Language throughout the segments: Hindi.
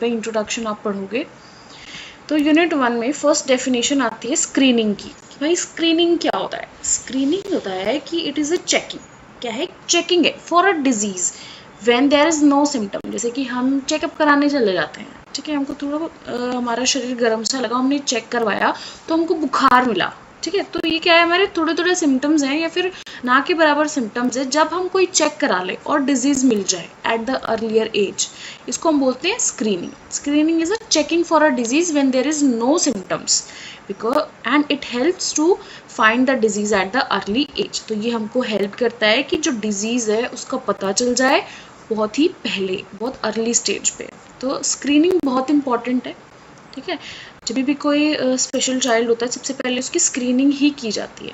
पे इंट्रोडक्शन आप पढ़ोगे। तो यूनिट 1 में फर्स्ट डेफिनेशन आती है स्क्रीनिंग की। भाई स्क्रीनिंग क्या होता है? स्क्रीनिंग होता है कि इट इज़ अ चेकिंग। क्या है? चेकिंग है for a disease when there is no symptom. जैसे कि हम चेकअप कराने चले जाते हैं, ठीक है, हमको थोड़ा हमारा शरीर गर्म सा लगा, हमने चेक करवाया तो हमको बुखार मिला, ठीक है, तो ये क्या है, हमारे थोड़े थोड़े सिम्टम्स हैं या फिर ना के बराबर सिम्टम्स है। जब हम कोई चेक करा ले और डिजीज़ मिल जाए एट द अर्लियर एज, इसको हम बोलते हैं screening. Screening is a checking for a disease when there is no symptoms because and it helps to find the disease at the early age. तो ये हमको हेल्प करता है कि जो डिजीज़ है उसका पता चल जाए बहुत ही पहले, बहुत अर्ली स्टेज पे। तो स्क्रीनिंग बहुत इंपॉर्टेंट है, ठीक है। जब भी कोई स्पेशल चाइल्ड होता है सबसे पहले उसकी स्क्रीनिंग ही की जाती है,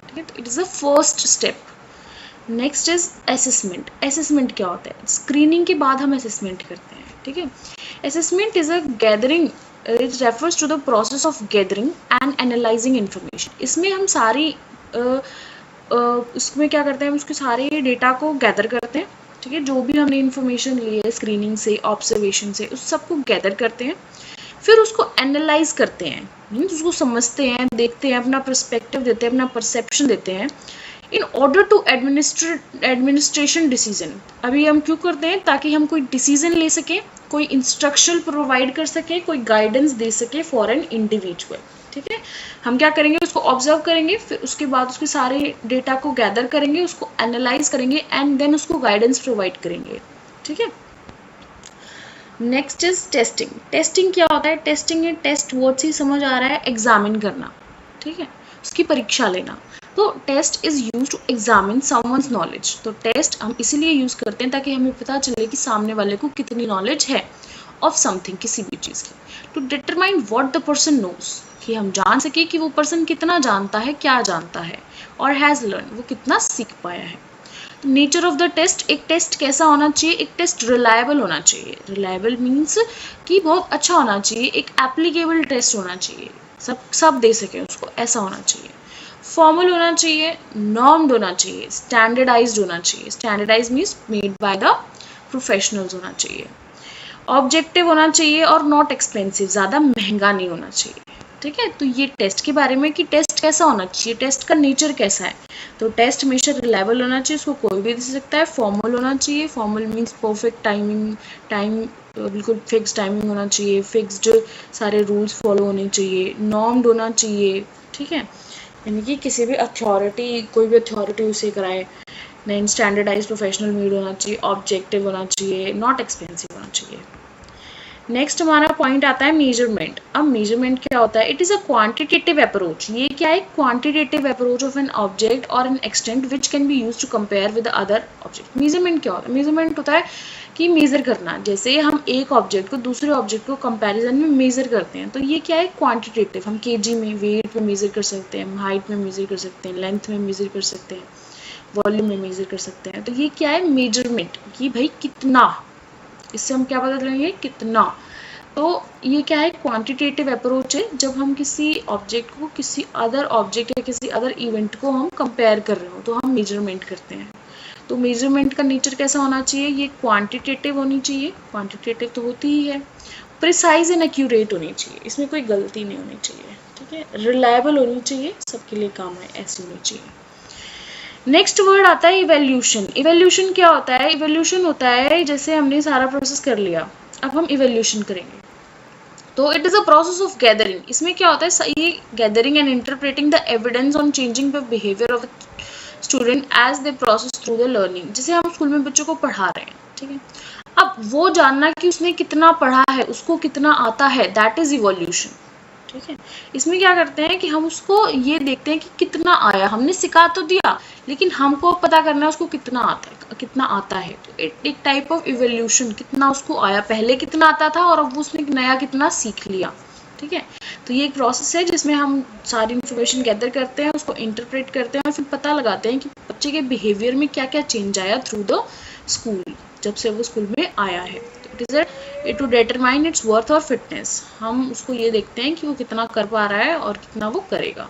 ठीक है। तो it is a first step. Next is assessment. Assessment क्या होता है? स्क्रीनिंग के बाद हम असेसमेंट करते हैं, ठीक है। Assessment is a gathering, it refers to the process of gathering and analysing information. इसमें हम सारी इसमें क्या करते हैं, हम उसके सारे डेटा को गैदर करते हैं, ठीक है। जो भी हमने इन्फॉर्मेशन ली है स्क्रीनिंग से, ऑब्जर्वेशन से, उस सबको गैदर करते हैं, फिर उसको एनालाइज करते हैं, मीन्स उसको समझते हैं, देखते हैं, अपना पर्सपेक्टिव देते हैं, अपना परसेप्शन देते हैं in order to administration decision. अभी हम क्यों करते हैं? ताकि हम कोई डिसीजन ले सकें, कोई इंस्ट्रक्शन प्रोवाइड कर सके, कोई गाइडेंस दे सके फॉर एन इंडिविजुअल, ठीक है। हम क्या करेंगे, उसको ऑब्जर्व करेंगे, फिर उसके बाद उसके सारे डेटा को गैदर करेंगे, उसको एनालाइज करेंगे एंड देन उसको गाइडेंस प्रोवाइड करेंगे, ठीक है। Next is testing. टेस्टिंग क्या होता है? टेस्टिंग है, टेस्ट वर्ड से समझ आ रहा है एग्जामिन करना, ठीक है, उसकी परीक्षा लेना। तो test is use to examine someone's knowledge. तो टेस्ट हम इसीलिए यूज करते हैं ताकि हमें पता चले कि सामने वाले को कितनी नॉलेज है ऑफ समथिंग, किसी भी चीज़ की। To determine what the person knows, कि हम जान सके कि वो पर्सन कितना जानता है, क्या जानता है, और हैज़ लर्न, वो कितना सीख पाया है। नेचर ऑफ द टेस्ट, एक टेस्ट कैसा होना चाहिए? एक टेस्ट रिलायबल होना चाहिए। रिलायबल मीन्स कि बहुत अच्छा होना चाहिए, एक एप्लीकेबल टेस्ट होना चाहिए, सब दे सके उसको, ऐसा होना चाहिए। फॉर्मल होना चाहिए, नॉर्म्ड होना चाहिए, स्टैंडर्डाइज्ड होना चाहिए। Standardise means made by the professionals होना चाहिए। ऑब्जेक्टिव होना चाहिए और नॉट एक्सपेंसिव, ज़्यादा महंगा नहीं होना चाहिए, ठीक है। तो ये टेस्ट के बारे में कि टेस्ट कैसा होना चाहिए, टेस्ट का नेचर कैसा है। तो टेस्ट हमेशा रिलायबल होना चाहिए, उसको कोई भी दे सकता है। फॉर्मल होना चाहिए, फॉर्मल मीन्स परफेक्ट टाइम बिल्कुल फिक्स टाइमिंग होना चाहिए, फिक्स्ड सारे रूल्स फॉलो होने चाहिए। नॉर्म्ड होना चाहिए, ठीक है, यानी कि किसी भी अथॉरिटी, कोई भी अथॉरिटी उसे कराए। देन स्टैंडर्डाइज प्रोफेशनल मेड होना चाहिए, ऑब्जेक्टिव होना चाहिए, नॉट एक्सपेंसिव होना चाहिए। नेक्स्ट हमारा पॉइंट आता है मेजरमेंट। अब मेजरमेंट क्या होता है? It is a quantitative approach. ये क्या है? Quantitative approach of an object or an extent which can be use to compare with other object. Measurement क्या होता है? मेजरमेंट होता है कि मेज़र करना। जैसे हम एक ऑब्जेक्ट को दूसरे ऑब्जेक्ट को कंपैरिजन में मेज़र करते हैं, तो ये क्या है? क्वांटिटेटिव। हम केजी में, वेट में मेज़र कर सकते हैं, हम हाइट में मेज़र कर सकते हैं, लेंथ में मेज़र कर सकते हैं, वॉल्यूम में मेज़र कर सकते हैं। तो ये क्या है? मेजरमेंट, कि भाई कितना, इससे हम क्या पता चलेंगे? कितना। तो ये क्या है? क्वांटिटेटिव अप्रोच है। जब हम किसी ऑब्जेक्ट को किसी अदर ऑब्जेक्ट या किसी अदर इवेंट को हम कंपेयर कर रहे हो तो हम मेजरमेंट करते हैं। तो मेजरमेंट का नेचर कैसा होना चाहिए? ये क्वांटिटेटिव होनी चाहिए, क्वांटिटेटिव तो होती ही है। प्रिसाइज एंड एक्यूरेट होनी चाहिए, इसमें कोई गलती नहीं होनी चाहिए, ठीक है। रिलायबल होनी चाहिए, सबके लिए काम है, ऐसी होनी चाहिए। नेक्स्ट वर्ड आता है इवैल्यूशन। इवैल्यूशन क्या होता है? इवैल्यूशन होता है जैसे हमने सारा प्रोसेस कर लिया, अब हम इवैल्यूशन करेंगे। तो it is a process of gathering. इसमें क्या होता है? सही gathering and interpreting the evidence on changing the behaviour of student as they process through the learning. जैसे हम स्कूल में बच्चों को पढ़ा रहे हैं, ठीक है, अब वो जानना कि उसने कितना पढ़ा है, उसको कितना आता है, दैट इज इवोल्यूशन, ठीक है। इसमें क्या करते हैं कि हम उसको ये देखते हैं कि कितना आया, हमने सिखा तो दिया लेकिन हमको पता करना है उसको कितना आता है। तो एक टाइप ऑफ इवोल्यूशन, कितना उसको आया, पहले कितना आता था और अब उसने नया कितना सीख लिया, ठीक है। तो ये एक प्रोसेस है जिसमें हम सारी इन्फॉर्मेशन गैदर करते हैं, उसको इंटरप्रेट करते हैं और फिर पता लगाते हैं कि बच्चे के बिहेवियर में क्या क्या चेंज आया थ्रू द स्कूल, जब से वो स्कूल में आया है। तो it is to determine its worth और फिटनेस। हम उसको ये देखते हैं कि वो कितना कर पा रहा है और कितना वो करेगा।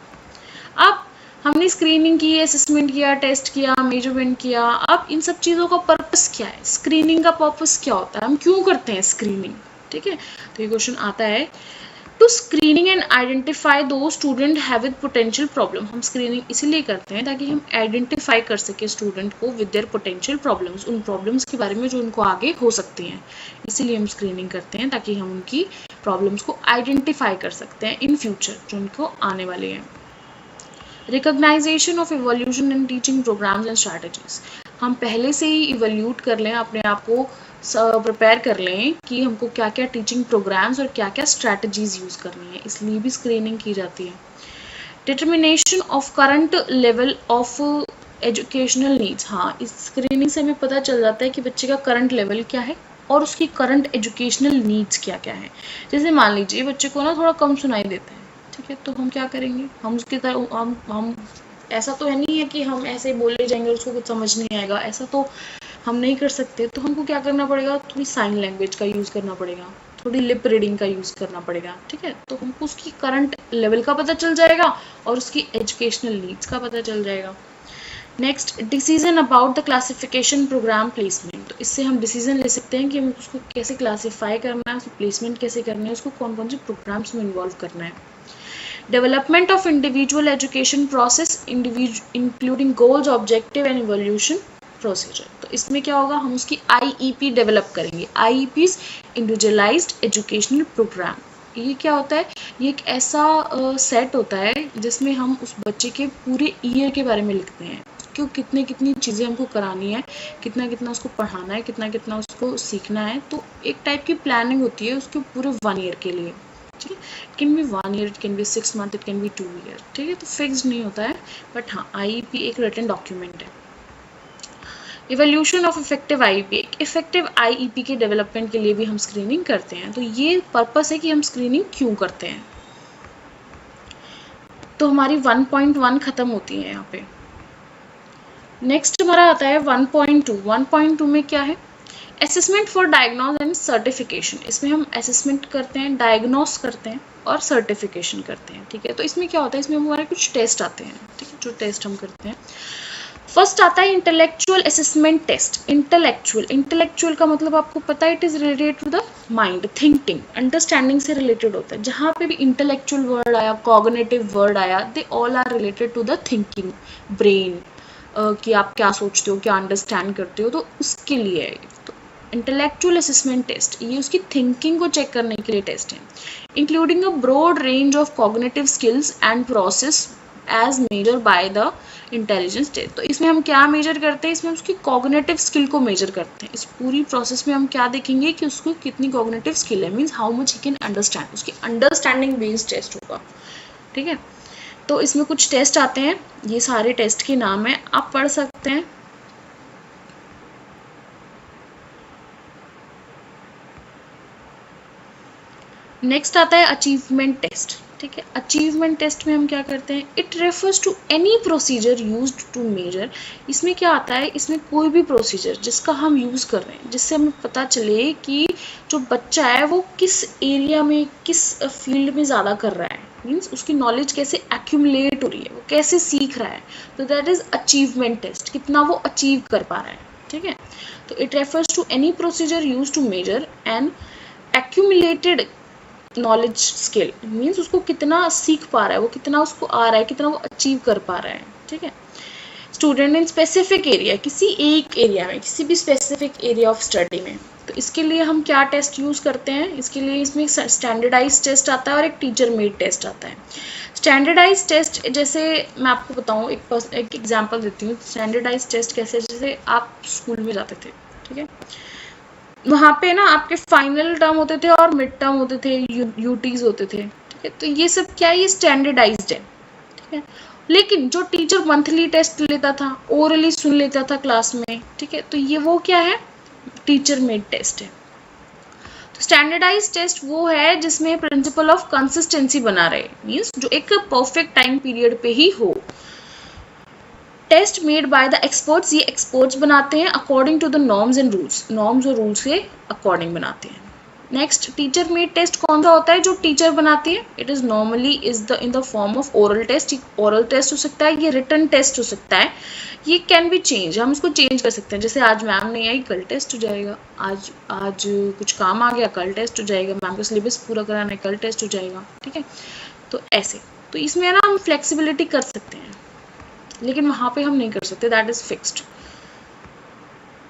अब हमने स्क्रीनिंग की, असेसमेंट किया, टेस्ट किया, मेजरमेंट किया। अब इन सब चीज़ों का पर्पस क्या है? स्क्रीनिंग का पर्पस क्या होता है? हम क्यों करते हैं स्क्रीनिंग? ठीक है। तो ये क्वेश्चन आता है टू स्क्रीनिंग एंड आइडेंटिफाई दो student have with potential problem. हम स्क्रीनिंग इसीलिए करते हैं ताकि हम आइडेंटिफाई कर सके स्टूडेंट को विद देयर पोटेंशियल प्रॉब्लम्स, उन प्रॉब्लम्स के बारे में जो उनको आगे हो सकती हैं। इसीलिए हम स्क्रीनिंग करते हैं ताकि हम उनकी प्रॉब्लम्स को आइडेंटिफाई कर सकते हैं इन फ्यूचर जो उनको आने वाले हैं। Recognisation of evolution in teaching programmes and strategies. हम पहले से ही इवोल्यूट कर लें, अपने आप को प्रिपेयर कर लें कि हमको क्या क्या टीचिंग प्रोग्राम्स और क्या क्या स्ट्रैटेजीज यूज़ करनी है, इसलिए भी स्क्रीनिंग की जाती है। Determination of current level of educational needs. हाँ, इस स्क्रीनिंग से हमें पता चल जाता है कि बच्चे का करंट लेवल क्या है और उसकी करंट एजुकेशनल नीड्स क्या क्या है। जैसे मान लीजिए बच्चे को ना थोड़ा कम सुनाई देता है, ठीक है, तो हम क्या करेंगे, हम उसकी तरह हम ऐसा तो है नहीं है कि हम ऐसे बोले जाएंगे उसको कुछ समझ नहीं आएगा, ऐसा तो हम नहीं कर सकते। तो हमको क्या करना पड़ेगा, थोड़ी साइन लैंग्वेज का यूज़ करना पड़ेगा, थोड़ी लिप रीडिंग का यूज़ करना पड़ेगा, ठीक है। तो हमको उसकी करंट लेवल का पता चल जाएगा और उसकी एजुकेशनल नीड्स का पता चल जाएगा। Next, decision about the classification programme placement. तो इससे हम डिसीजन ले सकते हैं कि हमें उसको कैसे क्लासीफाई करना है, उसकी प्लेसमेंट कैसे करनी है, उसको कौन कौन से प्रोग्राम्स में इन्वॉल्व करना है। Development of individual education process including goals, objective and evolution procedure. तो इसमें क्या होगा, हम उसकी IEP डेवलप करेंगे। IEPs individualised educational programme. ये क्या होता है, ये एक ऐसा सेट होता है जिसमें हम उस बच्चे के पूरे ईयर के बारे में लिखते हैं, क्यों कितनी कितनी चीज़ें हमको करानी है, कितना कितना उसको पढ़ाना है, कितना कितना उसको सीखना है। तो एक टाइप की प्लानिंग होती है उसके पूरे 1 ईयर के लिए, ठीक है। It can be 1 year, it can be 6 month, it can be 2 year, ठीक है। तो फिक्स्ड नहीं होता है, बट हाँ IEP एक रिटन डॉक्यूमेंट है। इवोल्यूशन ऑफ इफेक्टिव IEP, एक इफेक्टिव IEP के डेवलपमेंट के लिए भी हम स्क्रीनिंग करते हैं। तो ये पर्पस है कि हम स्क्रीनिंग क्यों करते हैं। तो हमारी 1.1 खत्म होती है यहाँ पे। नेक्स्ट हमारा आता है 1.2। 1.2 में क्या है, assessment for diagnose and certification. इसमें हम असेसमेंट करते हैं, डायग्नोस करते हैं और सर्टिफिकेशन करते हैं, ठीक है। तो इसमें क्या होता है, इसमें हमारे कुछ टेस्ट आते हैं, ठीक है, जो टेस्ट हम करते हैं। फर्स्ट आता है इंटेलेक्चुअल असेसमेंट टेस्ट। इंटेलेक्चुअल का मतलब आपको पता है, it is related to the mind, thinking, understanding से रिलेटेड होता है। जहाँ पे भी इंटेलेक्चुअल वर्ड आया, कॉग्निटिव वर्ड आया, they all are related to the thinking, brain, कि आप क्या सोचते हो, क्या अंडरस्टैंड करते हो, तो उसके लिए है। तो इंटेलेक्चुअल असेसमेंट टेस्ट ये उसकी थिंकिंग को चेक करने के लिए टेस्ट है। Including a broad range of cognitive skills and process as measure by the intelligence test. तो इसमें हम क्या मेजर करते हैं, इसमें उसकी कॉग्निटिव स्किल को मेजर करते हैं। इस पूरी प्रोसेस में हम क्या देखेंगे कि उसको कितनी कॉग्निटिव स्किल है, means how much he can understand, उसकी अंडरस्टैंडिंग बेस्ड टेस्ट होगा, ठीक है। तो इसमें कुछ टेस्ट आते हैं, ये सारे टेस्ट के नाम है, आप पढ़ सकते हैं। नेक्स्ट आता है अचीवमेंट टेस्ट, ठीक है। अचीवमेंट टेस्ट में हम क्या करते हैं, it refers to any procedure used to measure. इसमें क्या आता है, इसमें कोई भी प्रोसीजर जिसका हम यूज़ कर रहे हैं, जिससे हमें पता चले कि जो बच्चा है वो किस एरिया में, किस फील्ड में ज़्यादा कर रहा है, मीन्स उसकी नॉलेज कैसे एक्यूमुलेट हो रही है, वो कैसे सीख रहा है। तो दैट इज अचीवमेंट टेस्ट, कितना वो अचीव कर पा रहा है, ठीक है। तो it refers to any procedure use to measure and accumulated knowledge skill, means उसको कितना सीख पा रहा है, वो कितना उसको आ रहा है, कितना वो अचीव कर पा रहा है, ठीक है। स्टूडेंट इन स्पेसिफिक एरिया, किसी एक एरिया में, किसी भी स्पेसिफिक एरिया ऑफ स्टडी में। तो इसके लिए हम क्या टेस्ट यूज़ करते हैं, इसके लिए इसमें स्टैंडर्डाइज टेस्ट आता है और एक टीचर मेड टेस्ट आता है। स्टैंडर्डाइज टेस्ट, जैसे मैं आपको बताऊँ, एक एग्जांपल देती हूँ। स्टैंडर्डाइज टेस्ट कैसे, जैसे आप स्कूल में जाते थे, ठीक है, वहाँ पे ना आपके फाइनल टर्म होते थे और मिड टर्म होते थे, यूटीज होते थे, ठीक है। तो ये सब क्या है, ये स्टैंडर्डाइज्ड है, ठीक है। लेकिन जो टीचर मंथली टेस्ट लेता था, ओरली सुन लेता था क्लास में, ठीक है, तो ये वो क्या है, टीचर मेड टेस्ट है। तो स्टैंडर्डाइज टेस्ट वो है जिसमें प्रिंसिपल ऑफ कंसिस्टेंसी बना रहे, मीन्स जो एक परफेक्ट टाइम पीरियड पे ही हो। Test made by the experts, ये एक्सपर्ट्स बनाते हैं according to the norms and rules, norms और रूल्स के अकॉर्डिंग बनाते हैं। नेक्स्ट, टीचर मेड टेस्ट कौन सा होता है जो टीचर बनाती है? It is normally in the form of oral test. Oral test हो सकता है, ये रिटन टेस्ट हो सकता है, ये कैन बी चेंज, हम इसको चेंज कर सकते हैं। जैसे आज मैम नहीं आई, कल टेस्ट हो जाएगा। आज कुछ काम आ गया, कल टेस्ट हो जाएगा। मैम को सिलेबस पूरा कराना है, कल टेस्ट हो जाएगा। ठीक है, तो ऐसे, तो इसमें ना हम फ्लेक्सिबिलिटी कर सकते हैं, लेकिन वहाँ पे हम नहीं कर सकते, दैट इज फिक्स्ड।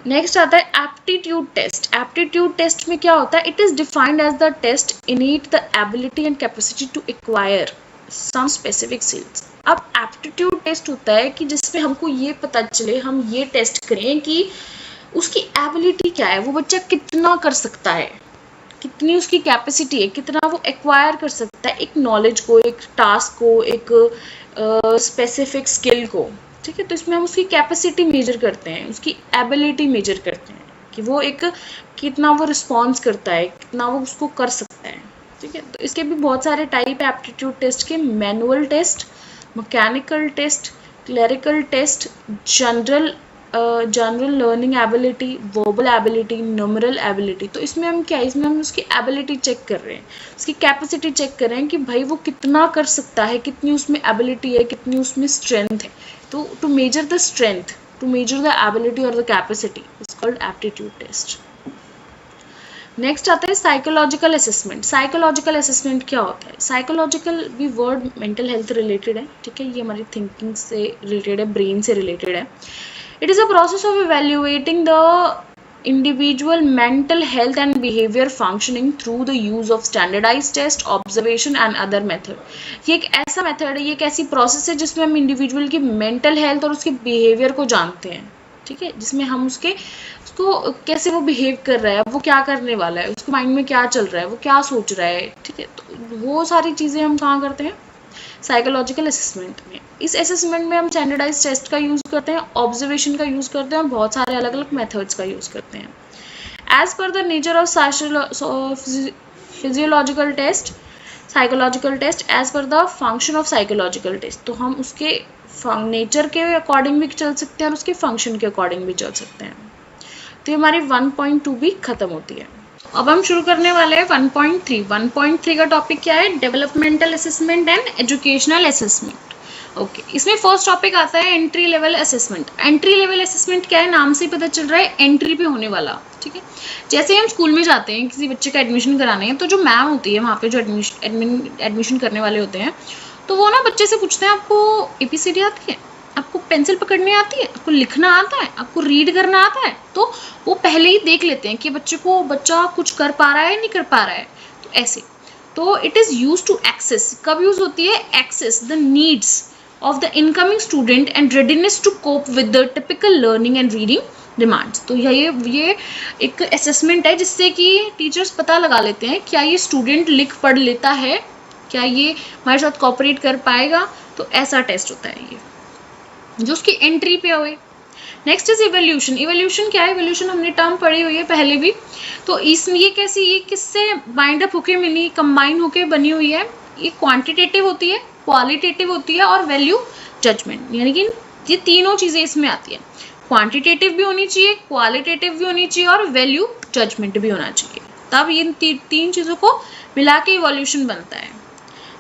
नेक्स्ट आता है एप्टीट्यूड टेस्ट। एप्टीट्यूड टेस्ट में क्या होता है? It is defined as the test innate the ability and capacity to acquire some specific skills. अब एप्टीट्यूड टेस्ट होता है कि जिसमें हमको ये पता चले, हम ये टेस्ट करें कि उसकी एबिलिटी क्या है, वो बच्चा कितना कर सकता है, कितनी उसकी कैपेसिटी है, कितना वो एक्वायर कर सकता है एक नॉलेज को, एक टास्क को, एक स्पेसिफिक स्किल को। ठीक है, तो इसमें हम उसकी कैपेसिटी मेजर करते हैं, उसकी एबिलिटी मेजर करते हैं कि वो एक कितना वो रिस्पॉन्स करता है, कितना वो उसको कर सकता है। ठीक है, तो इसके भी बहुत सारे टाइप है एप्टीट्यूड टेस्ट के। Manual test, mechanical test, clerical test, general learning ability, verbal ability, numeral ability. तो इसमें हम क्या है, इसमें हम उसकी एबिलिटी चेक कर रहे हैं, उसकी कैपेसिटी चेक कर रहे हैं कि भाई वो कितना कर सकता है, कितनी उसमें एबिलिटी है, कितनी उसमें स्ट्रेंथ है। तो to measure the strength, to measure the ability or the capacity is called aptitude test. Next आता है साइकोलॉजिकल असेसमेंट। साइकोलॉजिकल असेसमेंट क्या होता है? साइकोलॉजिकल भी वर्ड मेंटल हेल्थ रिलेटेड है। ठीक है, ये हमारी थिंकिंग से रिलेटेड है, ब्रेन से रिलेटेड है। It is a process of evaluating the individual mental health and behavior functioning through the use of standardized test, observation and other method। ये एक ऐसा मेथड है, ये एक ऐसी प्रोसेस है जिसमें हम इंडिविजुअल की मेंटल हेल्थ और उसके बिहेवियर को जानते हैं। ठीक है, जिसमें हम उसको कैसे वो बिहेव कर रहा है, वो क्या करने वाला है, उसके माइंड में क्या चल रहा है, वो क्या सोच रहा है। ठीक है, तो वो सारी चीज़ें हम कहाँ करते हैं? साइकोलॉजिकल असेसमेंट में। इस असेसमेंट में हम स्टैंडर्डाइज टेस्ट का यूज़ करते हैं, ऑब्जर्वेशन का यूज़ करते हैं और बहुत सारे अलग अलग मेथड्स का यूज़ करते हैं। As per the nature of physiological test, psychological test as per the function of psychological test. तो हम उसके नेचर के अकॉर्डिंग भी चल सकते हैं और उसके फंक्शन के अकॉर्डिंग भी चल सकते हैं। तो ये हमारी 1.2 भी खत्म होती है। अब हम शुरू करने वाले हैं 1.3। 1.3 का टॉपिक क्या है? Developmental assessment and educational assessment. Okay, इसमें फर्स्ट टॉपिक आता है entry level assessment. Entry level assessment क्या है? नाम से ही पता चल रहा है एंट्री पे होने वाला। ठीक है, जैसे हम स्कूल में जाते हैं किसी बच्चे का एडमिशन कराने हैं, तो जो मैम होती है वहाँ पे जो एडमिशन करने वाले होते हैं, तो वो ना बच्चे से पूछते हैं आपको ABCD आती है, आपको पेंसिल पकड़नी आती है, आपको लिखना आता है, आपको रीड करना आता है। तो वो पहले ही देख लेते हैं कि बच्चा कुछ कर पा रहा है नहीं कर पा रहा है। तो ऐसे, तो it is use to access. कब यूज होती है? Access the needs of the incoming student and readiness to cope with the typical learning and reading demands. तो ये एक असेसमेंट है जिससे कि टीचर्स पता लगा लेते हैं क्या ये स्टूडेंट लिख पढ़ लेता है, क्या ये हमारे साथ कोऑपरेट कर पाएगा। तो ऐसा टेस्ट होता है ये, जो उसकी एंट्री पे हुए। Next is evolution. इवोल्यूशन क्या है? इवोल्यूशन हमने टर्म पढ़ी हुई है पहले भी। तो इसमें ये किससे बाइंड अप होके मिली, कंबाइन होके बनी हुई है? ये क्वांटिटेटिव होती है, क्वालिटेटिव होती है और वैल्यू जजमेंट, यानी कि ये तीनों चीज़ें इसमें आती है। क्वांटिटेटिव भी होनी चाहिए, क्वालिटेटिव भी होनी चाहिए और वैल्यू जजमेंट भी होना चाहिए, तब ये तीन चीज़ों को मिला के इवोल्यूशन बनता है।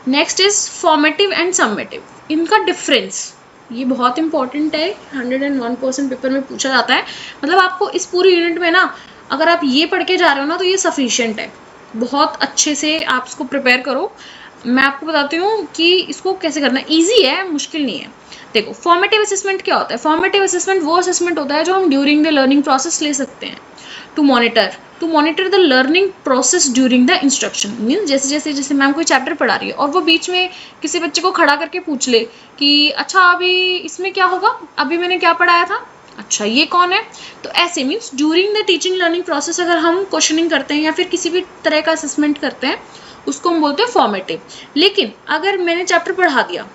Next is formative and summative. इनका डिफरेंस ये बहुत इंपॉर्टेंट है, 101% पेपर में पूछा जाता है। मतलब आपको इस पूरी यूनिट में ना, अगर आप ये पढ़ के जा रहे हो ना, तो ये सफिशिएंट है। बहुत अच्छे से आप इसको प्रिपेयर करो। मैं आपको बताती हूँ कि इसको कैसे करना है। ईजी है, मुश्किल नहीं है। देखो, फॉर्मेटिव असेसमेंट क्या होता है? फॉर्मेटिव असेसमेंट वो असेसमेंट होता है जो हम ड्यूरिंग द लर्निंग प्रोसेस ले सकते हैं to monitor the learning process during the instruction. Means जैसे मैम कोई चैप्टर पढ़ा रही है और वो बीच में किसी बच्चे को खड़ा करके पूछ ले कि अच्छा अभी इसमें क्या होगा, अभी मैंने क्या पढ़ाया था, अच्छा ये कौन है। तो ऐसे means during the teaching learning process अगर हम क्वेश्चनिंग करते हैं या फिर किसी भी तरह का असेसमेंट करते हैं, उसको हम बोलते हैं फॉर्मेटिव। लेकिन अगर मैंने चैप्टर पढ़ा दिया,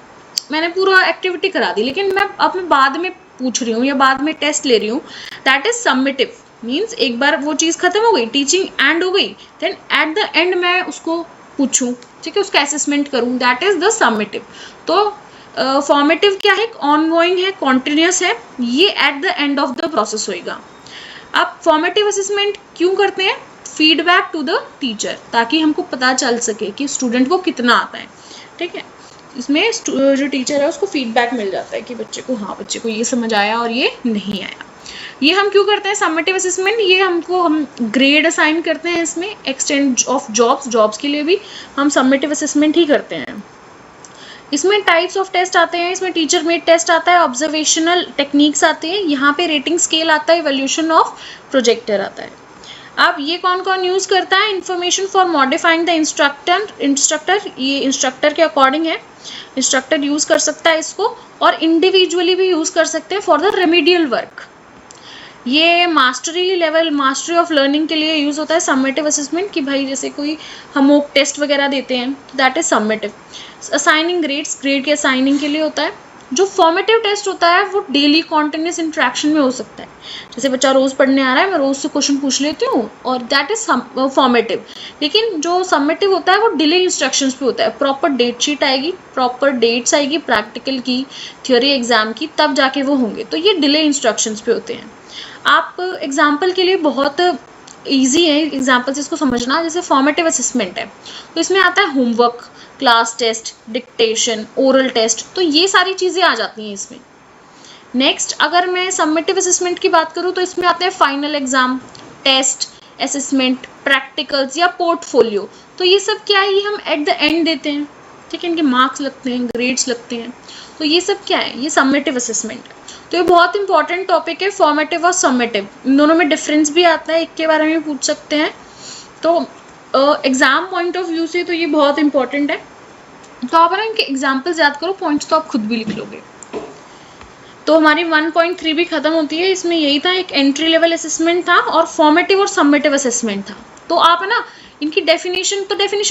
मैंने पूरा एक्टिविटी करा दी, लेकिन मैं बाद में पूछ रही हूँ या बाद में टेस्ट ले रही हूँ, दैट इज समेटिव। मीन्स एक बार वो चीज़ खत्म हो गई, टीचिंग एंड हो गई, देन एट द एंड मैं उसको पूछूं, ठीक है, उसका असेसमेंट करूं, दैट इज द समेटिव। तो फॉर्मेटिव क्या है? ऑनगोइंग है, कॉन्टिन्यूस है, ये at the end of the process होएगा। अब फॉर्मेटिव असेसमेंट क्यों करते हैं? फीडबैक टू द टीचर, ताकि हमको पता चल सके कि स्टूडेंट को कितना आता है, ठीक है। इसमें जो टीचर है उसको फीडबैक मिल जाता है कि बच्चे को ये समझ आया और ये नहीं आया। ये हम क्यों करते हैं समेटिव असेसमेंट, ये हम ग्रेड असाइन करते हैं इसमें, एक्सटेंड ऑफ जॉब्स के लिए भी हम समेटिव असेसमेंट ही करते हैं। इसमें टाइप्स ऑफ टेस्ट आते हैं, इसमें टीचर मेड टेस्ट आता है, ऑब्जर्वेशनल टेक्निक्स आते हैं, यहाँ पे रेटिंग स्केल आता है, इवैल्यूएशन ऑफ प्रोजेक्टर आता है। अब ये कौन कौन यूज़ करता है, information for modifying the instructor, ये इंस्ट्रक्टर के अकॉर्डिंग है, इंस्ट्रक्टर यूज़ कर सकता है इसको, और इंडिविजुअली भी यूज़ कर सकते हैं फॉर द रेमेडियल वर्क। ये मास्टरी ऑफ लर्निंग के लिए यूज़ होता है समेटिव असेसमेंट, कि भाई जैसे कोई हम मॉक टेस्ट वगैरह देते हैं तो that is summative. Assigning grade के असाइनिंग के लिए होता है। जो फॉर्मेटिव टेस्ट होता है वो डेली कॉन्टिन्यूस इंटरेक्शन में हो सकता है, जैसे बच्चा रोज़ पढ़ने आ रहा है, मैं रोज़ से क्वेश्चन पूछ लेती हूँ, और दैट इज फॉर्मेटिव। लेकिन जो समेटिव होता है वो डिले इंस्ट्रक्शंस पे होता है, प्रॉपर डेट शीट आएगी, प्रॉपर डेट्स आएगी प्रैक्टिकल की, थ्योरी एग्जाम की, तब जाके वो होंगे, तो ये डिले इंस्ट्रक्शंस पे होते हैं। आप एग्जाम्पल के लिए बहुत ईजी है एग्जाम्पल से इसको समझना, जैसे फॉर्मेटिव असेसमेंट है तो इसमें आता है homework, class test, dictation, oral test, तो ये सारी चीज़ें आ जाती हैं इसमें। नेक्स्ट अगर मैं समेटिव असेसमेंट की बात करूँ तो इसमें आते हैं final exam, test, assessment, practicals या पोर्टफोलियो, तो ये सब क्या है, ये हम एट द एंड देते हैं, ठीक है, इनके मार्क्स लगते हैं, ग्रेड्स लगते हैं, तो ये सब क्या है, ये समेटिव असेसमेंट। तो ये बहुत इंपॉर्टेंट टॉपिक है, फॉर्मेटिव और समेटिव, इन दोनों में डिफरेंस भी आता है, एक के बारे में पूछ सकते हैं, तो एग्जाम पॉइंट ऑफ व्यू से तो ये बहुत इंपॉर्टेंट है। तो आप ना इनके एग्जाम्पल्स याद करो, पॉइंट्स तो आप खुद भी लिख लोगे। तो हमारी 1.3 भी खत्म होती है, इसमें यही था, एक एंट्री लेवल असेसमेंट था और फॉर्मेटिव और समेटिव असेसमेंट था। तो आप है ना इनकी डेफिनेशन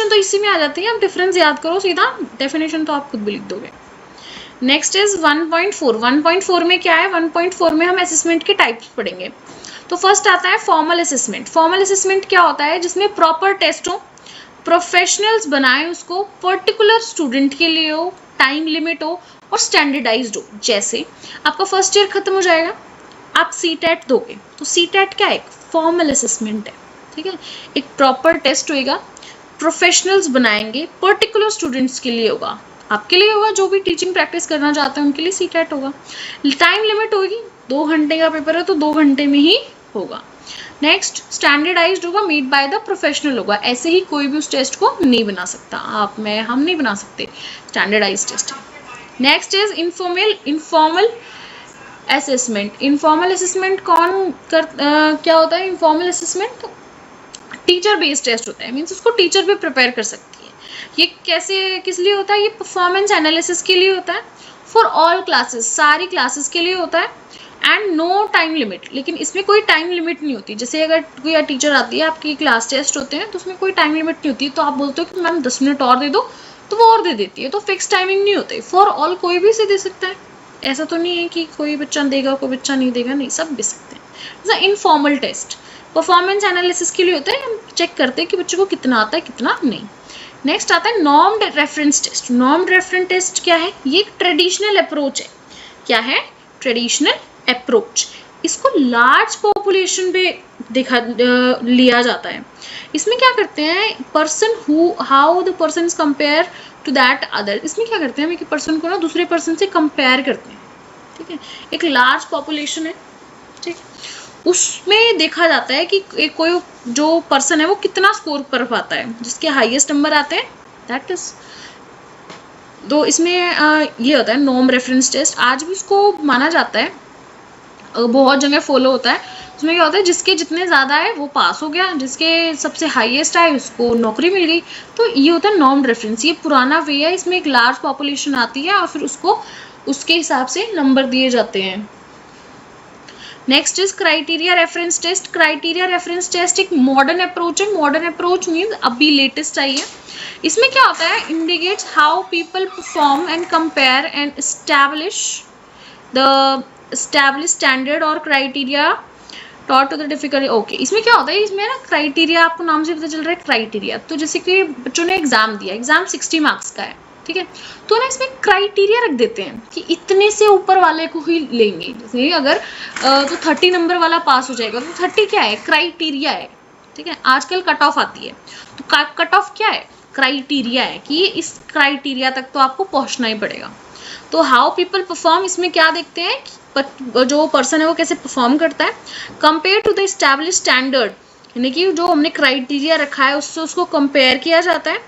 तो इसी में आ जाती है, आप डिफरेंस याद करो सीधा, डेफिनेशन तो आप खुद भी लिख दोगे। Next is 1.4। 1.4 में क्या है, 1.4 में हम असेसमेंट के टाइप्स पढ़ेंगे। तो फर्स्ट आता है फॉर्मल असेसमेंट। फॉर्मल असेसमेंट क्या होता है, जिसमें प्रॉपर टेस्ट हो, प्रोफेशनल्स बनाए उसको, पर्टिकुलर स्टूडेंट के लिए हो, टाइम लिमिट हो और स्टैंडर्डाइज्ड हो। जैसे आपका फर्स्ट ईयर खत्म हो जाएगा, आप सीटेट दोगे, तो सीटेट क्या है, एक फॉर्मल असेसमेंट है, ठीक है, एक प्रॉपर टेस्ट होएगा, प्रोफेशनल्स बनाएंगे, पर्टिकुलर स्टूडेंट्स के लिए होगा, आपके लिए होगा, जो भी टीचिंग प्रैक्टिस करना चाहते हैं उनके लिए सीटेट होगा, टाइम लिमिट होगी, 2 घंटे का पेपर है तो 2 घंटे में ही होगा। नेक्स्ट स्टैंडर्डाइज्ड होगा, मेड बाय द प्रोफेशनल होगा, ऐसे ही कोई भी उस टेस्ट को नहीं बना सकता, हम नहीं बना सकते, स्टैंडर्डाइज्ड टेस्ट है। Next is informal assessment. Informal assessment क्या होता है, informal assessment teacher based test होता है, मीन्स उसको टीचर भी प्रिपेयर कर सकती है। ये किस लिए होता है, ये परफॉर्मेंस एनालिसिस के लिए होता है, फॉर ऑल क्लासेस, सारी क्लासेस के लिए होता है, एंड नो टाइम लिमिट, लेकिन इसमें कोई टाइम लिमिट नहीं होती। जैसे अगर कोई टीचर आती है, आपकी क्लास टेस्ट होते हैं तो उसमें कोई टाइम लिमिट नहीं होती, तो आप बोलते हो कि मैम 10 मिनट और दे दो, तो वो और दे देती है, तो फिक्स टाइमिंग नहीं होती, फॉर ऑल कोई भी इसे दे सकता है, ऐसा तो नहीं है कि कोई बच्चा देगा कोई बच्चा नहीं देगा, नहीं, सब दे सकते हैं। इनफॉर्मल टेस्ट परफॉर्मेंस एनालिसिस के लिए होता है, हम चेक करते हैं कि बच्चे को कितना आता है कितना नहीं। नेक्स्ट आता है normed reference test. Normed reference test क्या है, ये एक ट्रेडिशनल अप्रोच है। क्या है, ट्रेडिशनल अप्रोच, इसको लार्ज पॉपुलेशन पे लिया जाता है। इसमें क्या करते हैं, how the person compare to that other, इसमें क्या करते हैं, हम एक पर्सन को ना दूसरे पर्सन से कंपेयर करते हैं, ठीक है, एक लार्ज पॉपुलेशन है, ठीक, उसमें देखा जाता है कि कोई जो पर्सन है वो कितना स्कोर कर पाता है, जिसके हाईएस्ट नंबर आते हैं दैट इज। तो इसमें ये होता है नॉर्म रेफरेंस टेस्ट, आज भी इसको माना जाता है, बहुत जगह फॉलो होता है। उसमें क्या होता है, जिसके जितने ज़्यादा है वो पास हो गया, जिसके सबसे हाईएस्ट आए उसको नौकरी मिल गई, तो ये होता है नॉर्म रेफरेंस। ये पुराना वे है, इसमें एक लार्ज पॉपुलेशन आती है और फिर उसको उसके हिसाब से नंबर दिए जाते हैं। Next is criteria reference test. Criteria reference test एक मॉडर्न अप्रोच है। मॉडर्न अप्रोच मीन्स अभी लेटेस्ट आई है। इसमें क्या होता है, indicates how people perform and compare and establish standard or criteria taught to the difficulty. Okay, इसमें क्या होता है, इसमें ना क्राइटेरिया, आपको नाम से पता चल रहा है क्राइटेरिया। तो जैसे कि बच्चों ने एग्जाम दिया, एग्जाम 60 मार्क्स का है, ठीक है, तो ना इसमें क्राइटेरिया रख देते हैं कि इतने से ऊपर वाले को ही लेंगे। जैसे अगर तो 30 नंबर वाला पास हो जाएगा, तो 30 क्या है, क्राइटेरिया है, ठीक है, आजकल कट ऑफ आती है, तो कट ऑफ क्या है, क्राइटेरिया है कि इस क्राइटेरिया तक तो आपको पहुंचना ही पड़ेगा। तो हाउ पीपल परफॉर्म, इसमें क्या देखते हैं, जो पर्सन है वो कैसे परफॉर्म करता है compare to the establish standard, यानी कि जो हमने क्राइटेरिया रखा है उससे उसको कंपेयर किया जाता है,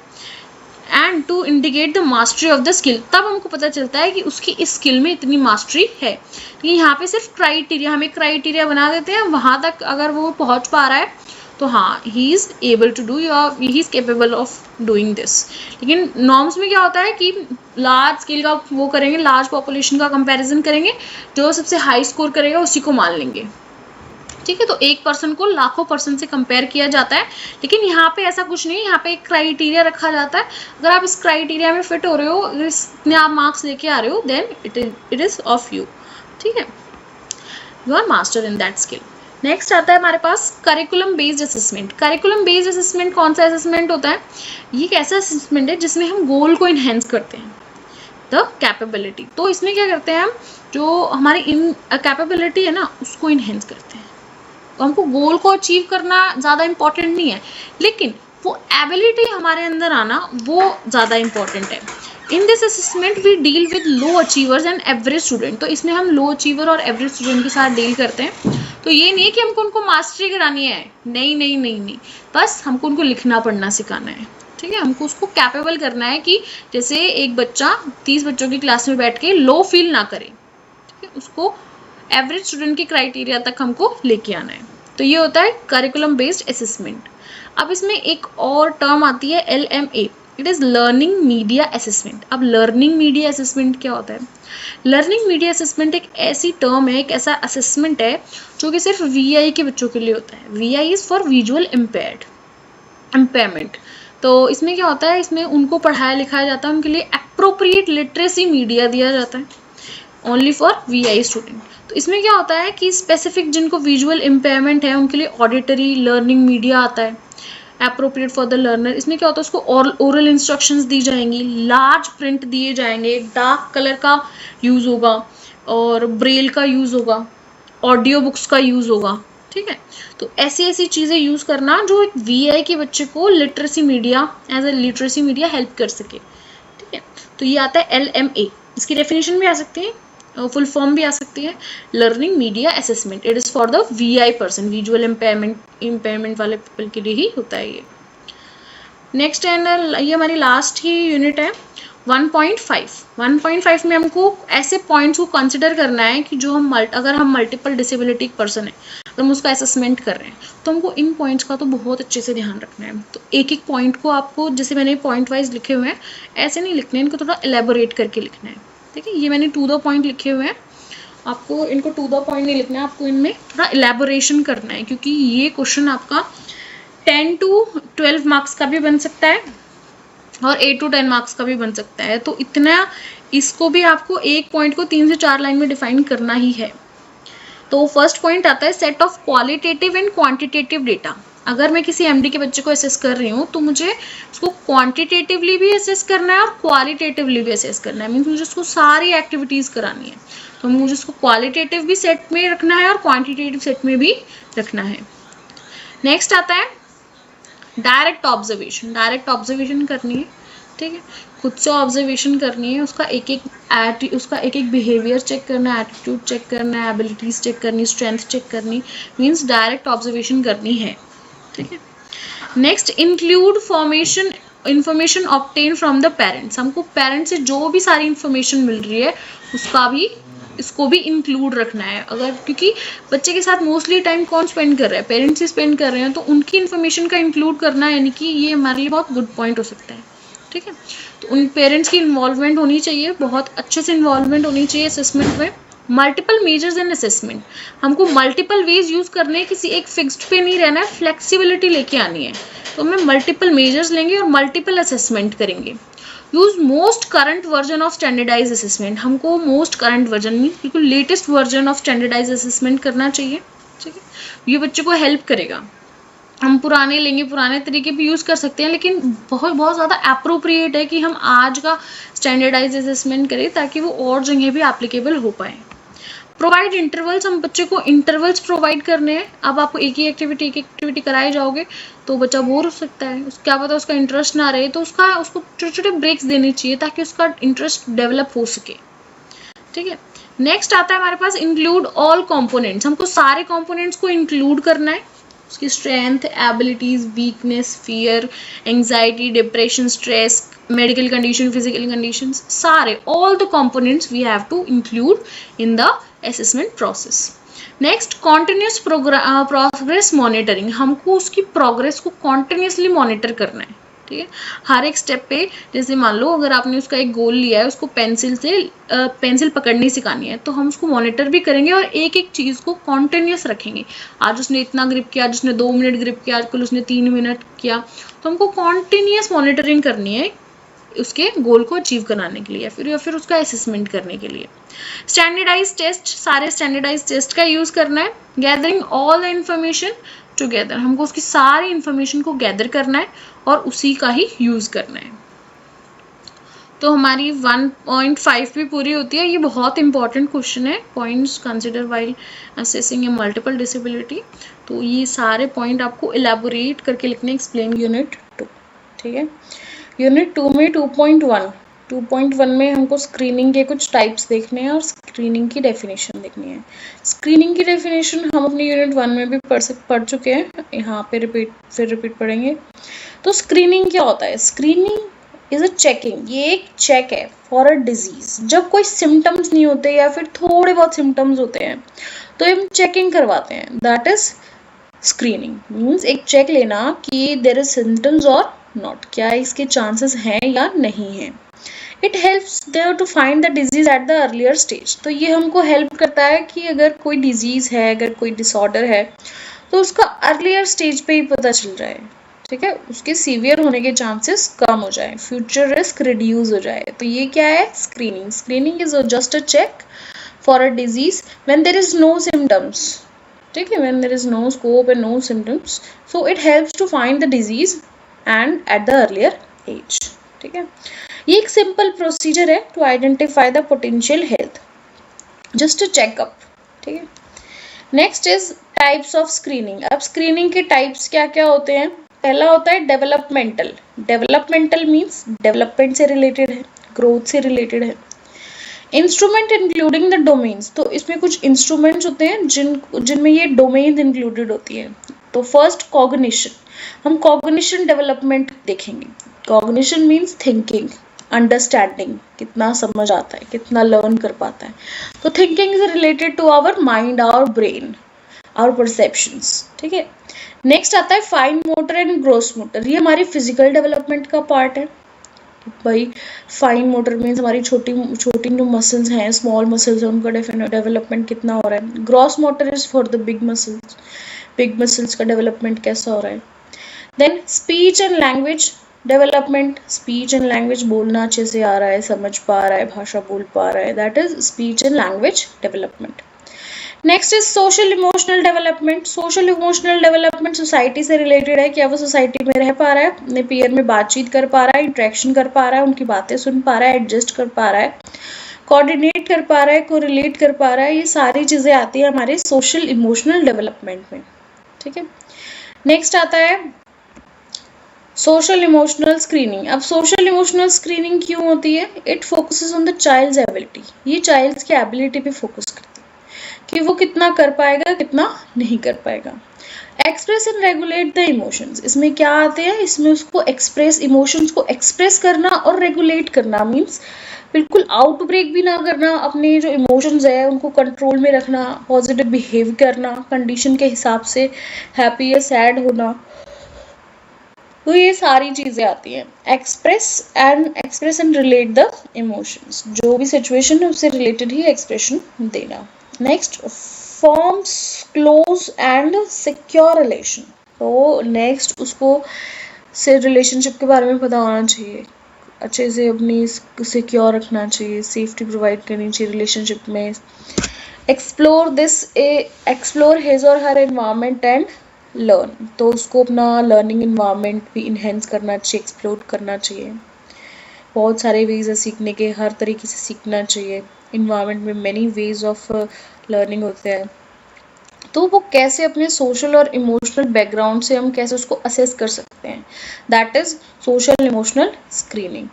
and to indicate the mastery of the skill, तब हमको पता चलता है कि उसकी इस स्किल में इतनी मास्टरी है। तो यहाँ पे सिर्फ क्राइटेरिया, हम एक क्राइटेरिया बना देते हैं, वहां तक अगर वो पहुंच पा रहा है तो हाँ he is able to do या he is capable of doing this. लेकिन नॉर्म्स में क्या होता है कि लार्ज स्केल का वो करेंगे, लार्ज पॉपुलेशन का कंपैरिजन करेंगे, जो सबसे हाई स्कोर करेगा उसी को मान लेंगे। ठीक है, तो एक पर्सन को लाखों पर्सन से कंपेयर किया जाता है, लेकिन यहाँ पे ऐसा कुछ नहीं, यहाँ पे एक क्राइटेरिया रखा जाता है, अगर आप इस क्राइटेरिया में फिट हो रहे हो, इतने आप मार्क्स लेके आ रहे हो, then it is of you. ठीक है, you are master in that skill. Next आता है हमारे पास curriculum based assessment. Curriculum based assessment कौन सा असेसमेंट होता है, ये एक ऐसा असेसमेंट है जिसमें हम गोल को इन्हेंस करते हैं, द कैपेबिलिटी। तो इसमें क्या करते हैं हम, जो हमारी इन कैपेबिलिटी है ना उसको इन्हेंस करते हैं। तो हमको गोल को अचीव करना ज़्यादा इम्पॉर्टेंट नहीं है, लेकिन वो एबिलिटी हमारे अंदर आना वो ज़्यादा इम्पॉर्टेंट है। In this assessment we deal with low achievers and average student. तो इसमें हम लो अचीवर और एवरेज स्टूडेंट के साथ डील करते हैं। तो ये नहीं है कि हमको उनको मास्टरी करानी है, नहीं नहीं नहीं नहीं, बस हमको उनको लिखना पढ़ना सिखाना है। ठीक है, हमको उसको कैपेबल करना है कि जैसे एक बच्चा 30 बच्चों की क्लास में बैठ के लो फील ना करे, ठीक है, उसको एवरेज स्टूडेंट के क्राइटेरिया तक हमको लेके आना है। तो ये होता है करिकुलम बेस्ड असेसमेंट। अब इसमें एक और टर्म आती है LMA, it is learning media assessment. अब लर्निंग मीडिया असेसमेंट क्या होता है, लर्निंग मीडिया असेसमेंट एक ऐसी टर्म है, एक ऐसा असेसमेंट है जो कि सिर्फ VI के बच्चों के लिए होता है। VI is for visual impairment. तो इसमें क्या होता है, इसमें उनको पढ़ाया लिखाया जाता है, उनके लिए अप्रोप्रिएट लिटरेसी मीडिया दिया जाता है, ओनली फॉर VI स्टूडेंट। तो इसमें क्या होता है कि स्पेसिफिक जिनको विजुअल इम्पेयरमेंट है उनके लिए ऑडिटरी लर्निंग मीडिया आता है, अप्रोप्रिएट फॉर द लर्नर। इसमें क्या होता है, उसको ओरल इंस्ट्रक्शंस दी जाएंगी, लार्ज प्रिंट दिए जाएंगे, डार्क कलर का यूज़ होगा और ब्रेल का यूज़ होगा, ऑडियो बुक्स का यूज़ होगा। ठीक है, तो ऐसी ऐसी चीज़ें यूज़ करना जो एक VI के बच्चे को literacy media as a literacy media help कर सके। ठीक है, तो ये आता है LMA। इसकी डेफिनेशन भी आ सकती है, फुल फॉर्म भी आ सकती है, learning media assessment. It is for the VI person, visual impairment वाले पीपल के लिए ही होता है ये। नेक्स्ट है, ये हमारी लास्ट ही यूनिट है 1.5। 1.5 में हमको ऐसे पॉइंट्स को कंसिडर करना है कि जो हम अगर हम मल्टीपल डिसेबिलिटी पर्सन है, अगर हम उसका असेसमेंट कर रहे हैं, तो हमको इन पॉइंट्स का तो बहुत अच्छे से ध्यान रखना है। तो एक एक पॉइंट को आपको, जैसे मैंने पॉइंट वाइज लिखे हुए हैं, ऐसे नहीं लिखने, इनको थोड़ा एलेबोरेट करके लिखना है। ठीक है, ये मैंने टू द पॉइंट लिखे हुए हैं, आपको इनको टू द पॉइंट नहीं लिखना है, आपको इनमें थोड़ा एलेबोरेशन करना है, क्योंकि ये क्वेश्चन आपका 10 to 12 मार्क्स का भी बन सकता है और 8 to 10 मार्क्स का भी बन सकता है। तो इतना इसको भी आपको एक पॉइंट को 3 से 4 लाइन में डिफाइन करना ही है। तो फर्स्ट पॉइंट आता है set of qualitative and quantitative data. अगर मैं किसी MD के बच्चे को असेस कर रही हूँ तो मुझे उसको क्वांटिटेटिवली भी असेस करना है और क्वालिटेटिवली भी असेस करना है, मीन्स मुझे उसको सारी एक्टिविटीज़ करानी है। तो मुझे उसको क्वालिटेटिव भी सेट में रखना है और क्वांटिटेटिव सेट में भी रखना है। नेक्स्ट आता है डायरेक्ट ऑब्जर्वेशन। डायरेक्ट ऑब्जर्वेशन करनी है, ठीक है, खुद से ऑब्जर्वेशन करनी है, उसका एक एक बिहेवियर चेक करना है, एटीट्यूड चेक करना है, एबिलिटीज़ चेक करनी, स्ट्रेंथ चेक करनी, मीन्स डायरेक्ट ऑब्जर्वेशन करनी है। ठीक है, next include information obtain from the parents. हमको पेरेंट्स से जो भी सारी इंफॉर्मेशन मिल रही है उसका भी, इसको भी इंक्लूड रखना है। अगर क्योंकि बच्चे के साथ मोस्टली टाइम कौन स्पेंड कर रहा है, पेरेंट्स ही स्पेंड कर रहे हैं, तो उनकी इन्फॉर्मेशन का इंक्लूड करना, यानी कि ये हमारे लिए बहुत गुड पॉइंट हो सकता है। ठीक है, तो उन पेरेंट्स की इन्वॉल्वमेंट होनी चाहिए, बहुत अच्छे से इन्वॉल्वमेंट होनी चाहिए असेसमेंट में। मल्टीपल मेजर्स इन असेसमेंट, हमको मल्टीपल वेज यूज़ करने, किसी एक फिक्स्ड पे नहीं रहना है, फ्लेक्सिबिलिटी लेके आनी है। तो हमें मल्टीपल मेजर्स लेंगे और मल्टीपल असेसमेंट करेंगे। Use most current version of standardise assessment, हमको मोस्ट करंट वर्जन में बिल्कुल latest version of standardise assessment करना चाहिए। ठीक है, ये बच्चे को हेल्प करेगा। हम पुराने लेंगे, पुराने तरीके भी यूज़ कर सकते हैं, लेकिन बहुत ज़्यादा अप्रोप्रिएट है कि हम आज का स्टैंडर्डाइज असेसमेंट करें ताकि वो और जगह भी एप्लीकेबल हो पाए। प्रोवाइड इंटरवल्स, हम बच्चे को इंटरवल्स प्रोवाइड करने हैं। अब आपको एक ही एक्टिविटी कराए जाओगे तो बच्चा बोर हो सकता है, क्या पता उसका इंटरेस्ट ना रहे, तो उसको छोटे छोटे ब्रेक्स देने चाहिए ताकि उसका इंटरेस्ट डेवलप हो सके। ठीक है, नेक्स्ट आता है हमारे पास इंक्लूड ऑल कंपोनेंट्स, हमको सारे कंपोनेंट्स को इंक्लूड करना है, उसकी strength, abilities, weakness, fear, anxiety, depression, stress, medical condition, physical conditions, सारे all the components we have to include in the assessment process. Next continuous progress monitoring, हमको उसकी प्रोग्रेस को कॉन्टिन्यूसली मॉनिटर करना है। ठीक है, हर एक स्टेप पे, जैसे मान लो अगर आपने उसका एक गोल लिया है, उसको पेंसिल पकड़नी सिखानी है, तो हम उसको मॉनिटर भी करेंगे और एक एक चीज़ को कॉन्टिन्यूस रखेंगे। आज उसने इतना ग्रिप किया, आज उसने 2 मिनट ग्रिप किया, आजकल उसने 3 मिनट किया, तो हमको कॉन्टिन्यूस मॉनिटरिंग करनी है उसके गोल को अचीव कराने के लिए या फिर उसका असेसमेंट करने के लिए। स्टैंडर्डाइज टेस्ट, सारे स्टैंडर्डाइज टेस्ट का यूज करना है। Gathering all the information together, हमको उसकी सारी इंफॉर्मेशन को गैदर करना है और उसी का ही यूज करना है। तो हमारी 1.5 भी पूरी होती है। ये बहुत इंपॉर्टेंट क्वेश्चन है, पॉइंट्स कंसिडर व्हाइल असेसिंग ए मल्टीपल डिसेबिलिटी। तो ये सारे पॉइंट आपको इलेबोरेट करके लिखने, एक्सप्लेन यूनिट 2। ठीक है, यूनिट 2 में 2.1 में हमको स्क्रीनिंग के कुछ टाइप्स देखने हैं और स्क्रीनिंग की डेफिनेशन देखनी है। स्क्रीनिंग की डेफिनेशन हम अपनी यूनिट 1 में भी पढ़ चुके हैं, यहाँ पे रिपीट पढ़ेंगे। तो स्क्रीनिंग क्या होता है? स्क्रीनिंग इज अ चेकिंग, ये एक चेक है फॉर अ डिजीज। जब कोई सिम्टम्स नहीं होते या फिर थोड़े बहुत सिम्टम्स होते हैं तो हम चेकिंग करवाते हैं, दैट इज स्क्रीनिंग। मीन्स एक चेक लेना कि देयर इज सिम्टम्स और नॉट, क्या इसके चांसेस हैं या नहीं है। It helps there to find the disease at the earlier stage. तो ये हमको हेल्प करता है कि अगर कोई डिजीज है, अगर कोई डिसऑर्डर है, तो उसका अर्लियर स्टेज पे ही पता चल जाए। ठीक है, उसके सीवियर होने के चांसेस कम हो जाए, फ्यूचर रिस्क रिड्यूस हो जाए। तो ये क्या है? Screening. Screening is just a check for a disease when there is no symptoms. ठीक है, when there is no scope and no symptoms, so it helps to find the disease and at the earlier age. ठीक है, ये एक सिंपल प्रोसीजर है to identify the potential health, just a checkup. ठीक है, next is types of screening. अब स्क्रीनिंग के टाइप्स क्या क्या होते हैं? पहला होता है डेवलपमेंटल। डेवलपमेंटल मीन्स डेवलपमेंट से रिलेटेड है, ग्रोथ से रिलेटेड है। इंस्ट्रूमेंट इंक्लूडिंग द डोमेन्स, तो इसमें कुछ इंस्ट्रूमेंट्स होते हैं जिनमें ये डोमेन इंक्लूडेड होती है। तो फर्स्ट कॉग्निशन, हम कॉग्निशन डेवलपमेंट देखेंगे। कॉग्निशन मीन्स थिंकिंग, अंडरस्टैंडिंग, कितना समझ आता है, कितना लर्न कर पाता है। तो thinking is related to our mind, our brain, our perceptions. ठीक है, नेक्स्ट आता है fine motor and gross motor. ये हमारी फिजिकल डेवलपमेंट का पार्ट है। भाई फाइन मोटर मीन्स हमारी छोटी जो मसल्स हैं, स्मॉल मसल्स हैं, उनका डेवलपमेंट कितना हो रहा है। Gross motor is for the big muscles, big muscles का डेवलपमेंट कैसा हो रहा है। Then speech and language development, speech and language बोलना अच्छे से आ रहा है, समझ पा रहा है, भाषा बोल पा रहा है, that is speech and language development. Next is social emotional development. Social emotional development society से रिलेटेड है, क्या वो सोसाइटी में रह पा रहा है, अपने पीयर में बातचीत कर पा रहा है, इंटरेक्शन कर पा रहा है, उनकी बातें सुन पा रहा है, एडजस्ट कर पा रहा है, कोऑर्डिनेट कर पा रहा है, कोरिलेट कर पा रहा है। ये सारी चीज़ें आती है हमारे सोशल इमोशनल डेवलपमेंट में। ठीक है, नेक्स्ट आता है सोशल इमोशनल स्क्रीनिंग। अब सोशल इमोशनल स्क्रीनिंग क्यों होती है? It focuses on the child's ability. ये चाइल्ड्स की एबिलिटी पे फोकस करती है कि वो कितना कर पाएगा, कितना नहीं कर पाएगा। Express and regulate the emotions, इसमें क्या आते हैं? इसमें उसको एक्सप्रेस, इमोशंस को एक्सप्रेस करना और रेगुलेट करना। मीन्स बिल्कुल आउटब्रेक भी ना करना, अपने जो इमोशंस है उनको कंट्रोल में रखना, पॉजिटिव बिहेव करना, कंडीशन के हिसाब से हैप्पी या सैड होना। तो ये सारी चीज़ें आती हैं। Express and relate the emotions, जो भी सिचुएशन है उससे रिलेटेड ही एक्सप्रेशन देना। Next forms close and secure relation. तो नेक्स्ट उसको से रिलेशनशिप के बारे में पता होना चाहिए, अच्छे से अपनी सिक्योर रखना चाहिए, सेफ्टी प्रोवाइड करनी चाहिए रिलेशनशिप में। एक्सप्लोर हिज और हर एनवायरनमेंट एंड लर्न, तो उसको अपना लर्निंग इन्वायरमेंट भी इन्हेंस करना चाहिए, एक्सप्लोर करना चाहिए। बहुत सारे वेज है सीखने के, हर तरीके से सीखना चाहिए। इन्वायरमेंट में मेनी वेज ऑफ लर्निंग होते हैं, तो वो कैसे अपने सोशल और इमोशनल बैकग्राउंड से हम कैसे उसको असेस कर सकते हैं, that is social emotional screening.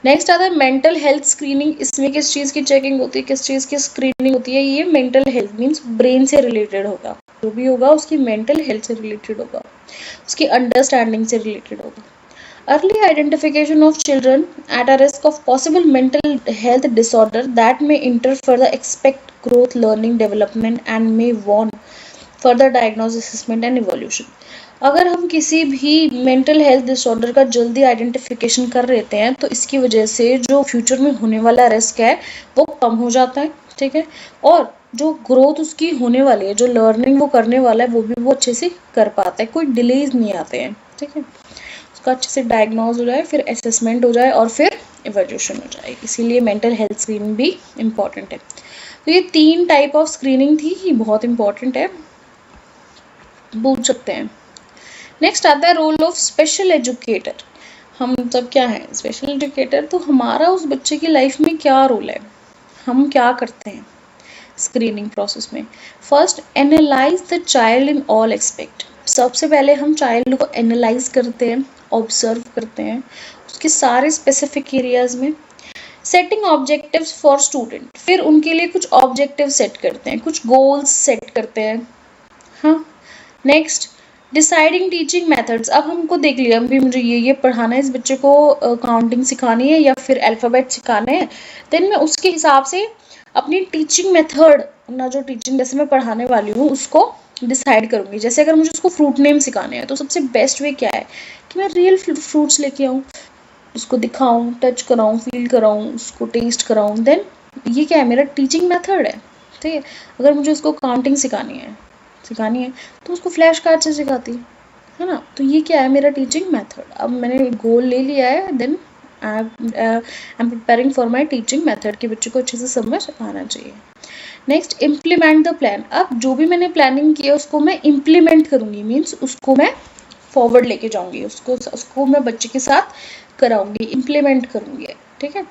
Next आता है मेंटल हेल्थ स्क्रीनिंग। इसमें किस चीज़ की चेकिंग होती है, किस चीज़ की स्क्रीनिंग होती है, ये मेंटल हेल्थ मीन्स ब्रेन से रिलेटेड होगा, जो भी होगा उसकी मेंटल हेल्थ से रिलेटेड होगा, उसकी अंडरस्टैंडिंग से रिलेटेड होगा। Early identification of children at a risk of possible mental health disorder that may interfere the expect growth, learning, development and may warn further diagnosis, assessment and evolution। अगर हम किसी भी मेंटल हेल्थ डिसऑर्डर का जल्दी आइडेंटिफिकेशन कर लेते हैं तो इसकी वजह से जो फ्यूचर में होने वाला रिस्क है वो कम हो जाता है, ठीक है, और जो ग्रोथ उसकी होने वाली है, जो लर्निंग वो करने वाला है, वो भी वो अच्छे से कर पाता है, कोई डिलेज नहीं आते हैं, ठीक है, उसका अच्छे से डायग्नोज हो जाए, फिर असेसमेंट हो जाए और फिर इवोल्यूशन हो जाए। इसीलिए मेंटल हेल्थ स्क्रीनिंग भी इम्पॉर्टेंट है। तो ये 3 टाइप ऑफ स्क्रीनिंग थी, ये बहुत इंपॉर्टेंट है, पूछ सकते हैं। नेक्स्ट आता है रोल ऑफ स्पेशल एजुकेटर। हम सब क्या है स्पेशल एजुकेटर, तो हमारा उस बच्चे की लाइफ में क्या रोल है, हम क्या करते हैं स्क्रीनिंग प्रोसेस में। First, analyse the child in all aspect. सबसे पहले हम चाइल्ड को एनालाइज करते हैं, ऑब्जर्व करते हैं उसके सारे स्पेसिफिक एरियाज में। सेटिंग ऑब्जेक्टिव्स फॉर स्टूडेंट, फिर उनके लिए कुछ ऑब्जेक्टिव सेट करते हैं, कुछ गोल्स सेट करते हैं। हाँ, नेक्स्ट डिसाइडिंग टीचिंग मेथड्स। अब हमको देख लिया अभी मुझे ये पढ़ाना है, इस बच्चे को काउंटिंग सिखानी है या फिर अल्फ़ाबेट सिखाने हैं, देन मैं उसके हिसाब से अपनी टीचिंग मेथड, अपना जो टीचिंग जैसे मैं पढ़ाने वाली हूँ उसको डिसाइड करूँगी। जैसे अगर मुझे उसको फ्रूट नेम सिखाने हैं तो सबसे बेस्ट वे क्या है कि मैं रियल फ्रूट्स लेके आऊँ, उसको दिखाऊँ, टच कराऊँ, फील कराऊँ, उसको टेस्ट कराऊँ, देन ये क्या है मेरा टीचिंग मेथड है, ठीक है। अगर मुझे उसको काउंटिंग सिखानी है तो उसको फ्लैश कार्ड से सिखाती है ना, तो ये क्या है मेरा टीचिंग मेथड। अब मैंने गोल ले लिया है, then I am preparing for my teaching method कि बच्चे को अच्छे से समझ आना चाहिए। Next, implement the plan. अब जो भी मैंने प्लानिंग की है उसको मैं इम्प्लीमेंट करूँगी, मीन्स उसको मैं फॉरवर्ड लेके जाऊँगी, उसको मैं बच्चे के साथ कराऊँगी, इम्प्लीमेंट करूँगी, ठीक है।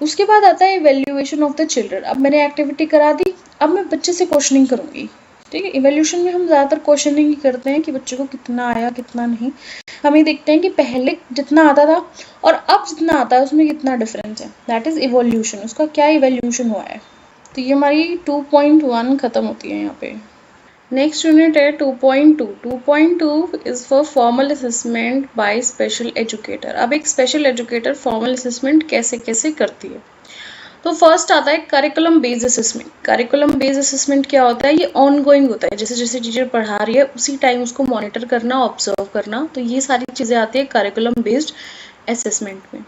उसके बाद आता है इवेल्युएशन ऑफ द चिल्ड्रन। अब मैंने एक्टिविटी करा दी, अब मैं बच्चे से क्वेश्चनिंग करूँगी, ठीक है। इवोल्यूशन में हम ज़्यादातर क्वेश्चनिंग ही करते हैं कि बच्चे को कितना आया कितना नहीं। हम ये देखते हैं कि पहले जितना आता था और अब जितना आता है उसमें कितना डिफरेंस है, दैट इज़ इवोल्यूशन, उसका क्या इवोल्यूशन हुआ है। तो ये हमारी 2.1 ख़त्म होती है यहाँ पे। नेक्स्ट यूनिट है 2.2। 2.2 is for formal assessment by special educator. अब एक स्पेशल एजुकेटर फॉर्मल असेसमेंट कैसे कैसे करती है। तो फर्स्ट आता है curriculum based assessment. Curriculum based assessment क्या होता है, ये ऑन गोइंग होता है, जैसे जैसे टीचर पढ़ा रही है उसी टाइम उसको मॉनिटर करना, ऑब्जर्व करना, तो ये सारी चीज़ें आती है करिकुलम बेस्ड असेसमेंट में।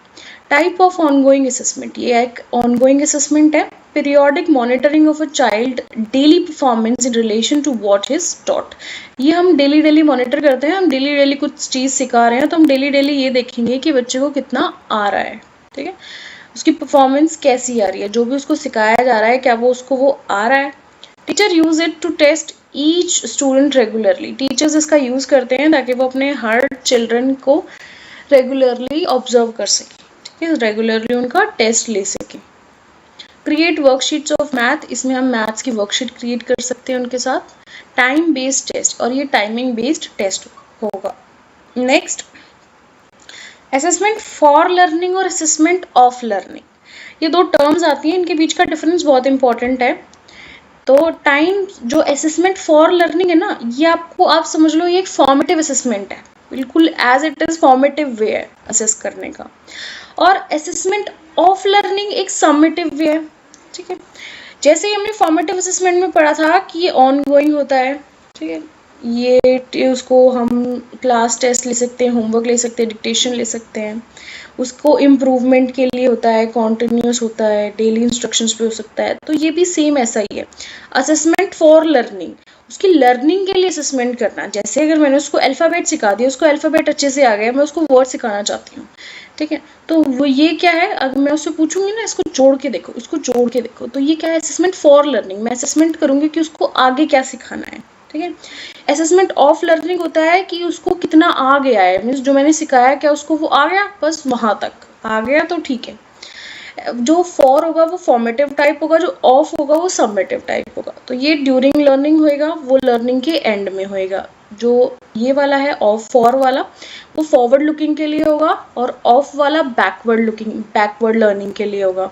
टाइप ऑफ ऑनगोइंग असेसमेंट, ये एक ऑनगोइंग असेसमेंट है। Periodic monitoring of a child daily performance in relation to what is taught. ये हम डेली मॉनिटर करते हैं, हम डेली कुछ चीज़ सिखा रहे हैं तो हम डेली ये देखेंगे कि बच्चे को कितना आ रहा है, ठीक है, उसकी परफॉर्मेंस कैसी आ रही है, जो भी उसको सिखाया जा रहा है क्या वो आ रहा है। Teacher use it to test each student regularly. Teachers इसका यूज करते हैं ताकि वो अपने हर चिल्ड्रन को रेगुलरली ऑब्जर्व कर सके, ठीक है, रेगुलरली उनका टेस्ट ले सके। क्रिएट वर्कशीट्स ऑफ मैथ, इसमें हम मैथ्स की वर्कशीट क्रिएट कर सकते हैं उनके साथ। टाइम बेस्ड टेस्ट, और ये टाइमिंग बेस्ड टेस्ट होगा। नेक्स्ट, असेसमेंट फॉर लर्निंग और असेसमेंट ऑफ लर्निंग, ये दो टर्म्स आती हैं, इनके बीच का डिफरेंस बहुत इंपॉर्टेंट है। तो टाइम जो असेसमेंट फॉर लर्निंग है ना, ये आपको आप समझ लो ये एक फॉर्मेटिव असेसमेंट है, बिल्कुल एज इट इज फॉर्मेटिव वे है असेस करने का। और असेसमेंट ऑफ लर्निंग एक समेटिव वे है, ठीक है। जैसे ही हमने फॉर्मेटिव असेसमेंट में पढ़ा था कि ये ऑन गोइंग होता है, ठीक है, ये उसको हम क्लास टेस्ट ले सकते हैं, होमवर्क ले सकते हैं, डिक्टेशन ले सकते हैं, उसको इम्प्रूवमेंट के लिए होता है, कॉन्टिन्यूस होता है, डेली इंस्ट्रक्शंस पे हो सकता है। तो ये भी सेम ऐसा ही है। असेसमेंट फॉर लर्निंग, उसकी लर्निंग के लिए असेसमेंट करना। जैसे अगर मैंने उसको अल्फ़ाबेट सिखा दिया, उसको अल्फ़ाबेट अच्छे से आ गया, मैं उसको वर्ड सिखाना चाहती हूँ, ठीक है, तो वो ये क्या है, अगर मैं उससे पूछूंगी ना इसको जोड़ के देखो, इसको जोड़ के देखो, तो ये क्या है, असेसमेंट फॉर लर्निंग। मैं असेसमेंट करूँगी कि उसको आगे क्या सिखाना है, ठीक है। असेसमेंट ऑफ लर्निंग होता है कि उसको कितना आ गया है, मीन्स जो मैंने सिखाया क्या उसको वो आ गया, बस वहाँ तक आ गया तो ठीक है। जो फॉर होगा वो फॉर्मेटिव टाइप होगा, जो ऑफ होगा वो समेटिव टाइप होगा। तो ये ड्यूरिंग लर्निंग होएगा, वो लर्निंग के एंड में होएगा। जो ये वाला है ऑफ फॉर वाला, वो फॉरवर्ड लुकिंग के लिए होगा, और ऑफ वाला बैकवर्ड लर्निंग के लिए होगा।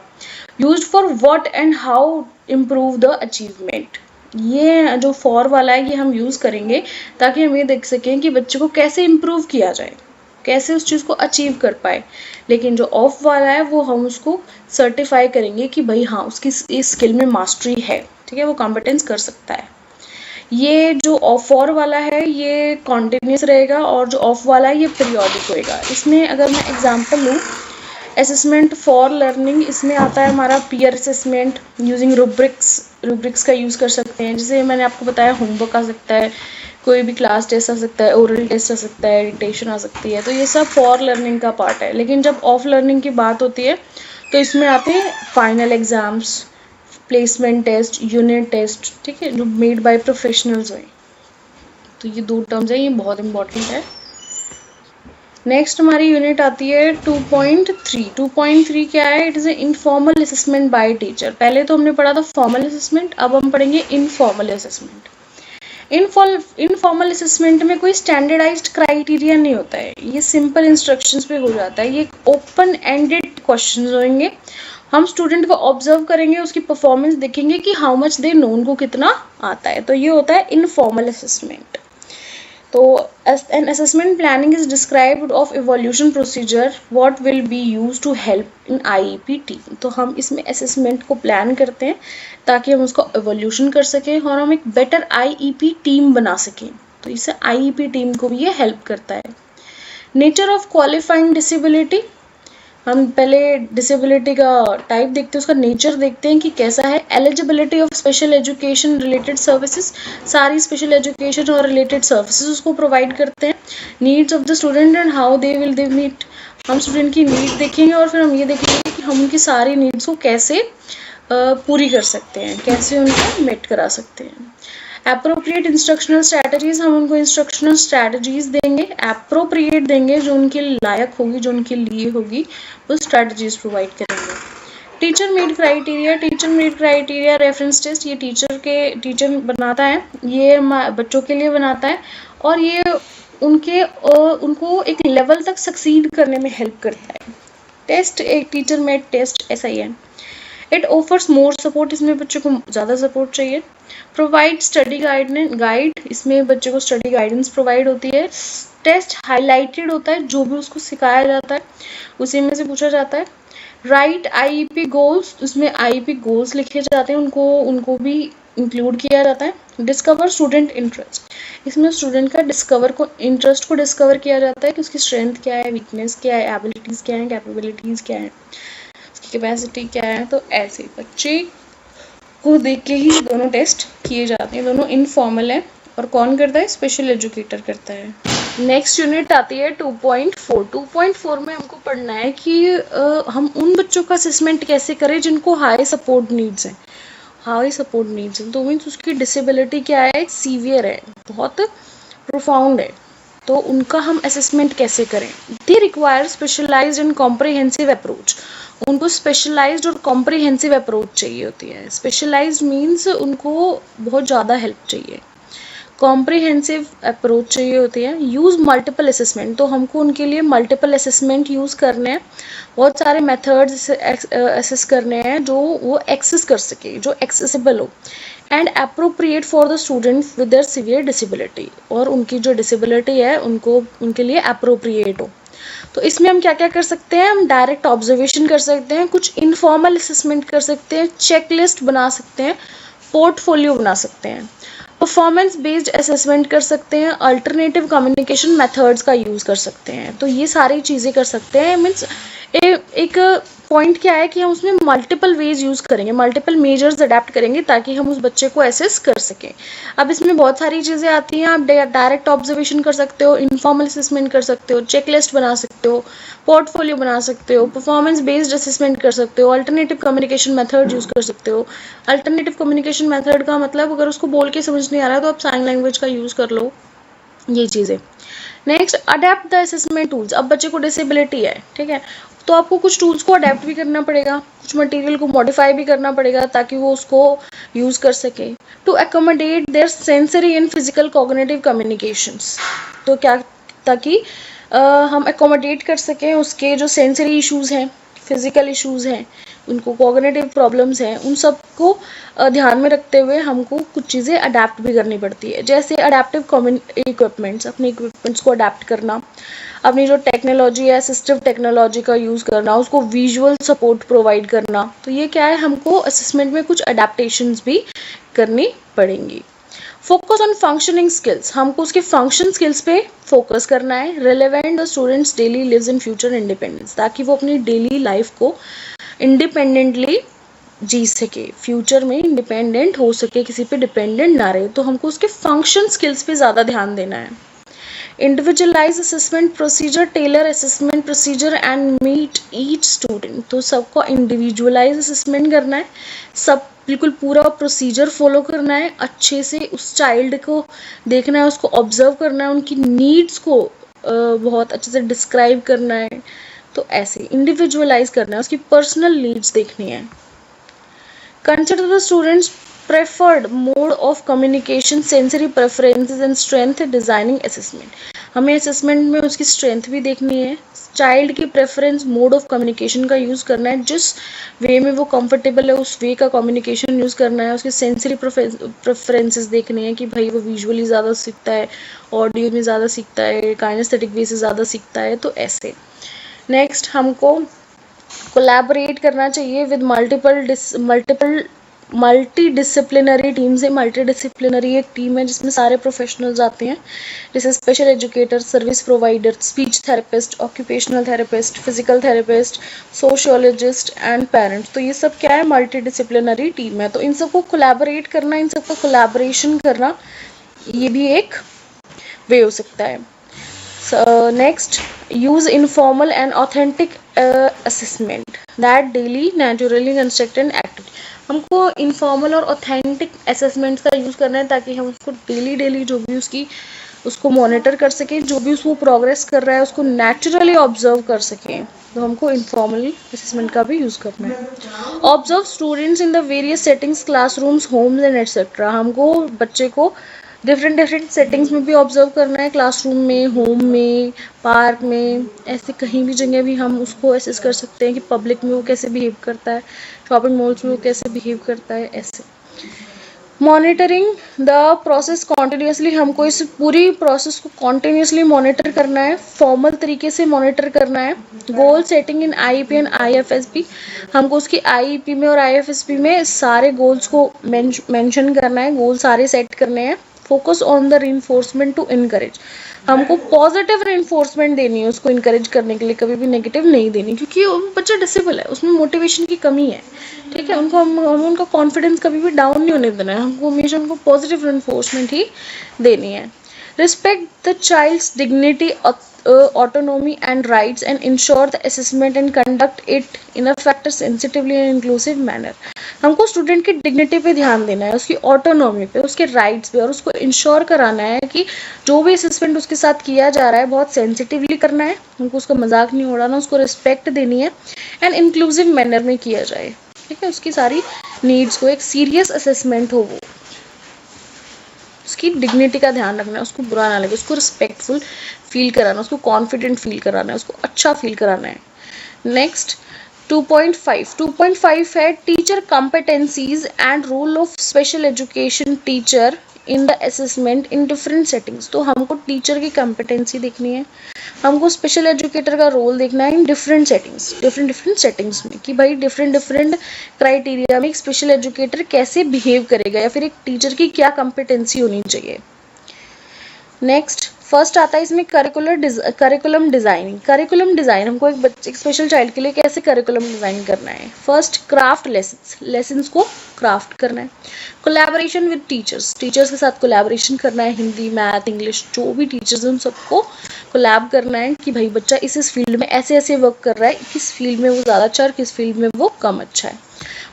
Used for what and how improve the achievement. ये जो फॉर वाला है ये हम यूज़ करेंगे ताकि हम ये देख सकें कि बच्चे को कैसे इम्प्रूव किया जाए, कैसे उस चीज़ को अचीव कर पाए। लेकिन जो ऑफ वाला है वो हम उसको सर्टिफाई करेंगे कि भाई हाँ उसकी इस स्किल में मास्टरी है, ठीक है, वो कॉम्पिटेंस कर सकता है। ये जो ऑफ फॉर वाला है ये कॉन्टिन्यूस रहेगा, और जो ऑफ वाला है ये पीरियोडिक होएगा। इसमें अगर मैं एग्जांपल लूँ, असेसमेंट फॉर लर्निंग, इसमें आता है हमारा पीयर असेसमेंट यूजिंग रूब्रिक्स का यूज़ कर सकते हैं। जैसे मैंने आपको बताया होमवर्क आ सकता है, कोई भी क्लास टेस्ट आ सकता है, ओरल टेस्ट आ सकता है, डिक्टेशन आ सकती है, तो ये सब फॉर लर्निंग का पार्ट है। लेकिन जब ऑफ लर्निंग की बात होती है तो इसमें आते हैं final exams, placement test, unit test, ठीक है, जो मेड बाय प्रोफेशनल्स हैं। तो ये 2 टर्म्स हैं, ये बहुत इंपॉर्टेंट है। नेक्स्ट हमारी यूनिट आती है 2.3। 2.3 क्या है? It is a informal assessment bye teacher. पहले तो हमने पढ़ा था फॉर्मल असेसमेंट, अब हम पढ़ेंगे इनफॉर्मल असेसमेंट। इनफॉर्मल असेसमेंट में कोई स्टैंडर्डाइज्ड क्राइटेरिया नहीं होता है, ये सिंपल इंस्ट्रक्शंस पे हो जाता है। ये ओपन एंडेड क्वेश्चंस होंगे, हम स्टूडेंट को ऑब्जर्व करेंगे, उसकी परफॉर्मेंस देखेंगे कि हाउ मच दे नो, उनको कितना आता है। तो ये होता है इनफॉर्मल असेसमेंट। तो an assessment planning is described of evaluation procedure what will be used to help in IEP team। तो हम इसमें असेसमेंट को प्लान करते हैं ताकि हम उसको एवोल्यूशन कर सकें और हम एक बेटर IEP टीम बना सकें। तो इससे IEP टीम को भी ये हेल्प करता है। नेचर ऑफ क्वालिफाइंग डिसेबिलिटी, हम पहले डिसेबिलिटी का टाइप देखते हैं, उसका नेचर देखते हैं कि कैसा है। Eligibility of special education related services, सारी स्पेशल एजुकेशन और रिलेटेड सर्विसेज उसको प्रोवाइड करते हैं। Needs of the student and how they will they meet, हम स्टूडेंट की नीड देखेंगे और फिर हम ये देखेंगे कि हम उनकी सारी नीड्स को कैसे पूरी कर सकते हैं, कैसे उनको मेट करा सकते हैं। एप्रोप्रिएट इंस्ट्रक्शनल स्ट्रैटेजीज, हम उनको इंस्ट्रक्शनल स्ट्रैटेजीज देंगे, एप्रोप्रिएट देंगे, जो उनके लायक होगी, जो उनके लिए होगी, वो स्ट्रैटेजीज प्रोवाइड करेंगे। Teacher made criteria reference test, ये टीचर बनाता है, ये बच्चों के लिए बनाता है, और ये उनको एक लेवल तक सक्सीड करने में हेल्प करता है। टेस्ट एक टीचर मेड टेस्ट ऐसा ही है। इट ऑफर्स मोर सपोर्ट, इसमें बच्चों को ज़्यादा सपोर्ट चाहिए। प्रोवाइड स्टडी गाइड, इसमें बच्चे को स्टडी गाइडेंस प्रोवाइड होती है। टेस्ट हाईलाइटेड होता है, जो भी उसको सिखाया जाता है उसी में से पूछा जाता है। राइट IEP गोल्स, उसमें IEP गोल्स लिखे जाते हैं, उनको भी इंक्लूड किया जाता है। डिस्कवर स्टूडेंट इंटरेस्ट, इसमें स्टूडेंट का इंटरेस्ट को डिस्कवर किया जाता है कि उसकी स्ट्रेंथ क्या है, वीकनेस क्या है, एबिलिटीज़ क्या है, कैपेबिलिटीज़ क्या है, उसकी कैपेसिटी क्या है। तो ऐसे बच्चे को देख के ही दोनों टेस्ट किए जाते हैं। दोनों इनफॉर्मल है, और कौन करता है? स्पेशल एजुकेटर करता है। नेक्स्ट यूनिट आती है 2.4। 2.4 में हमको पढ़ना है कि हम उन बच्चों का असेसमेंट कैसे करें जिनको हाई सपोर्ट नीड्स हैं। तो मीन्स उसकी डिसेबिलिटी क्या है? सीवियर है, बहुत प्रोफाउंड है, तो उनका हम असेसमेंट कैसे करें। They require specialised and comprehensive approach, उनको स्पेशलाइज्ड और कॉम्प्रिहेंसिव अप्रोच चाहिए होती है। स्पेशलाइज्ड मीन्स उनको बहुत ज़्यादा हेल्प चाहिए, कॉम्प्रिहेंसिव अप्रोच चाहिए होती है। यूज़ मल्टीपल असेसमेंट, तो हमको उनके लिए मल्टीपल असेसमेंट यूज़ करने हैं, बहुत सारे मेथड्स असेस करने हैं जो वो एक्सेस कर सके, जो एक्सेसिबल हो। And appropriate for the student with their severe disability, और उनकी जो डिसेबिलिटी है उनके लिए अप्रोप्रिएट हो। तो इसमें हम क्या क्या कर सकते हैं? हम डायरेक्ट ऑब्जर्वेशन कर सकते हैं, कुछ इनफॉर्मल असेसमेंट कर सकते हैं, चेकलिस्ट बना सकते हैं, पोर्टफोलियो बना सकते हैं, परफॉर्मेंस बेस्ड असेसमेंट कर सकते हैं, अल्टरनेटिव कम्युनिकेशन मेथड्स का यूज़ कर सकते हैं। तो ये सारी चीज़ें कर सकते हैं। मीन्स एक पॉइंट क्या है कि हम उसमें मल्टीपल वेज यूज़ करेंगे, मल्टीपल मेजर्स अडेप्ट करेंगे ताकि हम उस बच्चे को एसेस कर सकें। अब इसमें बहुत सारी चीज़ें आती हैं, आप डायरेक्ट ऑब्जर्वेशन कर सकते हो, इनफॉर्मल असेसमेंट कर सकते हो, चेकलिस्ट बना सकते हो, पोर्टफोलियो बना सकते हो, परफॉर्मेंस बेस्ड असेसमेंट कर सकते हो, अल्टरनेटिव कम्युनिकेशन मेथड यूज़ कर सकते हो। अल्टरनेटिव कम्युनिकेशन मेथड का मतलब अगर उसको बोल के समझ नहीं आ रहा है तो आप साइन लैंग्वेज का यूज़ कर लो, ये चीज़ें। Next, adapt the assessment tools. अब बच्चे को डिसेबिलिटी है, ठीक है, तो आपको कुछ टूल्स को अडेप्ट भी करना पड़ेगा, कुछ मटेरियल को मॉडिफाई भी करना पड़ेगा ताकि वो उसको यूज़ कर सके। To accommodate their sensory and physical cognitive communications, तो क्या, ताकि हम एकोमोडेट कर सकें उसके जो सेंसरी इश्यूज़ हैं, फिजिकल इश्यूज़ हैं, उनको कॉग्निटिव प्रॉब्लम्स हैं, उन सब को ध्यान में रखते हुए हमको कुछ चीज़ें अडेप्ट भी करनी पड़ती है, जैसे अडेप्टिव इक्विपमेंट्स, अपने इक्विपमेंट्स को अडेप्ट करना, अपनी जो टेक्नोलॉजी है असिस्टिव टेक्नोलॉजी का यूज़ करना, उसको विजुअल सपोर्ट प्रोवाइड करना। तो ये क्या है, हमको असेसमेंट में कुछ अडेप्टेशंस भी करनी पड़ेंगी। फोकस ऑन फंक्शनिंग स्किल्स, हमको उसके फंक्शन स्किल्स पे फोकस करना है। Relevant the students daily lives in future independence, ताकि वो अपनी डेली लाइफ को इंडिपेंडेंटली जी सके, फ्यूचर में इंडिपेंडेंट हो सके, किसी पे डिपेंडेंट ना रहे। तो हमको उसके फंक्शन स्किल्स पे ज़्यादा ध्यान देना है। Individualise assessment procedure, tailor assessment procedure and meet each student, तो सबको इंडिविजुअलाइज असेसमेंट करना है, सब बिल्कुल पूरा प्रोसीजर फॉलो करना है, अच्छे से उस चाइल्ड को देखना है, उसको ऑब्जर्व करना है, उनकी नीड्स को बहुत अच्छे से डिस्क्राइब करना है। तो ऐसे इंडिविजुअलाइज करना है, उसकी पर्सनल नीड्स देखनी है। Consider the students preferred mode of communication, sensory preferences and strength designing assessment, हमें असेसमेंट में उसकी स्ट्रेंथ भी देखनी है, चाइल्ड की प्रेफरेंस मोड ऑफ कम्युनिकेशन का यूज़ करना है, जिस वे में वो कंफर्टेबल है उस वे का कम्युनिकेशन यूज़ करना है, उसकी सेंसरी प्रेफरेंसेस देखनी है कि भाई वो विजुअली ज़्यादा सीखता है, ऑडियो में ज़्यादा सीखता है, काइनेस्थेटिक वे से ज़्यादा सीखता है, तो ऐसे। नेक्स्ट, हमको कोलैबोरेट करना चाहिए विद मल्टी डिसिप्लिनरी टीम से। मल्टी डिसिप्लिनरी एक टीम है जिसमें सारे प्रोफेशनल्स आते हैं, जैसे special educator, service provider, speech therapist, occupational therapist, physical therapist, sociologist and parents. तो ये सब क्या है, मल्टी डिसिप्लिनरी टीम है। तो इन सबको कोलैबोरेट करना, इन सबका कोलैबोरेशन करना, ये भी एक वे हो सकता है। Next, use informal and authentic assessment that daily naturally constructed activity, हमको इनफॉर्मल और ऑथेंटिक असेसमेंट्स का यूज़ करना है ताकि हम उसको डेली जो भी उसको मॉनिटर कर सकें, जो भी उसको प्रोग्रेस कर रहा है उसको नेचुरली ऑब्जर्व कर सकें। तो हमको इनफॉर्मल असेसमेंट का भी यूज़ करना है। Observe students in the various settings, classrooms, homes and etcetera, हमको बच्चे को डिफरेंट सेटिंग्स में भी ऑब्जर्व करना है, क्लासरूम में, होम में, पार्क में, ऐसे कहीं भी जगह भी हम उसको असेस कर सकते हैं कि पब्लिक में वो कैसे बिहेव करता है, शॉपिंग मॉल्स में वो कैसे बिहेव करता है, ऐसे। मॉनिटरिंग द प्रोसेस कॉन्टिन्यूसली, हमको इस पूरी प्रोसेस को कॉन्टिन्यूसली मॉनिटर करना है, फॉर्मल तरीके से मॉनिटर करना है। Goal setting in IEP and IFSP, हमको उसकी आईईपी में और आईएफएसपी में सारे गोल्स को मेंशन करना है, गोल सारे सेट करने हैं। Focus on the reinforcement to encourage, हमको पॉजिटिव रीइंफोर्समेंट देनी है उसको इनकरेज करने के लिए, कभी भी नेगेटिव नहीं देनी, क्योंकि बच्चा डिसेबल है, उसमें मोटिवेशन की कमी है, ठीक है, उनको हम उनका कॉन्फिडेंस कभी भी डाउन नहीं होने देना है, हमको हमेशा उनको पॉजिटिव रीइंफोर्समेंट ही देनी है। Respect the child's dignity, autonomy and rights and ensure the assessment and conduct it in a factor sensitively and inclusive manner, हमको स्टूडेंट की डिग्निटी पे ध्यान देना है, उसकी ऑटोनॉमी पे, उसके राइट्स पे, और उसको इंश्योर कराना है कि जो भी असेसमेंट उसके साथ किया जा रहा है बहुत सेंसिटिवली करना है, हमको उसका मजाक नहीं उड़ाना, उसको रिस्पेक्ट देनी है, एंड इंक्लूसिव मैनर में किया जाए, ठीक है, उसकी सारी नीड्स को, एक सीरियस असेसमेंट हो, वो उसकी डिग्निटी का ध्यान रखना है, उसको बुरा ना लगे, उसको रिस्पेक्टफुल फील कराना, उसको कॉन्फिडेंट फील कराना है, उसको अच्छा फील कराना है। नेक्स्ट 2.5 है teacher competencies and role of special education teacher in the assessment in different settings, तो हमको टीचर की कॉम्पिटेंसी देखनी है, हमको स्पेशल एजुकेटर का रोल देखना है इन डिफरेंट सेटिंग्स में, कि भाई डिफरेंट क्राइटेरिया में एक स्पेशल एजुकेटर कैसे बिहेव करेगा, या फिर एक टीचर की क्या कॉम्पिटेंसी होनी चाहिए। नेक्स्ट, फर्स्ट आता है इसमें करिकुलम डिज़ाइन, हमको एक स्पेशल चाइल्ड के लिए कैसे करिकुलम डिज़ाइन करना है। फर्स्ट, क्राफ्ट लेसन्स को क्राफ्ट करना है। कोलैबोरेशन विद टीचर्स के साथ कोलैबोरेशन करना है, हिंदी, मैथ, इंग्लिश, जो भी टीचर्स हैं उन सबको कोलैब करना है कि भाई बच्चा इस फील्ड में ऐसे वर्क कर रहा है, किस फील्ड में वो ज़्यादा अच्छा है और किस फील्ड में वो कम अच्छा है।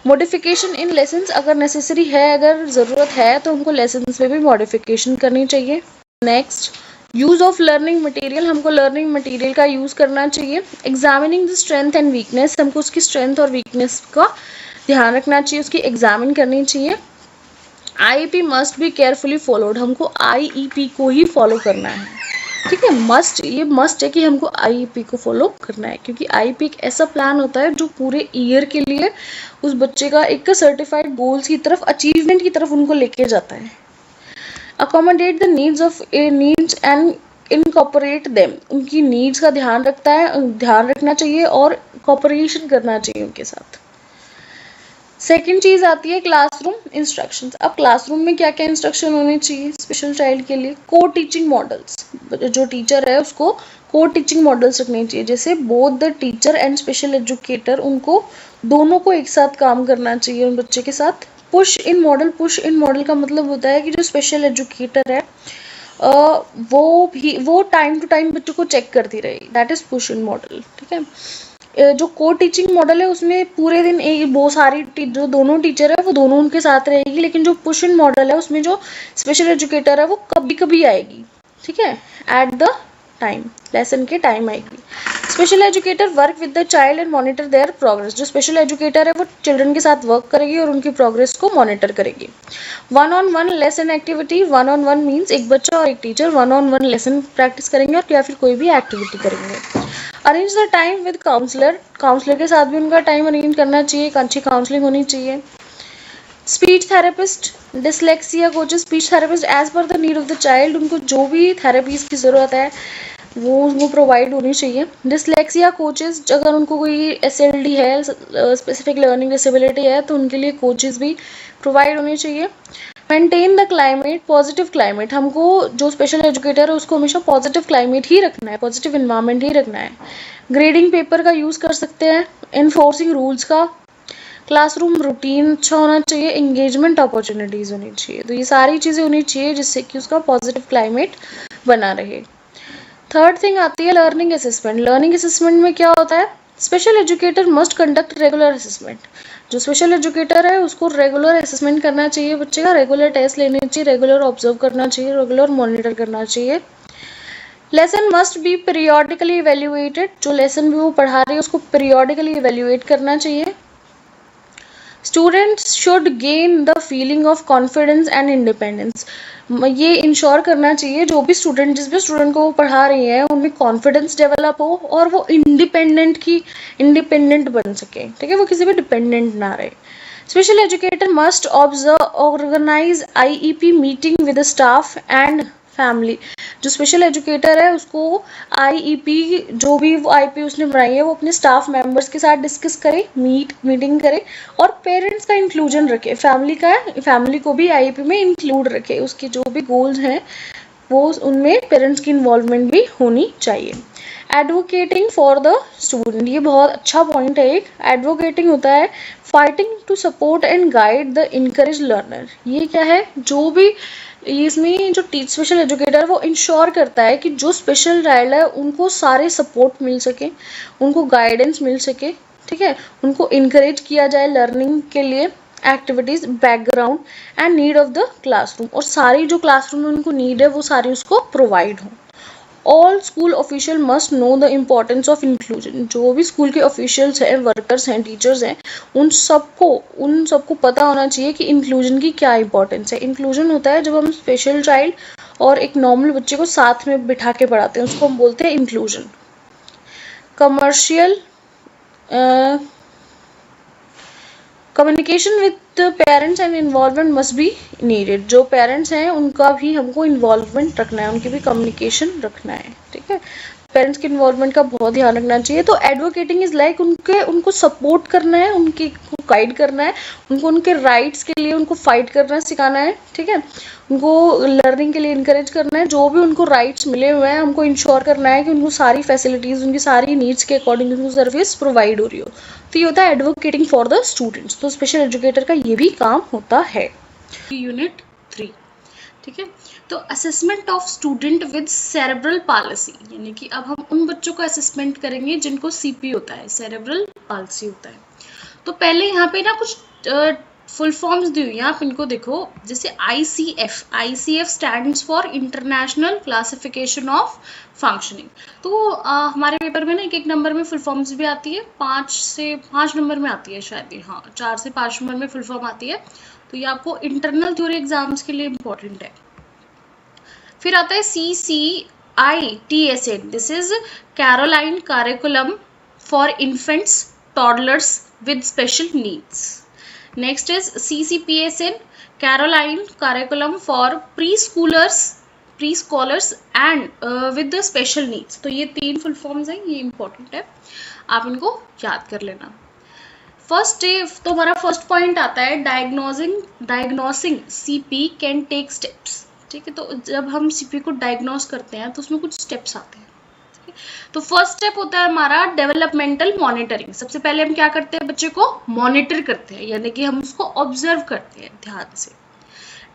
मॉडिफिकेशन इन लेसन्स, अगर नेसेसरी है, अगर ज़रूरत है तो उनको लेसन्स में भी मॉडिफिकेशन करनी चाहिए। Next, use of learning material, हमको लर्निंग मटेरियल का यूज़ करना चाहिए। Examining the strength and weakness, हमको उसकी स्ट्रेंथ और वीकनेस का ध्यान रखना चाहिए, उसकी एग्जामिन करनी चाहिए। IEP must be carefully followed, हमको आईईपी को ही फॉलो करना है, ठीक है। मस्ट, ये मस्ट है कि हमको आईईपी को फॉलो करना है, क्योंकि आईईपी एक ऐसा प्लान होता है जो पूरे ईयर के लिए उस बच्चे का एक सर्टिफाइड गोल्स की तरफ, अचीवमेंट की तरफ उनको लेके जाता है। Accommodate the needs of needs and incorporate them, उनकी नीड्स का ध्यान रखना चाहिए और कॉपरेशन करना चाहिए उनके साथ। सेकेंड चीज़ आती है क्लासरूम इंस्ट्रक्शंस। अब क्लासरूम में क्या क्या इंस्ट्रक्शन होने चाहिए स्पेशल चाइल्ड के लिए? को टीचिंग मॉडल्स, जो टीचर है उसको को टीचिंग मॉडल्स रखने चाहिए, जैसे both the teacher and special educator, उनको दोनों को एक साथ काम करना चाहिए उन बच्चे के साथ। पुश इन मॉडल का मतलब होता है कि जो स्पेशल एजुकेटर है वो टाइम टू टाइम बच्चों को चेक करती रहेगी, that is push in model, ठीक है। जो को टीचिंग मॉडल है उसमें पूरे दिन बहुत सारी जो दोनों टीचर है वो दोनों उनके साथ रहेगी, लेकिन जो पुश इन मॉडल है उसमें जो स्पेशल एजुकेटर है वो कभी कभी आएगी, ठीक है, एट द टाइम, लेसन के टाइम आएगी। Special educator work with the child and monitor there progress, जो स्पेशल एजुकेटर है वो चिल्ड्रन के साथ वर्क करेगी और उनकी प्रोग्रेस को मॉनिटर करेगी। 1-on-1 lesson activity, 1-on-1 means एक बच्चा और एक टीचर 1-on-1 लेसन प्रैक्टिस करेंगे और या फिर कोई भी एक्टिविटी करेंगे। Arrange the time with counsellor, counsellor के साथ भी उनका टाइम अरेंज करना चाहिए, एक अच्छी काउंसलिंग होनी चाहिए। Speech therapist, dyslexia coaches, speech therapist as per the need of the child, उनको जो भी थेरेपीज की ज़रूरत है वो प्रोवाइड होनी चाहिए। डिसलेक्सिया कोचेस, अगर उनको कोई SLD है, स्पेसिफिक लर्निंग डिसेबिलिटी है, तो उनके लिए कोचेस भी प्रोवाइड होने चाहिए। Maintain the climate, positive climate, हमको जो स्पेशल एजुकेटर है उसको हमेशा पॉजिटिव क्लाइमेट ही रखना है, पॉजिटिव इन्वायरमेंट ही रखना है। ग्रेडिंग पेपर का यूज़ कर सकते हैं। इन्फोर्सिंग रूल्स का, क्लासरूम रूटीन अच्छा होना चाहिए, एंगेजमेंट अपॉर्चुनिटीज़ होनी चाहिए, तो ये सारी चीज़ें होनी चाहिए जिससे कि उसका पॉजिटिव क्लाइमेट बना रहे। थर्ड थिंग आती है लर्निंग असेसमेंट। लर्निंग असेसमेंट में क्या होता है? Special educator must conduct regular assessment, जो स्पेशल एजुकेटर है उसको रेगुलर असेसमेंट करना चाहिए, बच्चे का रेगुलर टेस्ट लेने चाहिए, रेगुलर ऑब्जर्व करना चाहिए, रेगुलर मॉनिटर करना चाहिए। Lesson must be periodically evaluated, जो लेसन भी वो पढ़ा रही है उसको पीरियोडिकली इवेल्युएट करना चाहिए। Students should gain the feeling of confidence and independence, ये इंश्योर करना चाहिए जो भी स्टूडेंट, जिस भी स्टूडेंट को वो पढ़ा रही है उनमें कॉन्फिडेंस डेवलप हो और वो इंडिपेंडेंट बन सके, ठीक है, वो किसी पे डिपेंडेंट ना रहे। Special educator must organise IEP meeting with staff and family, जो स्पेशल एजुकेटर है उसको IEP, जो भी वो IEP उसने बनाई है वो अपने स्टाफ मेंबर्स के साथ डिस्कस करे, मीटिंग करे और पेरेंट्स का इंक्लूजन रखे, फैमिली को भी IEP में इंक्लूड रखे, उसके जो भी गोल्स हैं वो उनमें पेरेंट्स की इन्वॉल्वमेंट भी होनी चाहिए। एडवोकेटिंग फॉर द स्टूडेंट, ये बहुत अच्छा पॉइंट है। एक एडवोकेटिंग होता है fighting to support and guide the encourage learner, ये क्या है? जो भी इसमें जो स्पेशल एजुकेटर वो इंश्योर करता है कि जो स्पेशल चाइल्ड है उनको सारे सपोर्ट मिल सके, उनको गाइडेंस मिल सके, ठीक है, उनको इनकरेज किया जाए लर्निंग के लिए, activities, background and need of the classroom, और सारी जो क्लासरूम में उनको नीड है वो सारी उसको प्रोवाइड हो। All school official must know the importance of inclusion, जो भी स्कूल के ऑफिशियल्स हैं, वर्कर्स हैं, टीचर्स हैं, उन सबको पता होना चाहिए कि इंक्लूजन की क्या इंपॉर्टेंस है। इंक्लूजन होता है जब हम स्पेशल चाइल्ड और एक नॉर्मल बच्चे को साथ में बिठा के पढ़ाते हैं, उसको हम बोलते हैं inclusion. Commercial communication with parents and involvement must be needed, जो पेरेंट्स हैं उनका भी हमको इन्वॉल्वमेंट रखना है, उनकी भी कम्युनिकेशन रखना है, ठीक है, पेरेंट्स के इन्वॉल्वमेंट का बहुत ध्यान रखना चाहिए। तो एडवोकेटिंग इज लाइक उनको सपोर्ट करना है, उनकी गाइड करना है, उनको उनके राइट्स के लिए उनको फाइट करना सिखाना है, ठीक है, उनको लर्निंग के लिए इनकरेज करना है, जो भी उनको राइट्स मिले हुए हैं हमको इंश्योर करना है कि उनको सारी फैसिलिटीज़, उनकी सारी नीड्स के अकॉर्डिंग उनको सर्विस प्रोवाइड हो रही हो। तो ये होता है एडवोकेटिंग फॉर द स्टूडेंट्स। तो स्पेशल एजुकेटर का ये भी काम होता है। यूनिट 3, ठीक है। तो assessment of student with cerebral palsy, यानी कि अब हम उन बच्चों का असेसमेंट करेंगे जिनको CP होता है, सेरेब्रल पाल्सी होता है। तो पहले यहाँ पे ना कुछ फुल फॉर्म्स दी हुई हैं, आप इनको देखो। जैसे ICF stands for international classification of functioning. तो हमारे पेपर में ना एक नंबर में फुल फॉर्म्स भी आती है, 5 नंबर में आती है शायद, हाँ 4 से 5 नंबर में फुल फॉर्म आती है। तो ये आपको इंटरनल थ्योरी एग्जाम्स के लिए इम्पोर्टेंट है। फिर आता है CCITSN, this is Caroline curriculum for infants toddlers with special needs. Next is CCPSN, Caroline Curriculum for Preschoolers and with the special needs। तो ये 3 फुल फॉर्म्स हैं, ये इंपॉर्टेंट है, आप इनको याद कर लेना। तो हमारा फर्स्ट पॉइंट आता है diagnosing CP can take steps. ठीक है, तो जब हम CP को डायग्नोस करते हैं तो उसमें कुछ स्टेप्स आते हैं। तो फर्स्ट स्टेप होता है हमारा डेवलपमेंटल मॉनिटरिंग। सबसे पहले हम क्या करते हैं, बच्चे को मॉनिटर करते हैं, यानी कि हम उसको ऑब्जर्व करते हैं ध्यान से।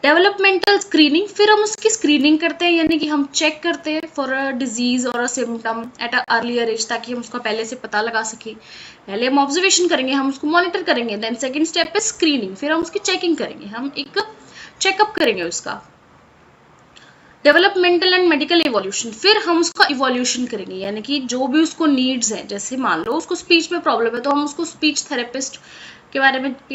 डेवलपमेंटल स्क्रीनिंग, फिर हम उसकी स्क्रीनिंग करते हैं, यानी कि हम चेक करते हैं फॉर अ डिजीज और a symptom at a earlier age, ताकि हम उसका पहले से पता लगा सके। पहले हम ऑब्जर्वेशन करेंगे, हम उसको मॉनिटर करेंगे, देन सेकेंड स्टेप है स्क्रीनिंग, फिर हम उसकी चेकिंग करेंगे, हम एक चेकअप करेंगे उसका। डेवलपमेंटल एंड मेडिकल इवोल्यूशन, फिर हम उसका इवोल्यूशन करेंगे, यानी कि जो भी उसको नीड्स हैं, जैसे मान लो उसको स्पीच में प्रॉब्लम है तो हम उसको स्पीच थेरेपिस्ट के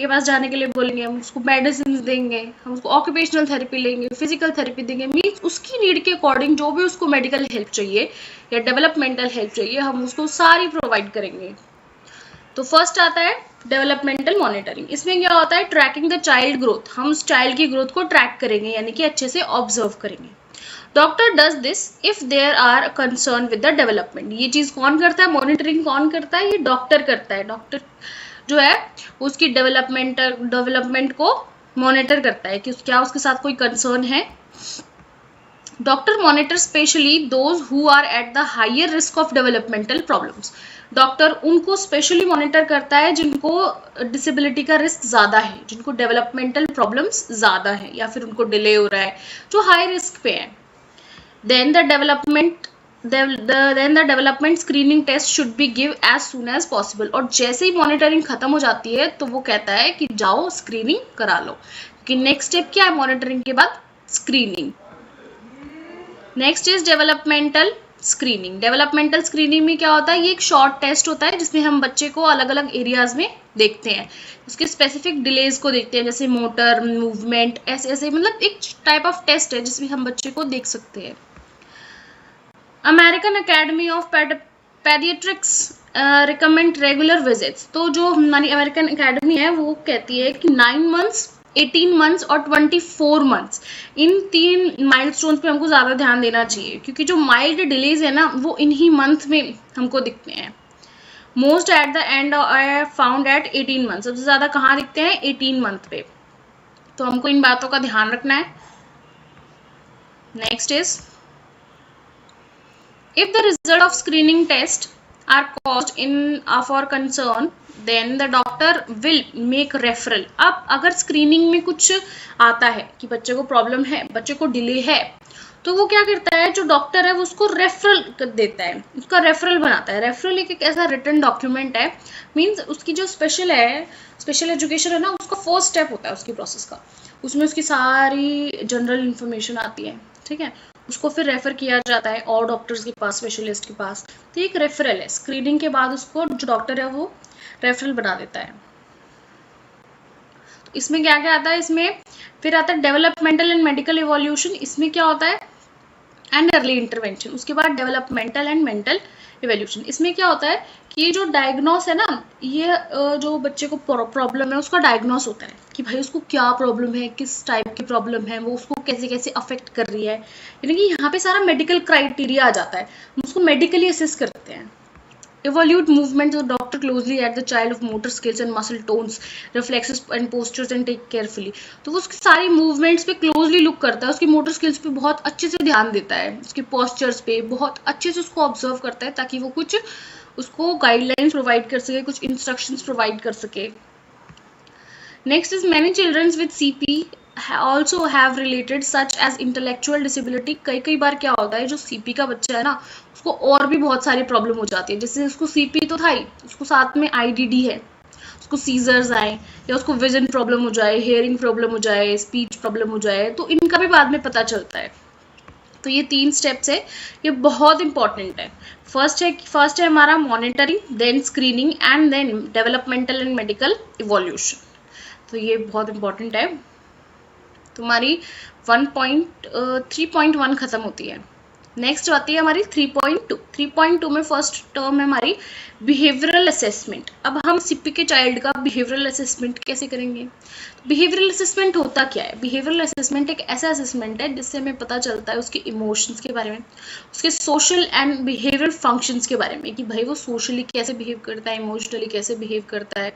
पास जाने के लिए बोलेंगे, हम उसको मेडिसिन देंगे, हम उसको ऑक्यूपेशनल थेरेपी लेंगे, फिजिकल थेरेपी देंगे। मीन्स उसकी नीड के अकॉर्डिंग जो भी उसको मेडिकल हेल्प चाहिए या डेवलपमेंटल हेल्प चाहिए, हम उसको सारी प्रोवाइड करेंगे। तो फर्स्ट आता है डेवलपमेंटल मॉनिटरिंग। इसमें क्या होता है, ट्रैकिंग द चाइल्ड ग्रोथ, हम उस चाइल्ड की ग्रोथ को ट्रैक करेंगे, यानी कि अच्छे से ऑब्जर्व करेंगे। Doctor does this if there are concern with the development. ये चीज कौन करता है, मॉनिटरिंग कौन करता है, ये डॉक्टर करता है। डॉक्टर जो है उसकी डेवलपमेंट को मॉनिटर करता है कि क्या उसके साथ कोई कंसर्न है। Doctor monitor specially those who are at the higher risk of developmental problems. Doctor उनको स्पेशली मॉनिटर करता है जिनको डिसेबिलिटी का रिस्क ज़्यादा है, जिनको डेवलपमेंटल प्रॉब्लम्स ज़्यादा है या फिर उनको डिले हो रहा है, जो हाई रिस्क पे है। Then the development screening test should be give as soon as possible। और जैसे ही मॉनिटरिंग खत्म हो जाती है तो वो कहता है कि जाओ स्क्रीनिंग करा लो, कि नेक्स्ट स्टेप क्या है मॉनिटरिंग के बाद, screening. Next is developmental screening. Developmental screening में क्या होता है, ये एक शॉर्ट टेस्ट होता है जिसमें हम बच्चे को अलग अलग एरियाज में देखते हैं, उसके स्पेसिफिक डिलेज को देखते हैं, जैसे मोटर मूवमेंट, ऐसे मतलब एक टाइप ऑफ टेस्ट है जिसमें हम बच्चे को देख सकते हैं। American Academy of Pediatrics recommend regular visits. तो जो हमारी अमेरिकन अकेडमी है वो कहती है कि 9 मंथ्स, 18 मंथ्स और 24 मंथ्स, इन 3 माइलस्टोन्स पे हमको ज़्यादा ध्यान देना चाहिए, क्योंकि जो माइल्ड डिलेज है ना वो इन्हीं मंथ में हमको दिखते हैं। Most at the end found at 18 month, सबसे ज़्यादा कहाँ दिखते हैं, 18 मंथ पे। तो हमको इन बातों का ध्यान रखना है। Next is if the result of screening test are caused in for concern, then the doctor will make referral। अब अगर स्क्रीनिंग में कुछ आता है कि बच्चे को प्रॉब्लम है, बच्चे को डिले है, तो वो क्या करता है, जो डॉक्टर है वो उसको रेफरल कर देता है, उसका रेफरल बनाता है। रेफरल एक ऐसा रिटन डॉक्यूमेंट है, मीन्स उसकी जो स्पेशल एजुकेशन है ना, उसका फर्स्ट स्टेप होता है उसकी प्रोसेस का, उसमें उसकी सारी जनरल इंफॉर्मेशन आती है, ठीक है, उसको फिर रेफर किया जाता है और डॉक्टर्स के पास, स्पेशलिस्ट के पास। तो एक रेफरल है, स्क्रीनिंग के बाद उसको जो डॉक्टर है वो रेफरल बना देता है। तो इसमें क्या क्या आता है, इसमें फिर आता है डेवलपमेंटल एंड मेडिकल इवोल्यूशन। इसमें क्या होता है, एंड अर्ली इंटरवेंशन। उसके बाद डेवलपमेंटल एंड मेंटल इवोल्यूशन। इसमें क्या होता है कि ये जो डायग्नोस है ना, ये जो बच्चे को प्रॉब्लम है उसका डायग्नोस होता है कि भाई उसको क्या प्रॉब्लम है, किस टाइप की प्रॉब्लम है, वो उसको कैसे कैसे अफेक्ट कर रही है, यानी कि यहाँ पे सारा मेडिकल क्राइटेरिया आ जाता है, हम उसको मेडिकली असेस करते हैं। Evolute movement, the doctor closely at the child of motor skills and muscle tones, reflexes and postures and take carefully। तो वो उसकी सारी मूवमेंट्स पे क्लोजली लुक करता है, उसकी मोटर स्किल्स पे बहुत अच्छे से ध्यान देता है, उसके पोस्चर्स पे बहुत अच्छे से उसको ऑब्जर्व करता है, ताकि वो कुछ उसको गाइडलाइंस प्रोवाइड कर सके, कुछ इंस्ट्रक्शंस प्रोवाइड कर सके। Next is many childrens with CP also have related such as intellectual disability। कई बार क्या होता है, जो CP का बच्चा है ना उसको और भी बहुत सारी प्रॉब्लम हो जाती है, जैसे उसको CP तो था ही, उसको साथ में IDD है, उसको सीजर्स आए या उसको विजन प्रॉब्लम हो जाए, हेयरिंग प्रॉब्लम हो जाए, स्पीच प्रॉब्लम हो जाए, तो इनका भी बाद में पता चलता है। तो ये 3 स्टेप्स है, ये बहुत इंपॉर्टेंट है। फर्स्ट है हमारा monitoring, then screening and then developmental and medical evolution. तो ये बहुत इंपॉर्टेंट है। तुम्हारी 3.1 खत्म होती है। नेक्स्ट आती है हमारी 3.2। 3.2 में फर्स्ट टर्म है हमारी बिहेवियरल असेसमेंट। अब हम सीपी के चाइल्ड का बिहेवियरल असेसमेंट कैसे करेंगे? बिहेवियरल असेसमेंट होता क्या है? बिहेवियरल असेसमेंट एक ऐसा असेसमेंट है जिससे हमें पता चलता है उसके इमोशंस के बारे में, उसके सोशल एंड बिहेवियरल फंक्शंस के बारे में, कि भाई वो सोशली कैसे बिहेव करता है, इमोशनली कैसे बिहेव करता है,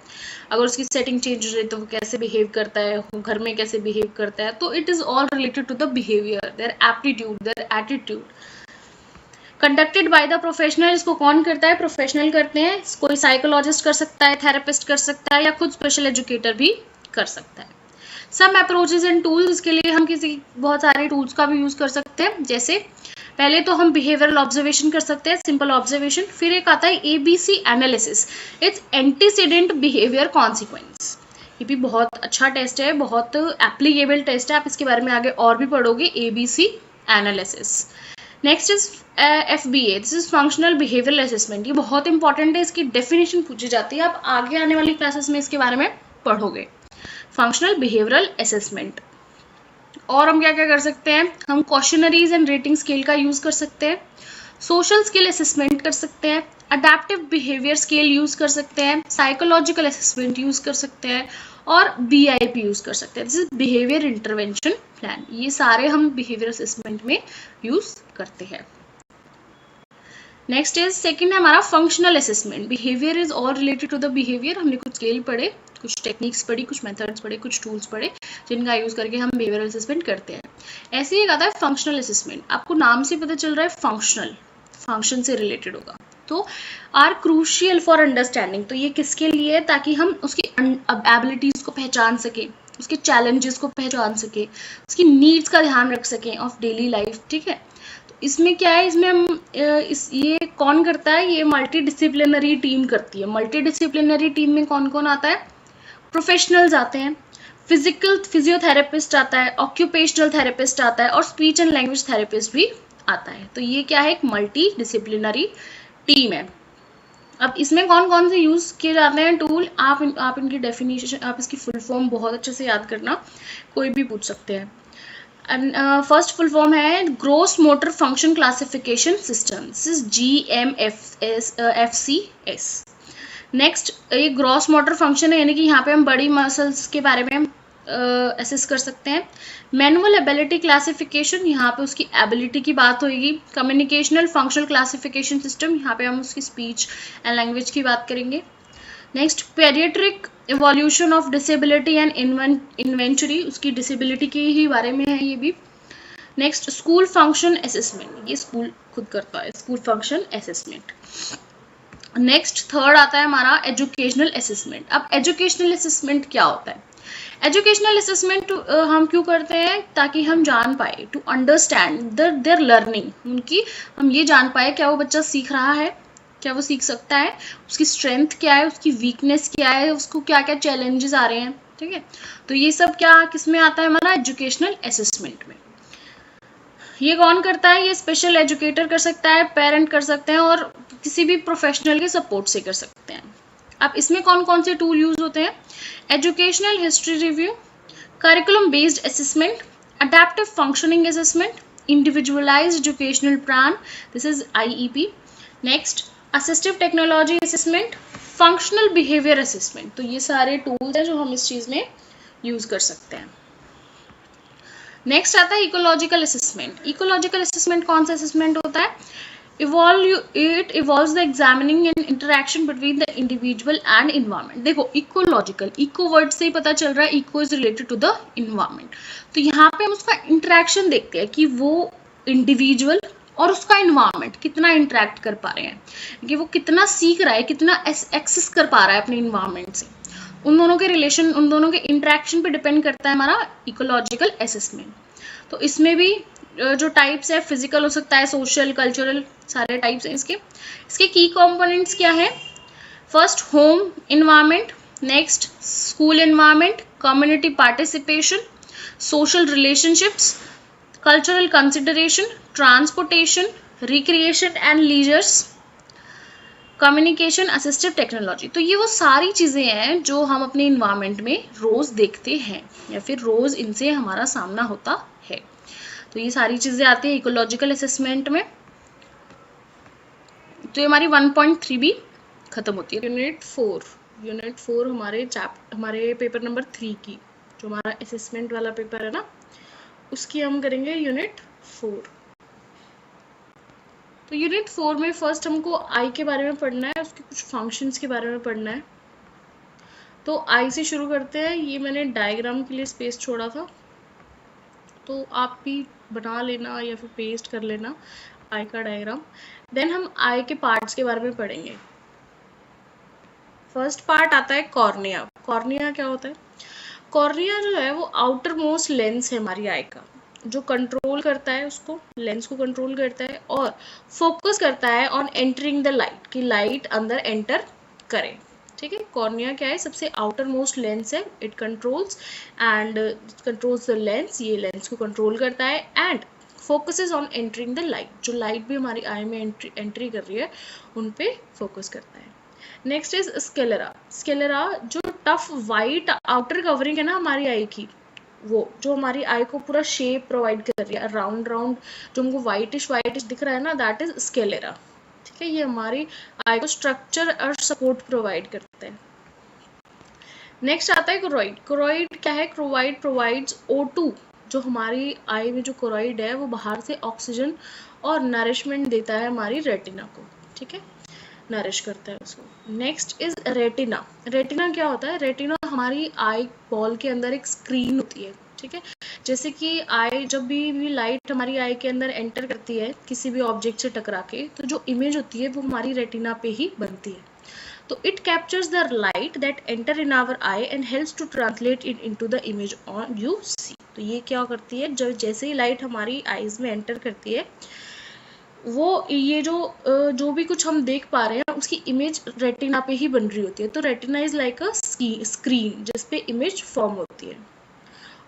अगर उसकी सेटिंग चेंज हो जाए तो वो कैसे बिहेव करता है, घर में कैसे बिहेव करता है। तो it is all related to the behaviour, their aptitude, their attitude. Conducted by the professional. इसको कौन करता है? प्रोफेशनल करते हैं। कोई साइकोलॉजिस्ट कर सकता है, थेरेपिस्ट कर सकता है, या खुद स्पेशल एजुकेटर भी कर सकता है। सम अप्रोचेज एंड टूल्स, इसके लिए हम बहुत सारे टूल्स का भी यूज कर सकते हैं। जैसे पहले तो हम बिहेवियरल ऑब्जर्वेशन कर सकते हैं, सिंपल ऑब्जर्वेशन। फिर एक आता है ABC analysis, it's antecedent behaviour consequence. ये भी बहुत अच्छा टेस्ट है, बहुत एप्लीकेबल टेस्ट है, आप इसके बारे में आगे और भी पढ़ोगे। ABC analysis. Next is FBA, this is functional behavioural assessment. ये बहुत इंपॉर्टेंट है, इसकी डेफिनेशन पूछी जाती है, आप आगे आने वाली क्लासेस में इसके बारे में पढ़ोगे। Functional behavioural assessment. और हम क्या क्या कर सकते हैं? हम क्वेश्चनरीज एंड रेटिंग स्केल का यूज कर सकते हैं, सोशल स्किल असेसमेंट कर सकते हैं, अडेप्टिव बिहेवियर स्केल यूज कर सकते हैं, साइकोलॉजिकल असेसमेंट यूज कर सकते हैं, और BIP यूज कर सकते हैं। This is behaviour intervention plan. ये सारे हम बिहेवियर असेसमेंट में यूज करते हैं। नेक्स्ट इज सेकंड है हमारा functional assessment. Behaviour is all related to the behaviour. हमने कुछ स्केल पढ़े, कुछ टेक्निक्स पढ़ी, कुछ मेथड्स पढ़े, कुछ टूल्स पढ़े, जिनका यूज करके हम बिहेवियर असेसमेंट करते हैं। ऐसे ही आता है फंक्शनल असेसमेंट। आपको नाम से पता चल रहा है फंक्शनल, फंक्शन से रिलेटेड होगा। तो आर क्रूशियल फॉर अंडरस्टैंडिंग। तो ये किसके लिए है? ताकि हम उसकी एबिलिटीज को पहचान सके, उसके चैलेंजेस को पहचान सके, उसकी नीड्स का ध्यान रख सकें ऑफ डेली लाइफ। ठीक है, इसमें क्या है, इसमें हम ये कौन करता है? ये मल्टी डिसिप्लिनरी टीम करती है। मल्टी डिसिप्लिनरी टीम में कौन कौन आता है? प्रोफेशनल्स आते हैं, फिजियोथेरेपिस्ट आता है, ऑक्यूपेशनल थेरेपिस्ट आता है, और स्पीच एंड लैंग्वेज थेरेपिस्ट भी आता है। तो ये क्या है? एक मल्टी डिसिप्लिनरी टीम है। अब इसमें कौन कौन से यूज किए जाते हैं टूल? आप इनकी डेफिनेशन, आप इसकी फुल फॉर्म बहुत अच्छे से याद करना, कोई भी पूछ सकते हैं। फर्स्ट फुल फॉर्म है gross motor function classification system, this is GMFCS। Next, ये ग्रॉस मोटर फंक्शन है, यानी कि यहाँ पे हम बड़ी मसल्स के बारे में असेस कर सकते हैं। मैनुअल एबिलिटी क्लासिफिकेशन, यहाँ पे उसकी एबिलिटी की बात होगी। कम्युनिकेशनल फंक्शनल क्लासिफिकेशन सिस्टम, यहाँ पे हम उसकी स्पीच एंड लैंग्वेज की बात करेंगे। Next, paediatric evolution of disability and inventory, उसकी डिसेबिलिटी के ही बारे में है ये भी। नेक्स्ट, स्कूल फंक्शन असेसमेंट, ये स्कूल खुद करता है, school function assessment. Next, third आता है हमारा एजुकेशनल असेसमेंट। अब एजुकेशनल असेसमेंट क्या होता है? एजुकेशनल असेसमेंट हम क्यों करते हैं? ताकि हम जान पाए, टू अंडरस्टैंड देयर लर्निंग, उनकी हम ये जान पाए क्या वो बच्चा सीख रहा है, क्या वो सीख सकता है, उसकी स्ट्रेंथ क्या है, उसकी वीकनेस क्या है, उसको क्या क्या चैलेंजेस आ रहे हैं। ठीक है, तो ये सब क्या किस में आता है? हमारा एजुकेशनल असेसमेंट में। ये कौन करता है? ये स्पेशल एजुकेटर कर सकता है, पेरेंट कर सकते हैं, और किसी भी प्रोफेशनल के सपोर्ट से कर सकते हैं। अब इसमें कौन कौन से टूल यूज होते हैं? Educational history review, curriculum based assessment, adaptive functioning assessment, individualised educational plan, this is IEP। Next, assistive technology assessment, functional behaviour assessment. तो ये सारे टूल्स हैं जो हम इस चीज में यूज कर सकते हैं। नेक्स्ट आता है इकोलॉजिकल असेसमेंट। इकोलॉजिकल असेसमेंट कौन सा असेसमेंट होता है? It involves the examining and interaction between the individual and environment. देखो, इकोलॉजिकल, इको वर्ड से ही पता चल रहा है, eco is related to the environment. तो यहाँ पे हम उसका इंटरेक्शन देखते हैं कि वो इंडिविजुअल और उसका इन्वायरमेंट कितना इंटरेक्ट कर पा रहे हैं, कि वो कितना सीख रहा है, कितना एक्सेस कर पा रहा है अपने इन्वायरमेंट से। उन दोनों के रिलेशन, उन दोनों के इंटरेक्शन पे डिपेंड करता है हमारा इकोलॉजिकल असेसमेंट। तो इसमें भी जो टाइप्स है, फिजिकल हो सकता है, सोशल, कल्चरल, सारे टाइप्स हैं इसके की कंपोनेंट्स क्या है? First, home environment, next school environment, community participation, social relationships, cultural consideration, transportation, recreation and lizards, communication, assistive technology. तो ये वो सारी चीज़ें हैं जो हम अपने इन्वायरमेंट में रोज़ देखते हैं या फिर रोज़ इनसे हमारा सामना होता है। तो ये सारी चीज़ें आती है इकोलॉजिकल असेसमेंट में। तो ये हमारी 1.3 भी खत्म होती है। यूनिट 4 हमारे पेपर नंबर 3 की, जो हमारा असेसमेंट वाला पेपर है ना, उसकी हम करेंगे यूनिट 4। तो यूनिट 4 में फर्स्ट हमको आई के बारे में पढ़ना है, उसके कुछ फंक्शंस के बारे में पढ़ना है। तो आई से शुरू करते हैं। ये मैंने डायग्राम के लिए स्पेस छोड़ा था, तो आप भी बना लेना या फिर पेस्ट कर लेना आई का डायग्राम। देन हम आई के पार्ट्स के बारे में पढ़ेंगे। फर्स्ट पार्ट आता है कॉर्निया। कॉर्निया क्या होता है? कॉर्निया जो है वो आउटर मोस्ट लेंस है हमारी आई का, जो कंट्रोल करता है उसको, लेंस को कंट्रोल करता है और फोकस करता है ऑन एंटरिंग द लाइट, कि लाइट अंदर एंटर करे। ठीक है, कॉर्निया क्या है? सबसे आउटर मोस्ट लेंस है। इट कंट्रोल्स द लेंस, ये लेंस को कंट्रोल करता है and focuses on entering the light, जो लाइट भी हमारी आई में एंट्री कर रही है उन पे फोकस करता है। Next is sclera. स्केलेरा जो टफ वाइट आउटर कवरिंग है ना हमारी आई की, वो जो हमारी आई को पूरा शेप प्रोवाइड कर रही है, राउंड जो हमको वाइटिश दिख रहा है ना, दैट इज स्केलेरा। ठीक है, ये हमारी आई को स्ट्रक्चर और सपोर्ट प्रोवाइड करते हैं। नेक्स्ट आता है क्रोइड। क्रोइड क्या है? क्रोइड प्रोवाइड्स O2, जो हमारी आई में जो क्रोइड है वो बाहर से ऑक्सीजन और नरिशमेंट देता है हमारी रेटिना को। ठीक है, नरिश करता है उसको। Next is retina. रेटिना क्या होता है? रेटिना हमारी आई बॉल के अंदर एक स्क्रीन होती है। ठीक है, जैसे कि आई जब भी लाइट हमारी आई के अंदर एंटर करती है किसी भी ऑब्जेक्ट से टकरा के, तो जो इमेज होती है वो हमारी रेटिना पे ही बनती है। तो it captures the light that enter in our eye and helps to translate it into the image on you see. तो ये क्या करती है? जैसे ही लाइट हमारी आईज में एंटर करती है, वो ये जो भी कुछ हम देख पा रहे हैं उसकी इमेज रेटिना पे ही बन रही होती है। तो retina is like a screen जिसपे इमेज फॉर्म होती है।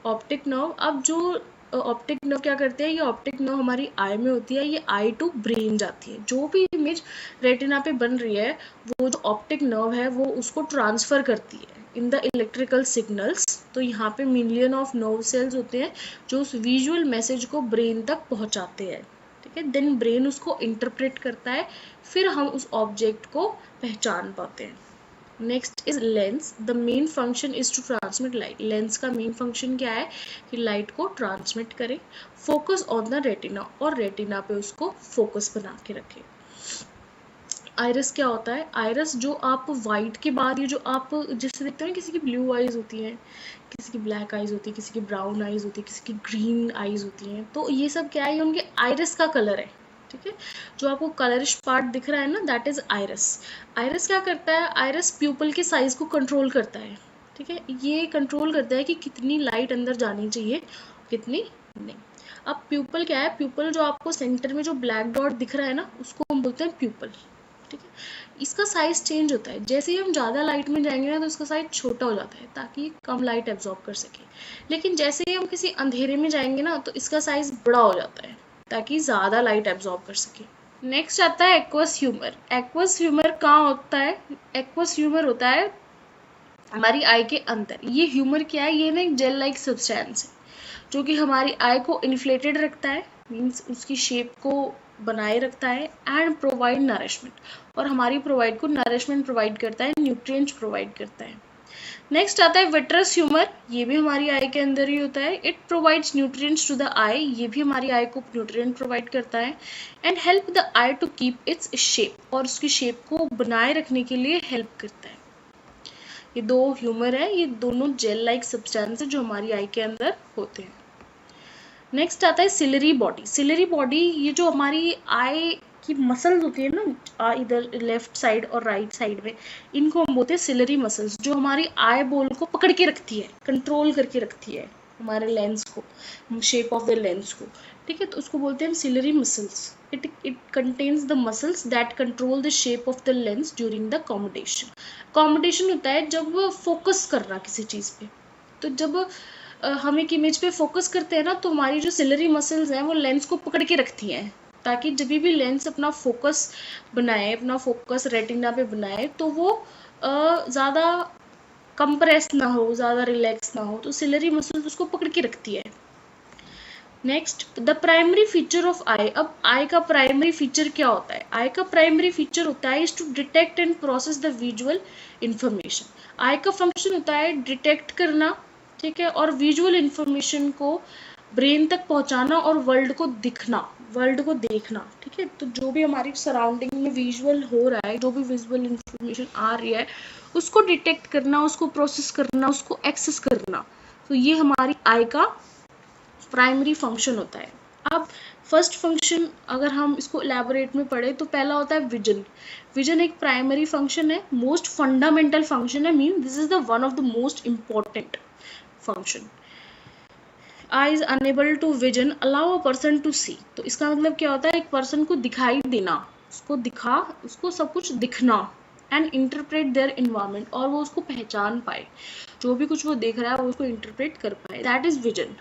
ऑप्टिक नर्व, अब जो ऑप्टिक नर्व क्या करते हैं? ये ऑप्टिक नर्व हमारी आई में होती है, ये आई टू ब्रेन जाती है। जो भी इमेज रेटिना पे बन रही है वो जो ऑप्टिक नर्व है वो उसको ट्रांसफर करती है इन द इलेक्ट्रिकल सिग्नल्स। तो यहाँ पे मिलियन ऑफ नर्व सेल्स होते हैं जो उस विजुअल मैसेज को ब्रेन तक पहुँचाते हैं। ठीक है, देन ब्रेन उसको इंटरप्रेट करता है, फिर हम उस ऑब्जेक्ट को पहचान पाते हैं। Next is lens. The main function is to transmit light. Lens का मेन फंक्शन क्या है? कि लाइट को ट्रांसमिट करे, फोकस ऑन द रेटिना, और रेटिना पे उसको फोकस बना के रखे। आइरस क्या होता है? आइरस जो आप वाइट के बाद ये जो आप जिससे देखते हैं, किसी की ब्लू आइज होती हैं, किसी की ब्लैक आइज होती है, किसी की ब्राउन आइज होती है, किसी की ग्रीन आइज होती हैं, तो ये सब क्या है? ये उनके आइरस का कलर है। ठीक है, जो आपको कलरिश पार्ट दिख रहा है ना, दैट इज आइरस। आइरस क्या करता है? आइरस प्यूपल के साइज को कंट्रोल करता है। ठीक है, ये कंट्रोल करता है कि कितनी लाइट अंदर जानी चाहिए, कितनी नहीं। अब प्यूपल क्या है? प्यूपल जो आपको सेंटर में जो ब्लैक डॉट दिख रहा है ना, उसको हम बोलते हैं प्यूपल। ठीक है, इसका साइज चेंज होता है जैसे ही हम ज़्यादा लाइट में जाएंगे ना, तो इसका साइज छोटा हो जाता है ताकि कम लाइट एब्जॉर्ब कर सके। लेकिन जैसे ही हम किसी अंधेरे में जाएंगे ना, तो इसका साइज बड़ा हो जाता है ताकि ज़्यादा लाइट एब्जॉर्ब कर सके। नेक्स्ट आता है एक्वस ह्यूमर। एक्वस ह्यूमर कहाँ होता है? एक्वस ह्यूमर होता है हमारी आई के अंदर। ये ह्यूमर क्या है? ये ना एक जेल लाइक सब्सटेंस है जो कि हमारी आई को इन्फ्लेटेड रखता है, मीन्स उसकी शेप को बनाए रखता है, एंड प्रोवाइड नरिशमेंट, और हमारी प्रोवाइड को नरिशमेंट प्रोवाइड करता है, न्यूट्रिएंट्स प्रोवाइड करता है। नेक्स्ट आता है विट्रस ह्यूमर। ये भी हमारी आई के अंदर ही होता है। It provides nutrients to the eye, ये भी हमारी आई को न्यूट्रिएंट प्रोवाइड करता है, and help the eye to keep its shape, और उसकी शेप को बनाए रखने के लिए हेल्प करता है। ये दो ह्यूमर है, ये दोनों जेल लाइक सब्सटेंस है जो हमारी आई के अंदर होते हैं। नेक्स्ट आता है सिलरी बॉडी। सिलरी बॉडी, ये जो हमारी आई की मसल्स होती है ना, इधर लेफ्ट साइड और राइट साइड में, इनको हम बोलते हैं सिलरी मसल्स, जो हमारी आई बॉल को पकड़ के रखती है, कंट्रोल करके रखती है। हमारे लेंस को, शेप ऑफ द लेंस को, ठीक है। तो उसको बोलते हैं ciliary muscles. It contains the muscles that control the shape of the lens during the accommodation. Accommodation होता है जब फोकस करना किसी चीज़ पे। तो जब हम एक इमेज पे फोकस करते हैं ना, तो हमारी जो सिलरी मसल्स हैं वो लेंस को पकड़ के रखती हैं, ताकि जब भी लेंस अपना फोकस बनाए, अपना फोकस रेटिना पे बनाए, तो वो ज़्यादा कंप्रेस ना हो, ज़्यादा रिलैक्स ना हो। तो सिलरी मसल्स उसको पकड़ के रखती है। Next, the primary feature of eye. अब आई का प्राइमरी फीचर क्या होता है? आई का प्राइमरी फीचर होता है is to detect and process the visual information. Eye का फंक्शन होता है डिटेक्ट करना, ठीक है, और विजुअल इंफॉर्मेशन को ब्रेन तक पहुंचाना और वर्ल्ड को दिखना, वर्ल्ड को देखना, ठीक है। तो जो भी हमारी सराउंडिंग में विजुअल हो रहा है, जो भी विजुअल इंफॉर्मेशन आ रही है, उसको डिटेक्ट करना, उसको प्रोसेस करना, उसको एक्सेस करना। तो ये हमारी आई का प्राइमरी फंक्शन होता है। अब फर्स्ट फंक्शन अगर हम इसको इलेबोरेट में पढ़े तो पहला होता है विजन। विजन एक प्राइमरी फंक्शन है, मोस्ट फंडामेंटल फंक्शन है, mean this is the one of the most important function. Eye is enable to vision allow a person to see. तो इसका मतलब क्या होता है? एक पर्सन को दिखाई देना, उसको सब कुछ दिखना, एंड इंटरप्रेट देयर इन्वायरमेंट, और वो उसको पहचान पाए, जो भी कुछ वो देख रहा है वो उसको इंटरप्रेट कर पाए, दैट इज विजन,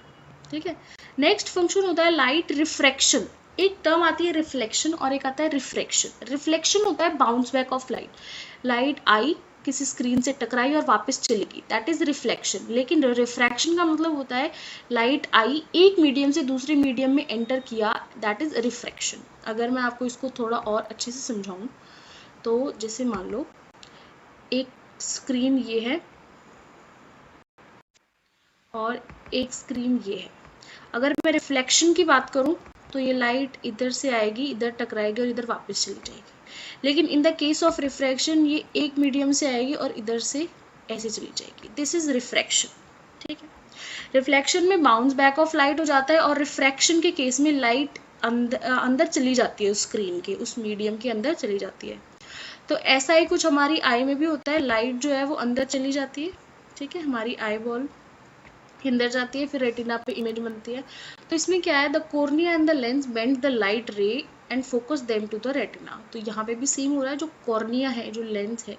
ठीक है। नेक्स्ट फंक्शन होता है लाइट रिफ्रैक्शन। एक टर्म आती है रिफ्लेक्शन और एक आता है रिफ्रैक्शन। रिफ्लेक्शन होता है bounce back of light. Light आई, किसी स्क्रीन से टकराई और वापस चली गई, दैट इज रिफ्लेक्शन। लेकिन रिफ्रैक्शन का मतलब होता है लाइट आई, एक मीडियम से दूसरे मीडियम में एंटर किया, दैट इज रिफ्रैक्शन। अगर मैं आपको इसको थोड़ा और अच्छे से समझाऊं तो जैसे मान लो एक स्क्रीन ये है और एक स्क्रीन ये है। अगर मैं रिफ्लेक्शन की बात करूं तो ये लाइट इधर से आएगी, इधर टकराएगी और इधर वापस चली जाएगी। लेकिन in the case of refraction ये एक मीडियम से आएगी और इधर से ऐसे चली जाएगी, दिस इज रिफ्रैक्शन, ठीक है। रिफ्लेक्शन में बाउंस बैक ऑफ लाइट हो जाता है और रिफ्रैक्शन के केस में लाइट अंदर चली जाती है, उस स्क्रीन के, उस मीडियम के अंदर चली जाती है। तो ऐसा ही कुछ हमारी आई में भी होता है, लाइट जो है वो अंदर चली जाती है, ठीक है, हमारी आई बॉल अंदर जाती है, फिर रेटिना पे इमेज बनती है। तो इसमें क्या है, the cornea and the lens bend the light ray and focus them to the retina. तो यहाँ पे भी सेम हो रहा है, जो कॉर्निया है, जो लेंस है,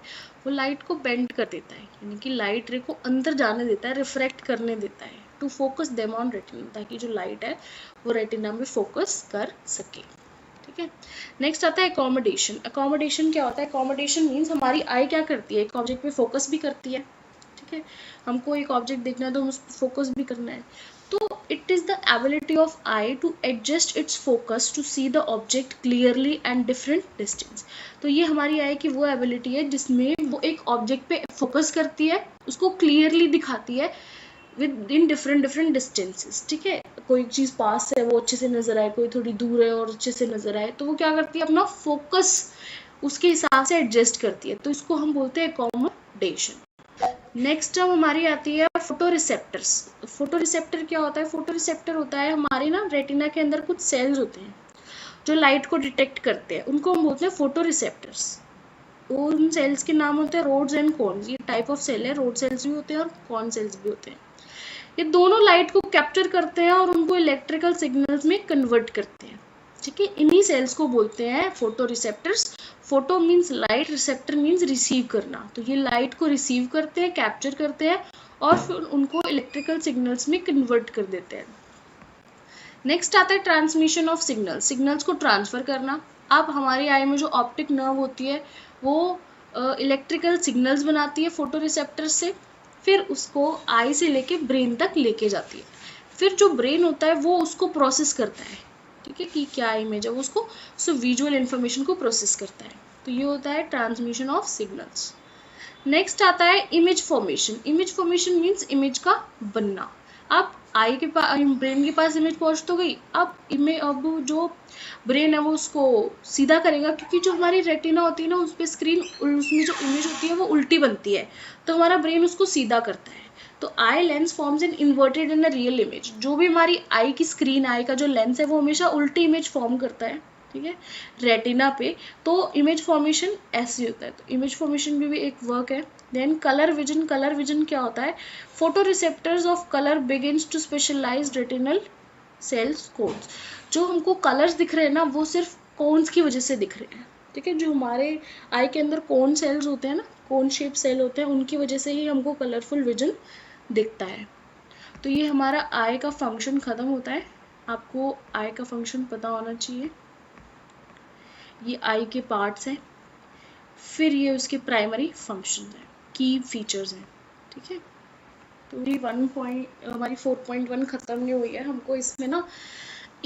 वो लाइट को बेंड कर देता है, यानी कि लाइट रे को अंदर जाने देता है, रिफ्रैक्ट करने देता है, to focus them on retina, ताकि जो लाइट है वो रेटिना में फोकस कर सके, ठीक है। नेक्स्ट आता है अकोमोडेशन। अकोमोडेशन क्या होता है? अकोमोडेशन मीन्स हमारी आई क्या करती है, एक ऑब्जेक्ट पे फोकस भी करती है, ठीक है। हमको एक ऑब्जेक्ट देखना है तो हम उस पर फोकस भी करना है। तो it is the ability of eye to adjust its focus to see the object clearly and different distance. तो ये हमारी आई की वो एबिलिटी है जिसमें वो एक ऑब्जेक्ट पे फोकस करती है, उसको क्लियरली दिखाती है with in different different distances, ठीक है। कोई चीज़ पास है वो अच्छे से नजर आए, कोई थोड़ी दूर है और अच्छे से नजर आए, तो वो क्या करती है, अपना फोकस उसके हिसाब से एडजस्ट करती है। तो इसको हम बोलते हैं अकोमोडेशन। नेक्स्ट टर्म हमारी आती है फोटो रिसेप्टर्स। फोटो रिसेप्टर क्या होता है? फोटो रिसेप्टर होता है हमारे ना रेटिना के अंदर कुछ सेल्स होते हैं जो लाइट को डिटेक्ट करते हैं, उनको हम बोलते हैं फोटो रिसेप्टर्स। उन सेल्स के नाम होते हैं रोड्स एंड कॉन्स। ये टाइप ऑफ सेल है, रोड सेल्स भी होते हैं और कॉन सेल्स भी होते हैं। ये दोनों लाइट को कैप्चर करते हैं और उनको इलेक्ट्रिकल सिग्नल्स में कन्वर्ट करते हैं, ठीक है। इन्हीं सेल्स को बोलते हैं photo receptors. Photo means light, receptor means receive करना। तो ये लाइट को रिसीव करते हैं, कैप्चर करते हैं और फिर उनको इलेक्ट्रिकल सिग्नल्स में कन्वर्ट कर देते हैं। नेक्स्ट आता है ट्रांसमिशन ऑफ सिग्नल। सिग्नल्स को ट्रांसफर करना। अब हमारी आई में जो ऑप्टिक नर्व होती है वो इलेक्ट्रिकल सिग्नल्स बनाती है फोटो रिसेप्टर से, फिर उसको आई से लेके ब्रेन तक लेके जाती है। फिर जो ब्रेन होता है वो उसको प्रोसेस करता है, ठीक है, कि क्या इमेज है, वो उसको विजुअल इंफॉर्मेशन को प्रोसेस करता है। तो ये होता है ट्रांसमिशन ऑफ सिग्नल्स। नेक्स्ट आता है image formation. Image formation means image का बनना। अब आई के पास, ब्रेन के पास इमेज पहुंच तो गई, अब जो ब्रेन है वो उसको सीधा करेगा, क्योंकि जो हमारी रेटिना होती है ना, उस पर स्क्रीन, उसमें जो इमेज होती है वो उल्टी बनती है, तो हमारा ब्रेन उसको सीधा करता है। तो eye lens forms an inverted and a real image. जो भी हमारी आई की स्क्रीन, आई का जो लेंस है वो हमेशा उल्टी इमेज फॉर्म करता है, ठीक है, रेटिना पे। तो इमेज फॉर्मेशन ऐसे होता है, तो इमेज फॉर्मेशन में भी एक वर्क है। Then colour vision, colour vision क्या होता है, photo receptors of colour begins to specialise retinal cells cones. जो हमको कलर्स दिख रहे हैं ना, वो सिर्फ कोन्स की वजह से दिख रहे हैं, ठीक है। जो हमारे आई के अंदर कोन सेल्स होते हैं ना, कोन शेप सेल होते हैं, उनकी वजह से ही हमको कलरफुल विजन दिखता है। तो ये हमारा आई का फंक्शन खत्म होता है। आपको आई का फंक्शन पता होना चाहिए। ये आई के पार्ट्स हैं, फिर ये उसके प्राइमरी फंक्शन हैं, की फीचर्स हैं, ठीक है। तो ये हमारी 4.1 खत्म नहीं हुई है। हमको इसमें ना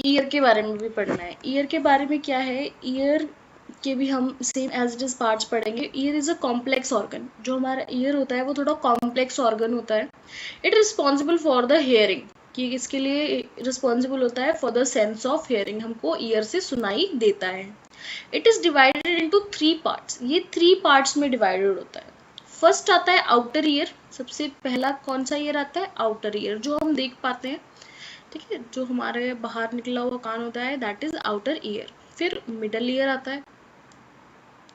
ईयर के बारे में भी पढ़ना है। ईयर के बारे में क्या है, ईयर के भी हम same as it is parts पढ़ेंगे। Ear is a complex organ. जो हमारा ईयर होता है वो थोड़ा कॉम्प्लेक्स ऑर्गन होता है। It responsible for the hearing, कि इसके लिए रिस्पॉन्सिबल होता है for the sense of hearing, हमको ईयर से सुनाई देता है। It is divided into 3 parts. ये 3 पार्ट्स में डिवाइडेड होता है। फर्स्ट आता है आउटर ईयर। सबसे पहला कौन सा ईयर आता है, आउटर ईयर, जो हम देख पाते हैं, ठीक है। जो हमारे बाहर निकला हुआ कान होता है, दैट इज आउटर ईयर। फिर मिडल ईयर आता है,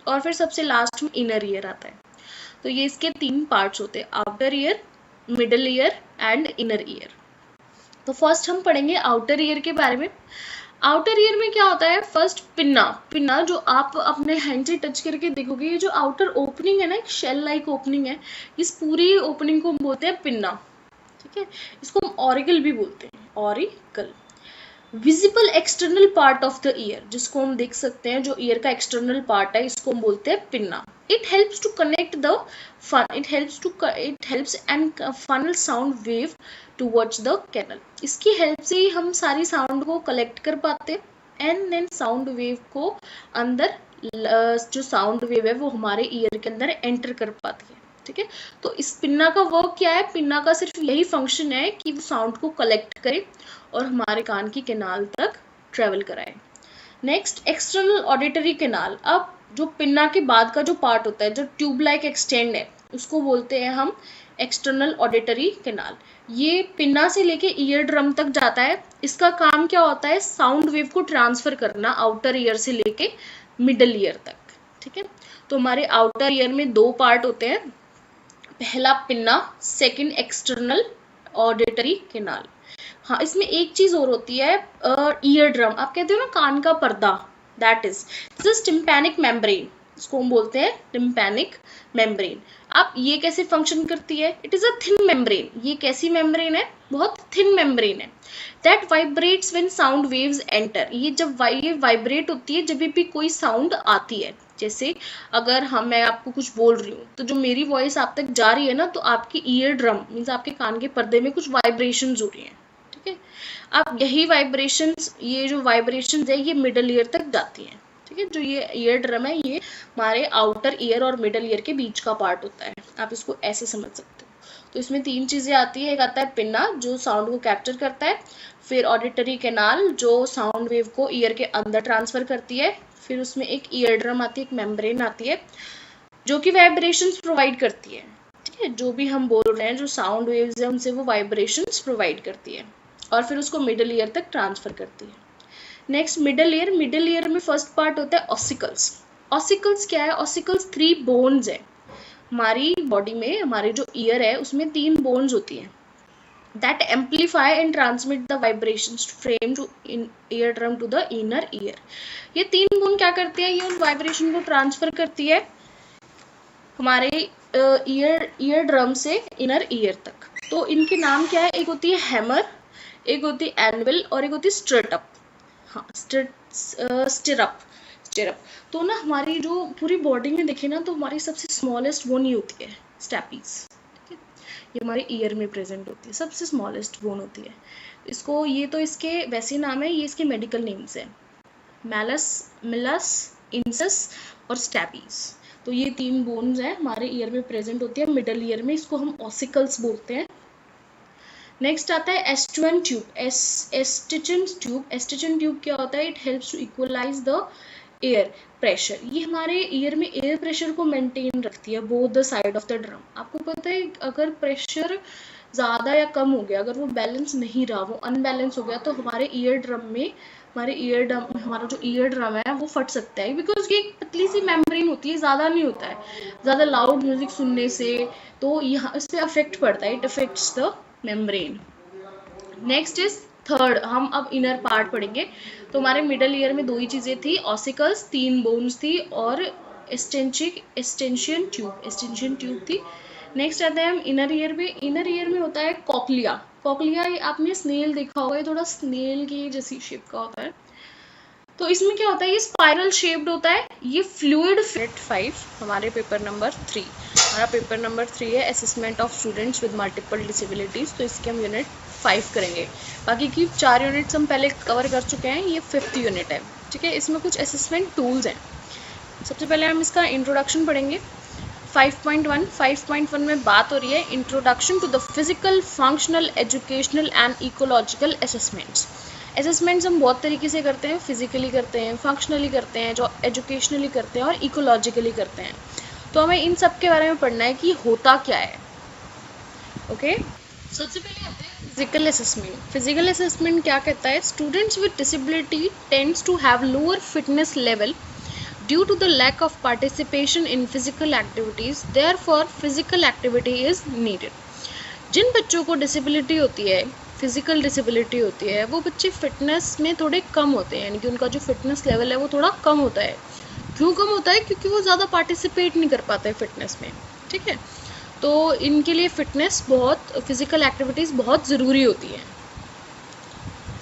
और फिर सबसे लास्ट में इनर ईयर आता है। तो ये इसके 3 पार्ट्स होते हैं, outer ear, middle ear and inner ear. तो फर्स्ट हम पढ़ेंगे आउटर ईयर के बारे में। आउटर ईयर में क्या होता है, फर्स्ट पिन्ना। पिन्ना जो आप अपने हैंड से टच करके देखोगे, ये जो आउटर ओपनिंग है ना, एक शेल लाइक ओपनिंग है, इस पूरी ओपनिंग को हम बोलते हैं पिन्ना, ठीक है। इसको हम ऑरिकल भी बोलते हैं, auricle. Visible external part of the ear, जिसको हम देख सकते हैं, जो ईयर का एक्सटर्नल पार्ट है, इसको हम बोलते हैं pinna. It helps to connect the it helps and funnel sound wave towards the canal. इसकी हेल्प से ही हम सारी साउंड को कलेक्ट कर पाते हैं, एंड देन साउंड वेव को अंदर जो साउंड वेव है वो हमारे ईयर के अंदर एंटर कर पाती है, ठीक है। तो इस पिन्ना का वर्क क्या है, पिन्ना का सिर्फ यही फंक्शन है कि वो साउंड को कलेक्ट करे और हमारे कान की कैनाल तक ट्रेवल कराए। Next, external auditory canal. अब जो पिन्ना के बाद का जो पार्ट होता है, जो ट्यूब लाइक एक्सटेंड है, उसको बोलते हैं हम एक्सटर्नल ऑडिटरी कैनाल। ये पिन्ना से लेके ईयर ड्रम तक जाता है। इसका काम क्या होता है, साउंड वेव को ट्रांसफर करना आउटर ईयर से लेके मिडल ईयर तक, ठीक है। तो हमारे आउटर ईयर में 2 पार्ट होते हैं, पहला pinna, second external auditory canal. हाँ, इसमें एक चीज और होती है, ईयर ड्रम, आप कहते हो ना कान का पर्दा, दैट इज टिम्पैनिक मेम्ब्रेन, इसको हम बोलते हैं टिम्पैनिक मेम्ब्रेन। अब ये कैसे फंक्शन करती है, it is a thin membrane. ये कैसी मेम्ब्रेन है, बहुत थिन मेम्ब्रेन है। That vibrates when sound waves enter. ये जब ये वाइब्रेट होती है जब भी कोई साउंड आती है। जैसे अगर मैं आपको कुछ बोल रही हूँ, तो जो मेरी वॉइस आप तक जा रही है ना, तो आपकी ईयर ड्रम मीन्स आपके कान के पर्दे में कुछ वाइब्रेशंस हो रही हैं, ठीक है। अब यही वाइब्रेशंस, ये जो वाइब्रेशंस है, ये मिडल ईयर तक जाती हैं, ठीक है। जो ये ईयर ड्रम है, ये हमारे आउटर ईयर और मिडल ईयर के बीच का पार्ट होता है। आप इसको ऐसे समझ सकते हो। तो इसमें 3 चीजें आती है। एक आता है पिन्ना, जो साउंड को कैप्चर करता है। फिर ऑडिटरी कैनाल, जो साउंड वेव को ईयर के अंदर ट्रांसफर करती है। फिर उसमें एक ईयर ड्रम आती है, एक मेम्ब्रेन आती है, जो कि वाइब्रेशंस प्रोवाइड करती है, ठीक है। जो भी हम बोल रहे हैं, जो साउंड वेव्स है, उनसे वो वाइब्रेशंस प्रोवाइड करती है, और फिर उसको मिडल ईयर तक ट्रांसफर करती है। Next, middle ear. Middle ear में फर्स्ट पार्ट होता है ऑसिकल्स। ऑसिकल्स क्या है, ऑसिकल्स 3 बोन्स है। हमारी बॉडी में, हमारी जो ईयर है, उसमें 3 बोन्स होती है, that amplify and transmit the vibrations frame to eardrum to the inner ear। ये 3 बोन क्या करती है, ये उन वाइब्रेशन को ट्रांसफर करती है हमारे ईयर ड्रम से इनर ईयर तक। तो इनके नाम क्या है, एक होती है हैमर, एक होती है एनविल, और एक होती है स्टिरअप। हाँ, स्टिरअप। तो ना हमारी जो पूरी बॉडी में देखे ना, तो हमारी सबसे स्मॉलेस्ट बोन ही होती है स्टैपीज, ठीक है। ये हमारे ईयर में प्रेजेंट होती है, सबसे स्मॉलेस्ट बोन होती है। इसको, ये तो इसके वैसे नाम है, ये इसके मेडिकल नेम्स है, मिलस, इंसस और स्टैपीज। तो ये 3 बोन्स हैं, हमारे ईयर में प्रेजेंट होती है मिडल ईयर में, इसको हम ऑसिकल्स बोलते हैं। नेक्स्ट आता है एस्टुएन ट्यूब। एस्टिचन ट्यूब क्या होता है, it helps to equalise the air pressure. ये हमारे ईयर में एयर प्रेशर को मेंटेन रखती है, both the side of the drum. आपको पता है, अगर प्रेशर ज़्यादा या कम हो गया, अगर वो बैलेंस नहीं रहा, वो अनबैलेंस हो गया, तो हमारे ईयर ड्रम में हमारे हमारा जो ईयर ड्रम है वो फट सकता है, बिकॉज ये एक पतली सी मेम्ब्रेन होती है, ज़्यादा नहीं होता है, ज़्यादा लाउड म्यूजिक सुनने से तो यहाँ इस पर अफेक्ट पड़ता है, it affects the membrane. Next is third, हम अब इनर पार्ट पढ़ेंगे। तो हमारे मिडल ईयर में 2 ही चीज़ें थी, ऑसिकल्स 3 बोन्स थी और एस्टेंशियन ट्यूब थी। नेक्स्ट आते हैं हम इनर ईयर में। इनर ईयर में होता है कॉकलिया। कॉकलिया आपने स्नेल देखा होगा, ये थोड़ा स्नेल की जैसी शेप का होता है। तो इसमें क्या होता है, ये स्पाइरल शेप्ड होता है, ये फ्लूइड। 5 हमारे पेपर नंबर 3, हमारा पेपर नंबर 3 है assessment of students with multiple disabilities. तो इसके हम यूनिट 5 करेंगे, बाकी की 4 यूनिट्स हम पहले कवर कर चुके हैं, ये 5th यूनिट है, ठीक है। इसमें कुछ असेसमेंट टूल्स हैं। सबसे पहले हम इसका इंट्रोडक्शन पढ़ेंगे। 5.1 में बात हो रही है introduction to the physical, functional, educational and ecological assessments. Assessments हम बहुत तरीके से करते हैं, फिजिकली करते हैं, फंक्शनली करते हैं, जो एजुकेशनली करते हैं और इकोलॉजिकली करते हैं। तो हमें इन सब के बारे में पढ़ना है कि होता क्या है। ओके, सबसे पहले आते हैं फिजिकल असेसमेंट। फिजिकल असेसमेंट क्या कहता है, students with disability tends to have lower fitness level due to the lack of participation in physical activities, therefore physical activity is needed। जिन बच्चों को डिसेबिलिटी होती है, फिजिकल डिसेबिलिटी होती है, वो बच्चे फिटनेस में थोड़े कम होते हैं, यानी कि उनका जो फिटनेस लेवल है वो थोड़ा कम होता है। क्यों कम होता है, क्योंकि वो ज़्यादा पार्टिसिपेट नहीं कर पाते फिटनेस में, ठीक है। तो इनके लिए फिटनेस फिजिकल एक्टिविटीज़ बहुत ज़रूरी होती है।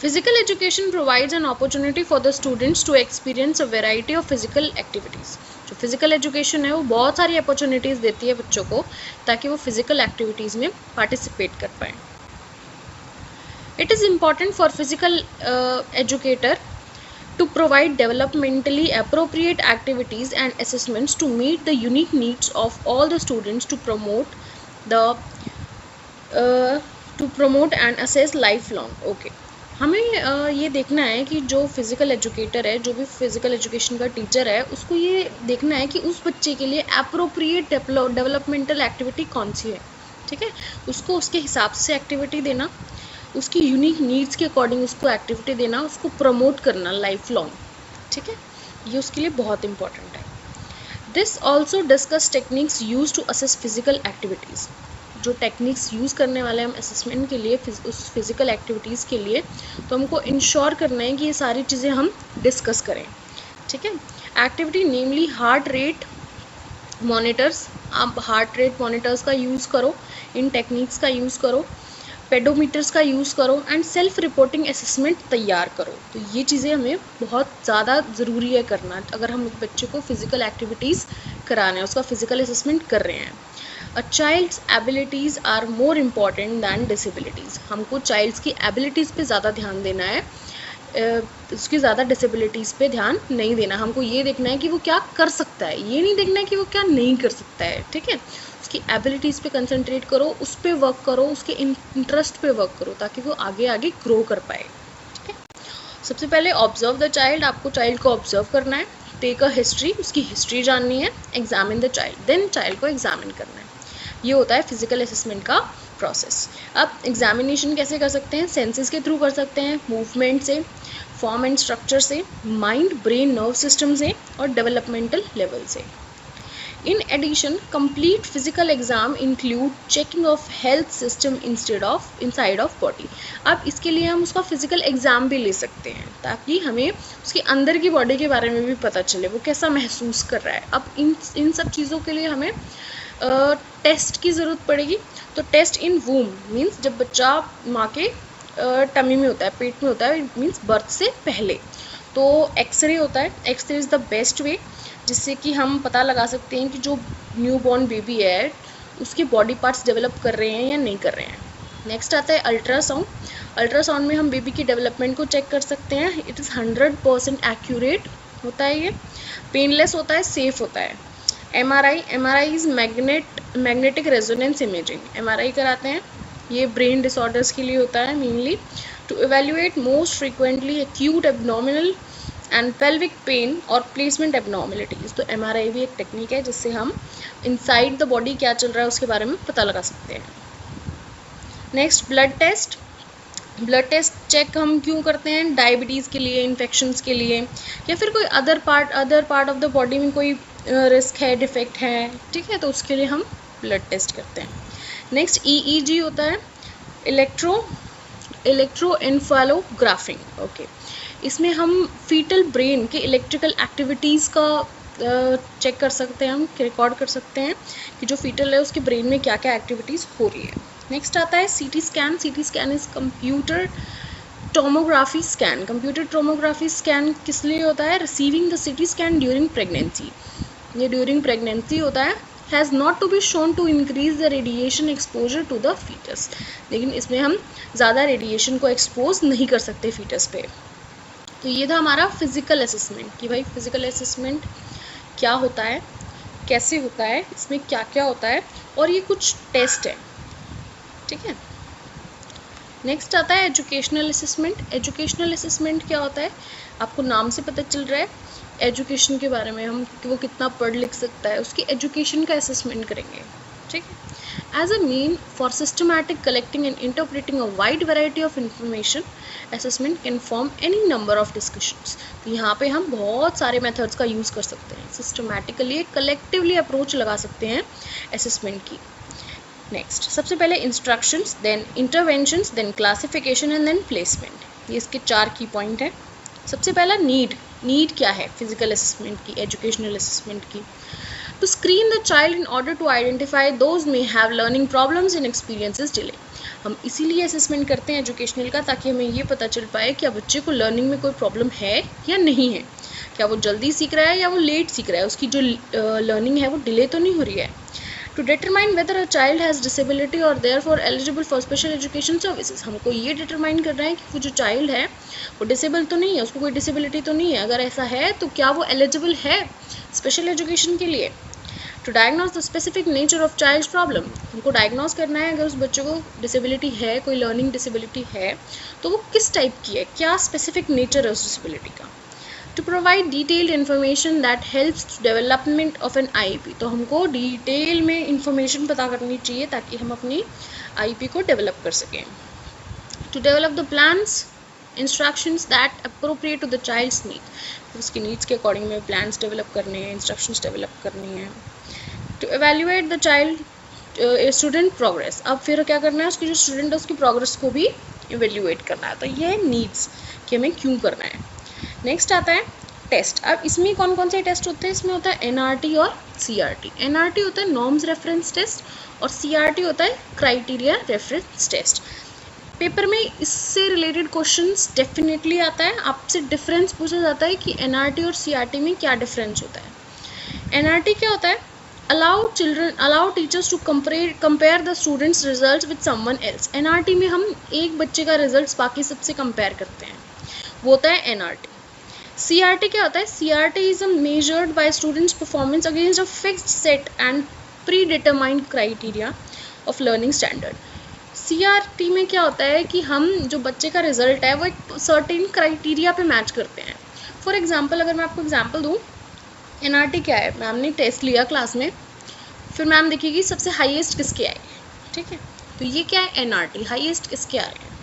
Physical education provides an opportunity for the students to experience a variety of physical activities। जो फिजिकल एजुकेशन है वो बहुत सारी अपॉर्चुनिटीज़ देती है बच्चों को, ताकि वो फिजिकल एक्टिविटीज़ में पार्टिसिपेट कर पाएँ। It is important for physical educator to provide developmentally appropriate activities and assessments to meet the unique needs of all the students to promote and assess lifelong। Okay, हमें ये देखना है कि जो फिज़िकल एजुकेटर है, जो भी फिज़िकल एजुकेशन का टीचर है, उसको ये देखना है कि उस बच्चे के लिए अप्रोप्रिएट डेवलपमेंटल एक्टिविटी कौन सी है, ठीक है। उसको उसके हिसाब से एक्टिविटी देना, उसकी यूनिक नीड्स के अकॉर्डिंग उसको एक्टिविटी देना, उसको प्रमोट करना लाइफ लॉन्ग, ठीक है। ये उसके लिए बहुत इंपॉर्टेंट है। This also discuss techniques use to assess physical activities. जो टेक्निक्स यूज़ करने वाले हम असेसमेंट के लिए उस फिज़िकल एक्टिविटीज़ के लिए, तो हमको इंश्योर करना है कि ये सारी चीज़ें हम डिस्कस करें, ठीक है। एक्टिविटी नेमली हार्ट रेट मॉनिटर्स, आप हार्ट रेट मॉनिटर्स का यूज़ करो, इन टेक्निक्स का यूज़ करो, पेडोमीटर्स का यूज़ करो एंड सेल्फ रिपोर्टिंग असेसमेंट तैयार करो। तो ये चीज़ें हमें बहुत ज़्यादा ज़रूरी है करना, अगर हम बच्चे को फिज़िकल एक्टिविटीज़ करा रहे हैं, उसका फिज़िकल असेसमेंट कर रहे हैं। A child's abilities are more important than disabilities। हमको चाइल्ड्स की एबिलिटीज़ पे ज़्यादा ध्यान देना है, उसकी ज़्यादा डिसेबिलिटीज़ पे ध्यान नहीं देना। हमको ये देखना है कि वो क्या कर सकता है, ये नहीं देखना है कि वो क्या नहीं कर सकता है, ठीक है। उसकी एबिलिटीज़ पे कंसंट्रेट करो, उस पर वर्क करो, उसके इंटरेस्ट पे वर्क करो, ताकि वो आगे आगे ग्रो कर पाए, ठीक है। सबसे पहले ऑब्जर्व द चाइल्ड, आपको चाइल्ड को ऑब्जर्व करना है। टेक अ हिस्ट्री, उसकी हिस्ट्री जाननी है। Examine the child, then child को एग्जामिन करना है। ये होता है फिजिकल असेसमेंट का प्रोसेस। अब एग्जामिनेशन कैसे कर सकते हैं, सेंसेस के थ्रू कर सकते हैं, मूवमेंट से, फॉर्म एंड स्ट्रक्चर से, माइंड ब्रेन नर्व सिस्टम से और डेवलपमेंटल लेवल से। In addition complete physical exam include checking of health system inside of body. अब इसके लिए हम उसका फिजिकल एग्जाम भी ले सकते हैं, ताकि हमें उसके अंदर की बॉडी के बारे में भी पता चले, वो कैसा महसूस कर रहा है। अब इन सब चीज़ों के लिए हमें टेस्ट की ज़रूरत पड़ेगी। तो टेस्ट इन वूम मीन्स जब बच्चा माँ के टमी में होता है, पेट में होता है, मीन्स बर्थ से पहले। तो एक्सरे होता है, X-ray is the best way, जिससे कि हम पता लगा सकते हैं कि जो न्यू बॉर्न बेबी है उसके बॉडी पार्ट्स डेवलप कर रहे हैं या नहीं कर रहे हैं। नेक्स्ट आता है अल्ट्रासाउंड। अल्ट्रासाउंड में हम बेबी की डेवलपमेंट को चेक कर सकते हैं। इट इज़ 100% एक्यूरेट होता है, ये पेनलेस होता है, सेफ होता है। MRI is magnetic resonance imaging. MRI कराते हैं, ये ब्रेन डिसऑर्डर्स के लिए होता है mainly, to evaluate most frequently acute abdominal and pelvic pain और प्लेसमेंट एब्नॉर्मलिटीज़। तो MRI भी एक टेक्निक है जिससे हम इनसाइड द बॉडी क्या चल रहा है उसके बारे में पता लगा सकते हैं। Next blood test. Blood test check हम क्यों करते हैं? डायबिटीज़ के लिए, इन्फेक्शंस के लिए, या फिर कोई other part of the body में कोई रिस्क है, डिफेक्ट है, ठीक है, तो उसके लिए हम ब्लड टेस्ट करते हैं। नेक्स्ट EEG होता है, इलेक्ट्रोएन्फालोग्राफिंग। ओके, इसमें हम फीटल ब्रेन के इलेक्ट्रिकल एक्टिविटीज़ का चेक कर सकते हैं, हम रिकॉर्ड कर सकते हैं कि जो फीटल है उसके ब्रेन में क्या क्या एक्टिविटीज़ हो रही है। नेक्स्ट आता है CT scan. CT scan is computer tomography scan. Computer tomography scan किस लिए होता है? Receiving the CT scan during pregnancy. ये ड्यूरिंग प्रेगनेंसी होता है। Has not to be shown to increase the radiation exposure to the foetus. लेकिन इसमें हम ज़्यादा रेडिएशन को एक्सपोज नहीं कर सकते फीटस पे। तो ये था हमारा फिजिकल असेसमेंट कि भाई फिजिकल असेसमेंट क्या होता है, कैसे होता है, इसमें क्या क्या होता है, और ये कुछ टेस्ट है, ठीक है। नेक्स्ट आता है एजुकेशनल असेसमेंट। एजुकेशनल असेसमेंट क्या होता है? आपको नाम से पता चल रहा है एजुकेशन के बारे में, हम कि वो कितना पढ़ लिख सकता है, उसकी एजुकेशन का असेसमेंट करेंगे, ठीक है। As a mean for systematic collecting and interpreting a wide variety of information, assessment can form any number of discussions. तो यहाँ पे हम बहुत सारे मेथड्स का यूज़ कर सकते हैं, सिस्टमैटिकली कलेक्टिवली अप्रोच लगा सकते हैं असेसमेंट की। नेक्स्ट, सबसे पहले instructions, then interventions, then classification and then placement. ये इसके 4 की पॉइंट है। सबसे पहला नीड क्या है फिजिकल असेसमेंट की, एजुकेशनल असेसमेंट की? To screen the child in order to identify those may have learning problems and experiences delay. हम इसीलिए असेसमेंट करते हैं एजुकेशनल का, ताकि हमें ये पता चल पाए क्या बच्चे को लर्निंग में कोई प्रॉब्लम है या नहीं है, क्या वो जल्दी सीख रहा है या वो लेट सीख रहा है, उसकी जो लर्निंग है वो डिले तो नहीं हो रही है। To determine whether a child has disability or therefore eligible for special education services, हमको ये डिटरमाइन करना है कि वो जो चाइल्ड है वो डिसेबल तो नहीं है, उसको कोई डिसेबिलिटी तो नहीं है, अगर ऐसा है तो क्या वो एलिजिबल है स्पेशल एजुकेशन के लिए। To diagnose the specific nature of child problem, हमको डायग्नोज करना है अगर उस बच्चे को डिसेबिलिटी है, कोई लर्निंग डिसेबिलिटी है, तो वो किस टाइप की है, क्या स्पेसिफिक नेचर है उस डिसेबिलिटी का। To provide detailed information that helps to development of an IEP, तो हमको डिटेल में इंफॉर्मेशन पता करनी चाहिए ताकि हम अपनी IEP को डेवलप कर सकें। To develop the plans, instructions that appropriate to the child's need, उसकी नीड्स के अकॉर्डिंग में प्लान्स डेवलप करने हैं, इंस्ट्रक्शंस डेवलप करनी हैं। To evaluate the child student progress, अब फिर क्या करना है, उसकी जो स्टूडेंट है उसकी प्रोग्रेस को भी इवेल्यूएट करना है। तो ये है नीड्स कि हमें क्यों करना है। नेक्स्ट आता है टेस्ट। अब इसमें कौन कौन से टेस्ट होते हैं? इसमें होता है NRT और CRT। NRT होता है नॉर्म्स रेफरेंस टेस्ट और CRT होता है क्राइटेरिया रेफरेंस टेस्ट। पेपर में इससे रिलेटेड क्वेश्चंस डेफिनेटली आता है, आपसे डिफरेंस पूछा जाता है कि NRT और CRT में क्या डिफरेंस होता है। NRT क्या होता है? allow teachers to compare the students results with someone else। NRT में हम एक बच्चे का रिजल्ट बाकी सबसे कंपेयर करते हैं, वो होता है NRT। CRT क्या होता है? CRT is measured by students' performance against a fixed set and predetermined criteria of learning standard। CRT में क्या होता है कि हम जो बच्चे का रिजल्ट है वो एक सर्टेन क्राइटेरिया पे मैच करते हैं। फॉर एग्जांपल, अगर मैं आपको एग्जांपल दूँ, NRT क्या है? मैम ने टेस्ट लिया क्लास में, फिर मैम देखेगी सबसे हाईएस्ट किसके आए, ठीक है, तो ये क्या है? NRT, हाईएस्ट किसके आ रहे हैं।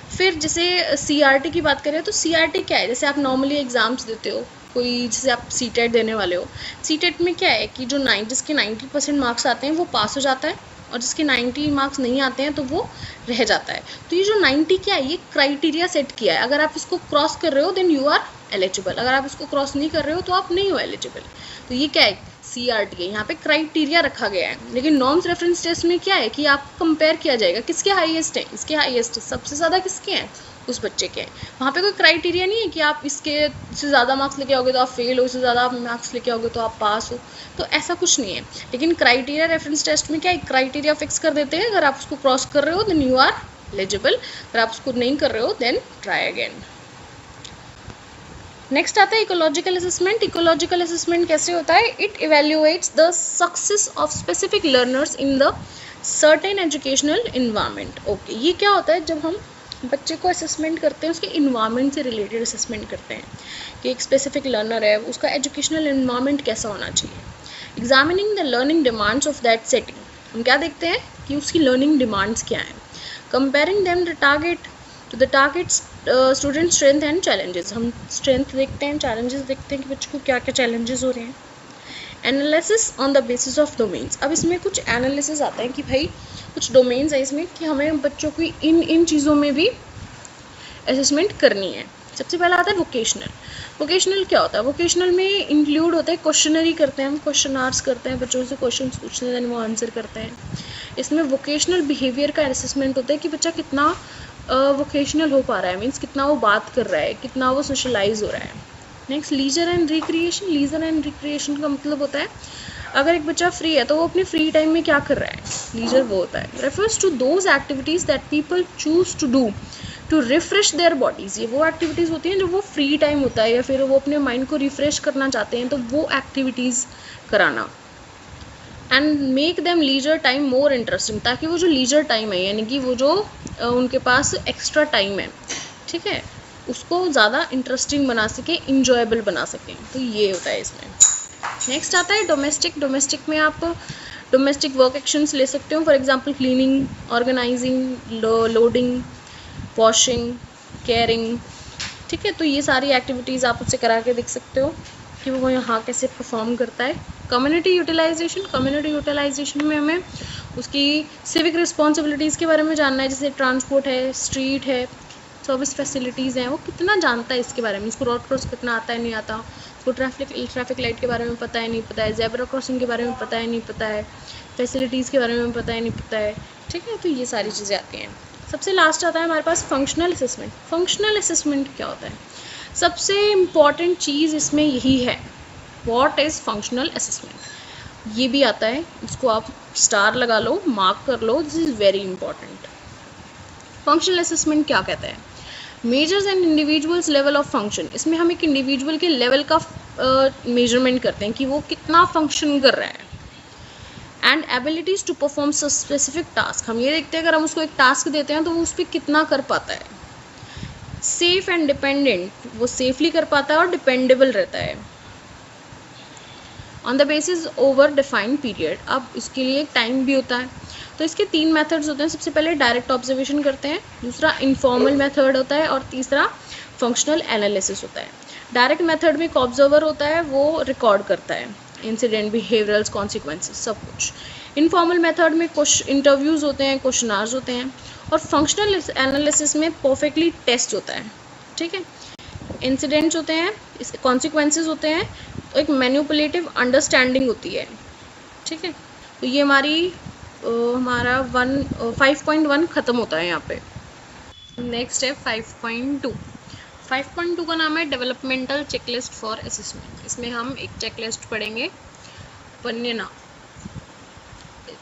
फिर जैसे CRT की बात करें तो CRT क्या है? जैसे आप नॉर्मली एग्ज़ाम्स देते हो, कोई जैसे आप CTET देने वाले हो, CTET में क्या है कि जो जिसके 90% मार्क्स आते हैं वो पास हो जाता है, और जिसके 90 मार्क्स नहीं आते हैं तो वो रह जाता है। तो ये जो 90 क्या है, ये क्राइटेरिया सेट किया है, अगर आप इसको क्रॉस कर रहे हो देन यू आर एलिजिबल, अगर आप इसको क्रॉस नहीं कर रहे हो तो आप नहीं हो एलिजिबल। तो ये क्या है? CRT है, यहाँ पे क्राइटेरिया रखा गया है। लेकिन नॉर्म्स रेफरेंस टेस्ट में क्या है कि आपको कंपेयर किया जाएगा किसके हाईएस्ट हैं, इसके हाईएस्ट सबसे ज़्यादा किसके हैं, उस बच्चे के हैं। वहाँ पे कोई क्राइटेरिया नहीं है कि आप इसके से ज़्यादा मार्क्स लेके आओगे तो आप फेल हो, इससे ज़्यादा आप मार्क्स लेके आओगे तो आप पास हो, तो ऐसा कुछ नहीं है। लेकिन क्राइटेरिया रेफरेंस टेस्ट में क्या है, क्राइटेरिया फिक्स कर देते हैं, अगर आप उसको क्रॉस कर रहे हो देन यू आर एलिजिबल, अगर आप उसको नहीं कर रहे हो देन ट्राई अगेन। नेक्स्ट आता है इकोलॉजिकल असेसमेंट। इकोलॉजिकल असेसमेंट कैसे होता है? It evaluates the success of specific learners in the certain educational environment. Okay, ये क्या होता है? जब हम बच्चे को असेसमेंट करते हैं उसके इन्वायरमेंट से रिलेटेड असेसमेंट करते हैं कि एक स्पेसिफिक लर्नर है, उसका एजुकेशनल इन्वायरमेंट कैसा होना चाहिए। Examining the learning demands of that setting, हम क्या देखते हैं कि उसकी लर्निंग डिमांड्स क्या हैं। कंपेयरिंग देम द टारगेट तो the target student strength and challenges, हम स्ट्रेंथ देखते हैं, चैलेंजेस देखते हैं कि बच्चों को क्या क्या चैलेंजेस हो रहे हैं। Analysis on the basis of domains, अब इसमें कुछ एनालिसिस आता है कि भाई कुछ डोमेन्स है इसमें कि हमें बच्चों की इन चीज़ों में भी असेसमेंट करनी है। सबसे पहला आता है वोकेशनल। वोकेशनल क्या होता है? वोकेशनल में इंक्लूड होता है क्वेश्चनरी करते हैं, हम क्वेश्चन आर्स करते हैं, बच्चों से क्वेश्चन पूछते हैं, वो आंसर करते हैं। इसमें वोकेशनल बिहेवियर का असेसमेंट होता है कि बच्चा कितना वोकेशनल हो पा रहा है, मीन्स कितना वो बात कर रहा है, कितना वो सोशलाइज हो रहा है। Next leisure and recreation. Leisure and recreation का मतलब होता है अगर एक बच्चा फ्री है तो वो अपने फ्री टाइम में क्या कर रहा है, लीजर वो होता है। Refers to those activities that people choose to do to refresh their bodies, ये वो एक्टिविटीज़ होती हैं जो वो फ्री टाइम होता है या फिर वो अपने माइंड को रिफ्रेश करना चाहते हैं तो वो एक्टिविटीज़ कराना। And make them leisure time more interesting, ताकि वो जो लीजर टाइम है यानी कि वो जो उनके पास एक्स्ट्रा टाइम है, ठीक है, उसको ज़्यादा इंटरेस्टिंग बना सके, इंजॉयबल बना सकें। तो ये होता है इसमें। नेक्स्ट आता है डोमेस्टिक। डोमेस्टिक में आप डोमेस्टिक वर्क एक्शंस ले सकते हो, for example cleaning, organising, loading, washing, caring, ठीक है। तो ये सारी एक्टिविटीज़ आप उससे करा के देख सकते हो कि वो यहाँ कैसे परफॉर्म करता है। Community utilisation. कम्युनिटी यूटिलाइजेशन में हमें उसकी सिविक रिस्पॉन्सिबिलिटीज़ के बारे में जानना है, जैसे ट्रांसपोर्ट है, स्ट्रीट है, सर्विस फैसिलिटीज़ हैं, वो कितना जानता है इसके बारे में, उसको रोड क्रॉस कितना आता है नहीं आता, उसको ट्रैफिक लाइट के बारे में पता है नहीं पता है, ज़ेब्रा क्रॉसिंग के बारे में पता है नहीं पता है, फैसिलिटीज़ के बारे में पता है नहीं पता है, ठीक है। तो ये सारी चीज़ें आती हैं। सबसे लास्ट आता है हमारे पास फंक्शनल असेसमेंट। फंक्शनल असेसमेंट क्या होता है? सबसे इम्पॉर्टेंट चीज़ इसमें यही है, व्हाट इज़ फंक्शनल असेसमेंट। ये भी आता है, इसको आप स्टार लगा लो, मार्क कर लो, this is very important. Functional assessment क्या कहता है? Measures and individuals level of function. इसमें हम एक इंडिविजुअल के लेवल का मेजरमेंट करते हैं कि वो कितना फंक्शन कर रहा है। And abilities to perform specific task, हम ये देखते हैं अगर हम उसको एक टास्क देते हैं तो वो उस पर कितना कर पाता है। सेफ एंड डिपेंडेंट, वो सेफली कर पाता है और डिपेंडेबल रहता है। On the basis over defined period, अब इसके लिए एक टाइम भी होता है। तो इसके 3 मेथड्स होते हैं। सबसे पहले डायरेक्ट ऑब्जर्वेशन करते हैं, दूसरा इनफॉर्मल मेथड होता है और तीसरा फंक्शनल एनालिसिस होता है। डायरेक्ट मेथड में एक ऑब्जर्वर होता है, वो रिकॉर्ड करता है इंसिडेंट, बिहेवियरल्स, कॉन्सिक्वेंसेस, सब कुछ। इनफॉर्मल मेथड में कुछ इंटरव्यूज़ होते हैं, क्वेश्चन आवर्स होते हैं, और फंक्शनल एनालिसिस में परफेक्टली टेस्ट होता है, ठीक है। इंसिडेंट्स होते हैं, इसके कॉन्सिक्वेंसेस होते हैं, तो एक मैनिपुलेटिव अंडरस्टैंडिंग होती है, ठीक है। तो ये हमारा 5.1 ख़त्म होता है यहाँ पे। नेक्स्ट है 5.2। 5.2 का नाम है डेवलपमेंटल चेकलिस्ट फॉर असेसमेंट। इसमें हम एक चेकलिस्ट पढ़ेंगे, पन्ना।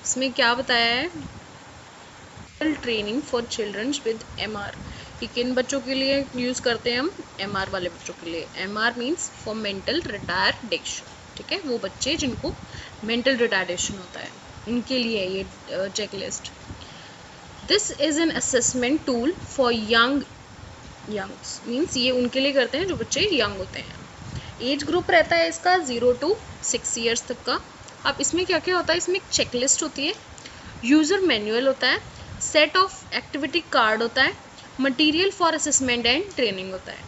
इसमें क्या बताया है? Training for childrens with MR, कि किन बच्चों के लिए यूज़ करते हैं हम? MR वाले बच्चों के लिए। MR means for mental retardation, ठीक है, वो बच्चे जिनको मेंटल रिटायर्डेशन होता है उनके लिए ये checklist. This is an assessment tool for youngs, means ये उनके लिए करते हैं जो बच्चे यंग होते हैं। एज ग्रुप रहता है इसका 0 to 6 ईयर्स तक का। अब इसमें क्या क्या होता है? इसमें एक चेकलिस्ट होती है, यूज़र मैनुअल होता है, सेट ऑफ एक्टिविटी कार्ड होता है, material for assessment and training होता है।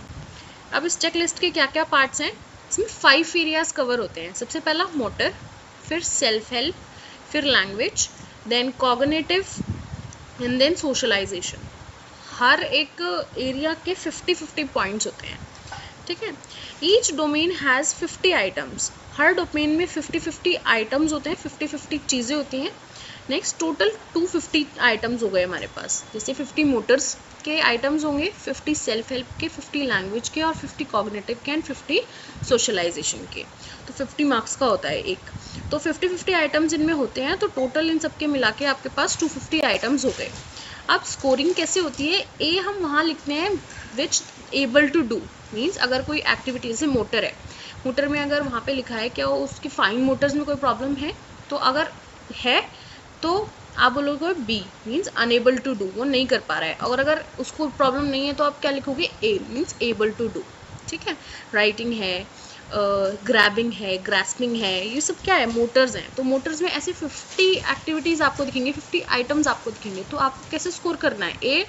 अब इस चेकलिस्ट के क्या क्या पार्ट्स हैं? इसमें 5 एरियाज कवर होते हैं। सबसे पहला मोटर, फिर सेल्फ हेल्प, फिर language, then cognitive and then socialization. हर एक एरिया के 50-50 पॉइंट्स होते हैं, ठीक है। ईच डोमेन हैज़ 50 आइटम्स, हर डोमेन में 50-50 आइटम्स होते हैं, 50-50 चीज़ें होती हैं। नेक्स्ट टोटल 250 आइटम्स हो गए हमारे पास, जैसे 50 मोटर्स के आइटम्स होंगे, 50 सेल्फ हेल्प के, 50 लैंग्वेज के और 50 कॉग्निटिव के एंड 50 सोशलाइजेशन के। तो 50 मार्क्स का होता है एक। तो 50-50 आइटम्स इनमें होते हैं, तो टोटल इन सब के मिला के आपके पास 250 आइटम्स हो गए। अब स्कोरिंग कैसे होती है? ए हम वहाँ लिखते हैं विच एबल टू डू, मीन्स अगर कोई एक्टिविटी, जैसे मोटर है, मोटर में अगर वहाँ पे लिखा है क्या उसकी फाइन मोटर्स में कोई प्रॉब्लम है, तो अगर है तो आप बोलोगे B, means unable to do, वो नहीं कर पा रहा है। और अगर उसको प्रॉब्लम नहीं है तो आप क्या लिखोगे? ए, मीन्स एबल टू डू, ठीक है। राइटिंग है, ग्रैबिंग है, ग्रास्पिंग है, ये सब क्या है? मोटर्स हैं। तो मोटर्स में ऐसे 50 एक्टिविटीज़ आपको दिखेंगे, 50 आइटम्स आपको दिखेंगे। तो आपको कैसे स्कोर करना है? ए,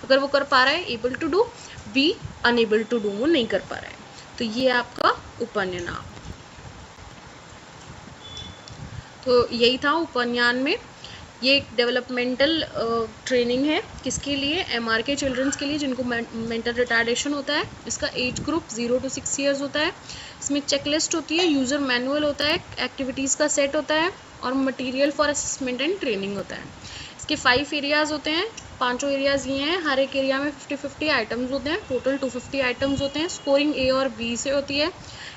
अगर वो कर पा रहा है able to do, B unable to do, वो नहीं कर पा रहा है। तो ये आपका उपन्यान। तो यही था उपन्यान में। ये एक डेवलपमेंटल ट्रेनिंग है, किसके लिए, एमआर के चिल्ड्रंस के लिए जिनको मेंटल रिटार्डेशन होता है। इसका एज ग्रुप 0 to 6 ईयर्स होता है। इसमें चेकलिस्ट होती है, यूज़र मैनुअल होता है, एक्टिविटीज़ का सेट होता है और material for assessment and training होता है। इसके 5 एरियाज़ होते हैं, 5 एरियाज़ ये हैं। हर एक एरिया में 50-50 आइटम्स होते हैं, टोटल 250 आइटम्स होते हैं। स्कोरिंग ए और बी से होती है।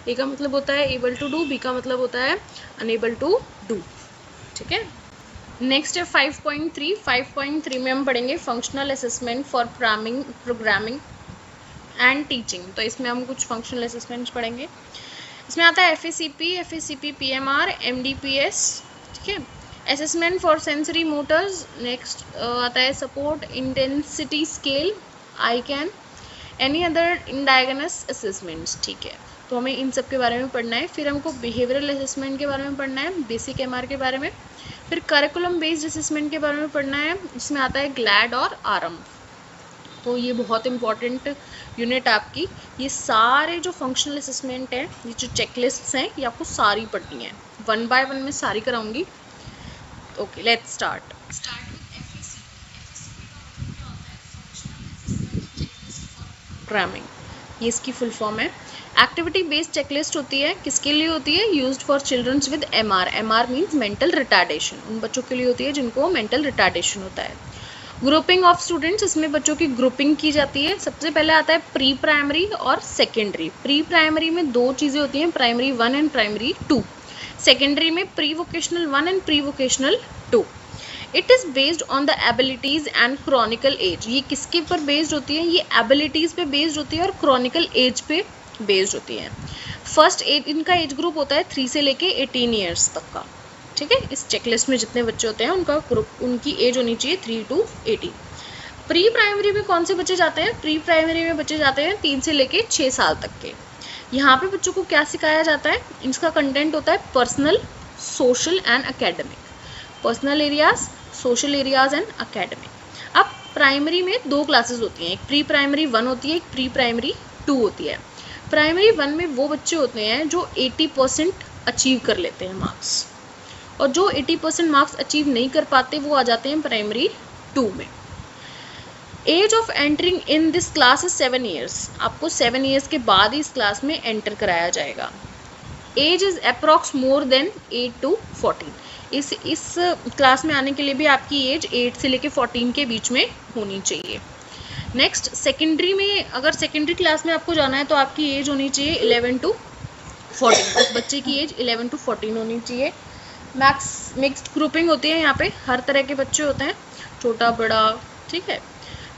ए का मतलब होता है एबल टू डू, बी का मतलब होता है अनएबल टू डू। ठीक है, नेक्स्ट है 5.3। 5.3 में हम पढ़ेंगे functional assessment for programming and teaching. तो इसमें हम कुछ फंक्शनल असेसमेंट्स पढ़ेंगे। इसमें आता है FACP, PMR, MDPS। ठीक है, assessment for sensory motors. Next आता है support intensity scale, ICAN, any other indigenous assessments. ठीक है, तो हमें इन सब के बारे में पढ़ना है। फिर हमको बिहेवियरल असेसमेंट के बारे में पढ़ना है, बेसिक MR के बारे में। फिर करिकुलम बेस्ड असेसमेंट के बारे में पढ़ना है, इसमें आता है ग्लैड और आरम। तो ये बहुत इंपॉर्टेंट यूनिट आपकी। ये सारे जो फंक्शनल असेसमेंट है, ये जो चेकलिस्ट्स हैं, ये आपको सारी पढ़नी है, 1 by 1 में सारी कराऊंगी। Okay, let's start. प्रोग्रामिंग, ये इसकी फुल फॉर्म है। एक्टिविटी बेस्ड चेकलिस्ट होती है, किसके लिए होती है, used for childrens with MR। MR means mental retardation, उन बच्चों के लिए होती है जिनको मेंटल रिटार्डेशन होता है। ग्रुपिंग ऑफ स्टूडेंट्स, इसमें बच्चों की ग्रुपिंग की जाती है। सबसे पहले आता है प्री प्राइमरी और सेकेंडरी। प्री प्राइमरी में 2 चीज़ें होती हैं, प्राइमरी 1 एंड प्राइमरी 2। सेकेंडरी में pre vocational 1 and pre vocational 2। It is based on the abilities and chronicle age. ये किसके पर बेस्ड होती है, ये एबिलिटीज़ पे बेस्ड होती है और क्रॉनिकल एज पे बेस्ड होती है। फर्स्ट एज, इनका एज ग्रुप होता है 3 से लेके 18 ईयर्स तक का। ठीक है, इस चेकलिस्ट में जितने बच्चे होते हैं उनका ग्रुप, उनकी एज होनी चाहिए 3 to 18। प्री प्राइमरी में कौन से बच्चे जाते हैं, प्री प्राइमरी में बच्चे जाते हैं 3 से लेके 6 साल तक के। यहाँ पे बच्चों को क्या सिखाया जाता है, इसका कंटेंट होता है personal, social and academic. Personal areas, social areas and academic. अब प्राइमरी में 2 क्लासेस होती हैं, एक प्री प्राइमरी 1 होती है, एक प्री प्राइमरी 2 होती है। प्राइमरी 1 में वो बच्चे होते हैं जो 80% अचीव कर लेते हैं मार्क्स, और जो 80% मार्क्स अचीव नहीं कर पाते वो आ जाते हैं प्राइमरी 2 में। Age of entering in this class is 7 years. आपको 7 ईयर्स के बाद ही इस क्लास में एंटर कराया जाएगा। Age is approx more than 8 to 14। इस क्लास में आने के लिए भी आपकी एज 8 से लेके 14 के बीच में होनी चाहिए। नेक्स्ट, सेकेंडरी में, अगर सेकेंडरी क्लास में आपको जाना है तो आपकी एज होनी चाहिए 11 to 14। उस बच्चे की एज 11 to 14 होनी चाहिए। मिक्स्ड ग्रुपिंग होती है, यहाँ पे हर तरह के बच्चे होते हैं, छोटा बड़ा। ठीक है,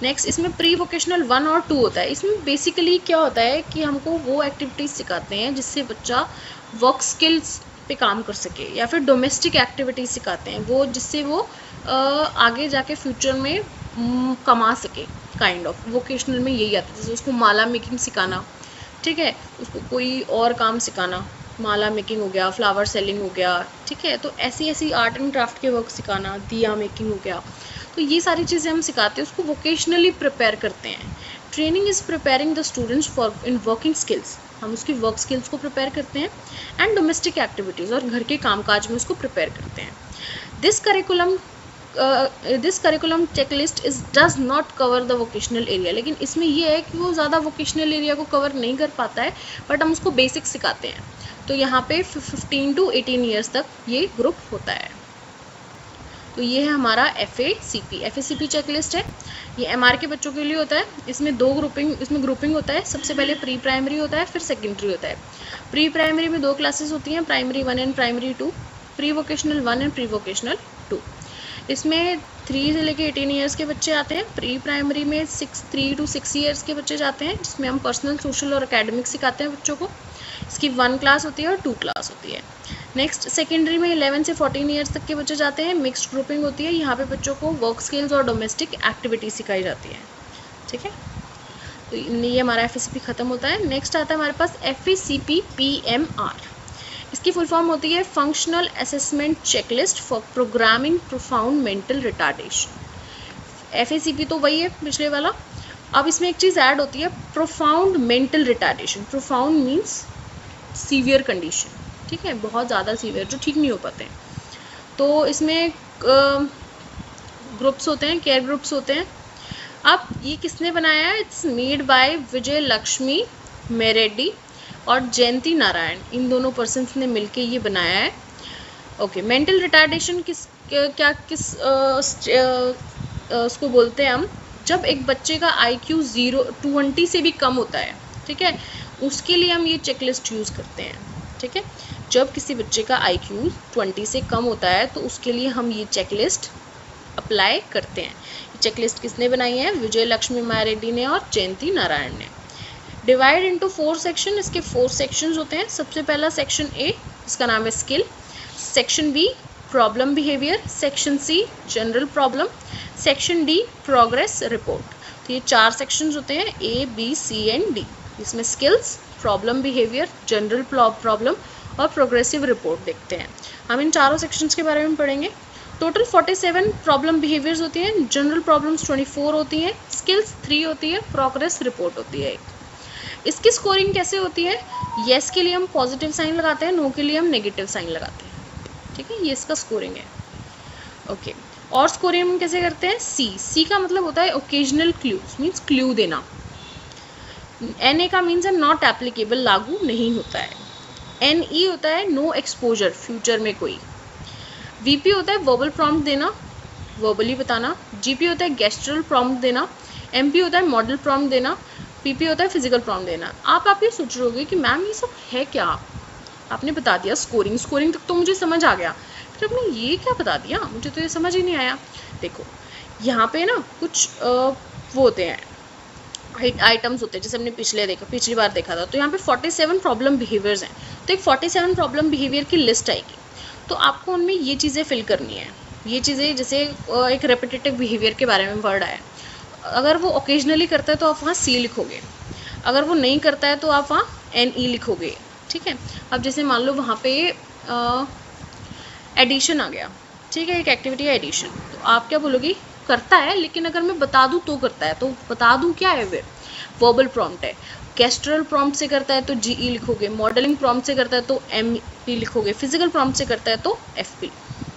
नेक्स्ट इसमें प्री वोकेशनल 1 और 2 होता है। इसमें बेसिकली क्या होता है कि हमको वो एक्टिविटीज़ सिखाते हैं जिससे बच्चा वर्क स्किल्स पे काम कर सके, या फिर डोमेस्टिक एक्टिविटीज़ सिखाते हैं वो जिससे वो आगे जाके फ्यूचर में कमा सके। काइंड ऑफ वोकेशनल में यही आता है, जैसे उसको माला मेकिंग सिखाना। ठीक है, उसको कोई और काम सिखाना, माला मेकिंग हो गया, फ्लावर सेलिंग हो गया। ठीक है, तो ऐसी आर्ट एंड क्राफ्ट के वर्क सिखाना, दिया मेकिंग हो गया। तो ये सारी चीज़ें हम सिखाते हैं, उसको वोकेशनली प्रिपेयर करते हैं। Training is preparing the students for in working skills. हम उसकी वर्क स्किल्स को प्रिपेयर करते हैं, एंड डोमेस्टिक एक्टिविटीज़, और घर के कामकाज में उसको प्रिपेयर करते हैं। This curriculum checklist is does not cover the vocational area. लेकिन इसमें ये है कि वो ज़्यादा वोकेशनल एरिया को कवर नहीं कर पाता है, बट हम उसको बेसिक सिखाते हैं। तो यहाँ पे 15 to 18 ईयर्स तक ये ग्रुप होता है। तो ये है हमारा FACP चेकलिस्ट है। ये MR के बच्चों के लिए होता है। इसमें ग्रुपिंग होता है। सबसे पहले प्री प्राइमरी होता है, फिर सेकेंडरी होता है। प्री प्राइमरी में 2 क्लासेस होती हैं, primary 1 and primary 2, pre vocational 1 and pre vocational 2। इसमें 3 से लेके 18 ईयर्स के बच्चे आते हैं। प्री प्राइमरी में 3 to 6 ईयर्स के बच्चे जाते हैं, जिसमें हम पर्सनल, सोशल और एकेडमिक सिखाते हैं बच्चों को। इसकी 1 क्लास होती है और 2 क्लास होती है। नेक्स्ट, सेकेंडरी में 11 से 14 ईयर्स तक के बच्चे जाते हैं। मिक्स्ड ग्रुपिंग होती है, यहाँ पे बच्चों को वर्क स्किल्स और डोमेस्टिक एक्टिविटी सिखाई जाती है। ठीक है, तो ये हमारा FACP खत्म होता है। नेक्स्ट आता है हमारे पास FACP PMR। इसकी फुल फॉर्म होती है functional assessment checklist for programming profound mental retardation. FACP तो वही है पिछले वाला। अब इसमें एक चीज़ ऐड होती है, profound mental retardation. Profound means severe condition, ठीक है, बहुत ज़्यादा सीवियर जो ठीक नहीं हो पाते हैं। तो इसमें ग्रुप्स होते हैं, केयर ग्रुप्स होते हैं। अब ये किसने बनाया है? इट्स मेड बाय विजय लक्ष्मी मेरेड्डी और जयंती नारायण, इन दोनों पर्सन्स ने मिलके ये बनाया है। ओके, मेंटल रिटार्डेशन उसको बोलते हैं हम, जब एक बच्चे का IQ 20 से भी कम होता है, ठीक है, उसके लिए हम ये चेकलिस्ट यूज़ करते हैं, ठीक है। जब किसी बच्चे का IQ 20 से कम होता है तो उसके लिए हम ये चेकलिस्ट अप्लाई करते हैं। ये चेकलिस्ट किसने बनाई है? विजय लक्ष्मी मेरेड्डी ने और जयंती नारायण ने। डिवाइड इनटू 4 सेक्शन, इसके 4 सेक्शंस होते हैं। सबसे पहला सेक्शन A, इसका नाम है skill. Section B, problem behaviour. Section C, general problem. Section D, progress report. तो ये 4 सेक्शंस होते हैं, A, B, C and D। इसमें skills, problem behaviour, general problem और प्रोग्रेसिव रिपोर्ट देखते हैं। हम इन चारों सेक्शंस के बारे में पढ़ेंगे। टोटल 47 प्रॉब्लम बिहेवियर्स होती हैं, जनरल प्रॉब्लम्स 24 होती हैं, स्किल्स 3 होती है, प्रोग्रेस रिपोर्ट होती है 1। इसकी स्कोरिंग कैसे होती है? येस के लिए हम पॉजिटिव साइन लगाते हैं, नो के लिए हम नेगेटिव साइन लगाते हैं, ठीक है, ये इसका स्कोरिंग है। ओके, और स्कोरिंग हम कैसे करते हैं? सी का मतलब होता है ओकेजनल क्लूज, मीन्स क्लू देना। NA का मीन्स है नॉट एप्लीकेबल, लागू नहीं होता है। NE होता है नो एक्सपोजर, फ्यूचर में कोई। VP होता है वर्बल प्रॉम्प्ट देना, वर्बली बताना। GP होता है गेस्टरल प्रॉम्प्ट देना। MP होता है मॉडल प्रॉम्प्ट देना। PP होता है फिजिकल प्रॉम्प्ट देना। आप ये सोच रहे होगे कि मैम ये सब है क्या? आपने बता दिया स्कोरिंग तक तो मुझे समझ आ गया, फिर आपने ये क्या बता दिया? मुझे तो ये समझ ही नहीं आया। देखो यहाँ पे ना कुछ वो होते हैं, आइटम्स होते हैं, जैसे हमने पिछली बार देखा था। तो यहाँ पे 47 प्रॉब्लम बिहेवियर्स हैं, तो एक 47 प्रॉब्लम बिहेवियर की लिस्ट आएगी। तो आपको उनमें ये चीज़ें फिल करनी है। ये चीज़ें जैसे एक रेपिटेटिव बिहेवियर के बारे में वर्ड है, अगर वो ओकेजनली करता है तो आप वहाँ C लिखोगे, अगर वो नहीं करता है तो आप वहाँ NE लिखोगे, ठीक है। अब जैसे मान लो वहाँ पे एडिशन आ गया, ठीक है, एक एक्टिविटी है एडिशन, तो आप क्या बोलोगे? करता है, लेकिन अगर मैं बता दूँ तो करता है, तो बता दूँ क्या है? वे वर्बल प्रॉम्प्ट है। गेस्टरल प्रॉम्प्ट से करता है तो GE लिखोगे, मॉडलिंग प्रॉम्प्ट से करता है तो MP लिखोगे, फिजिकल प्रॉम्प्ट से करता है तो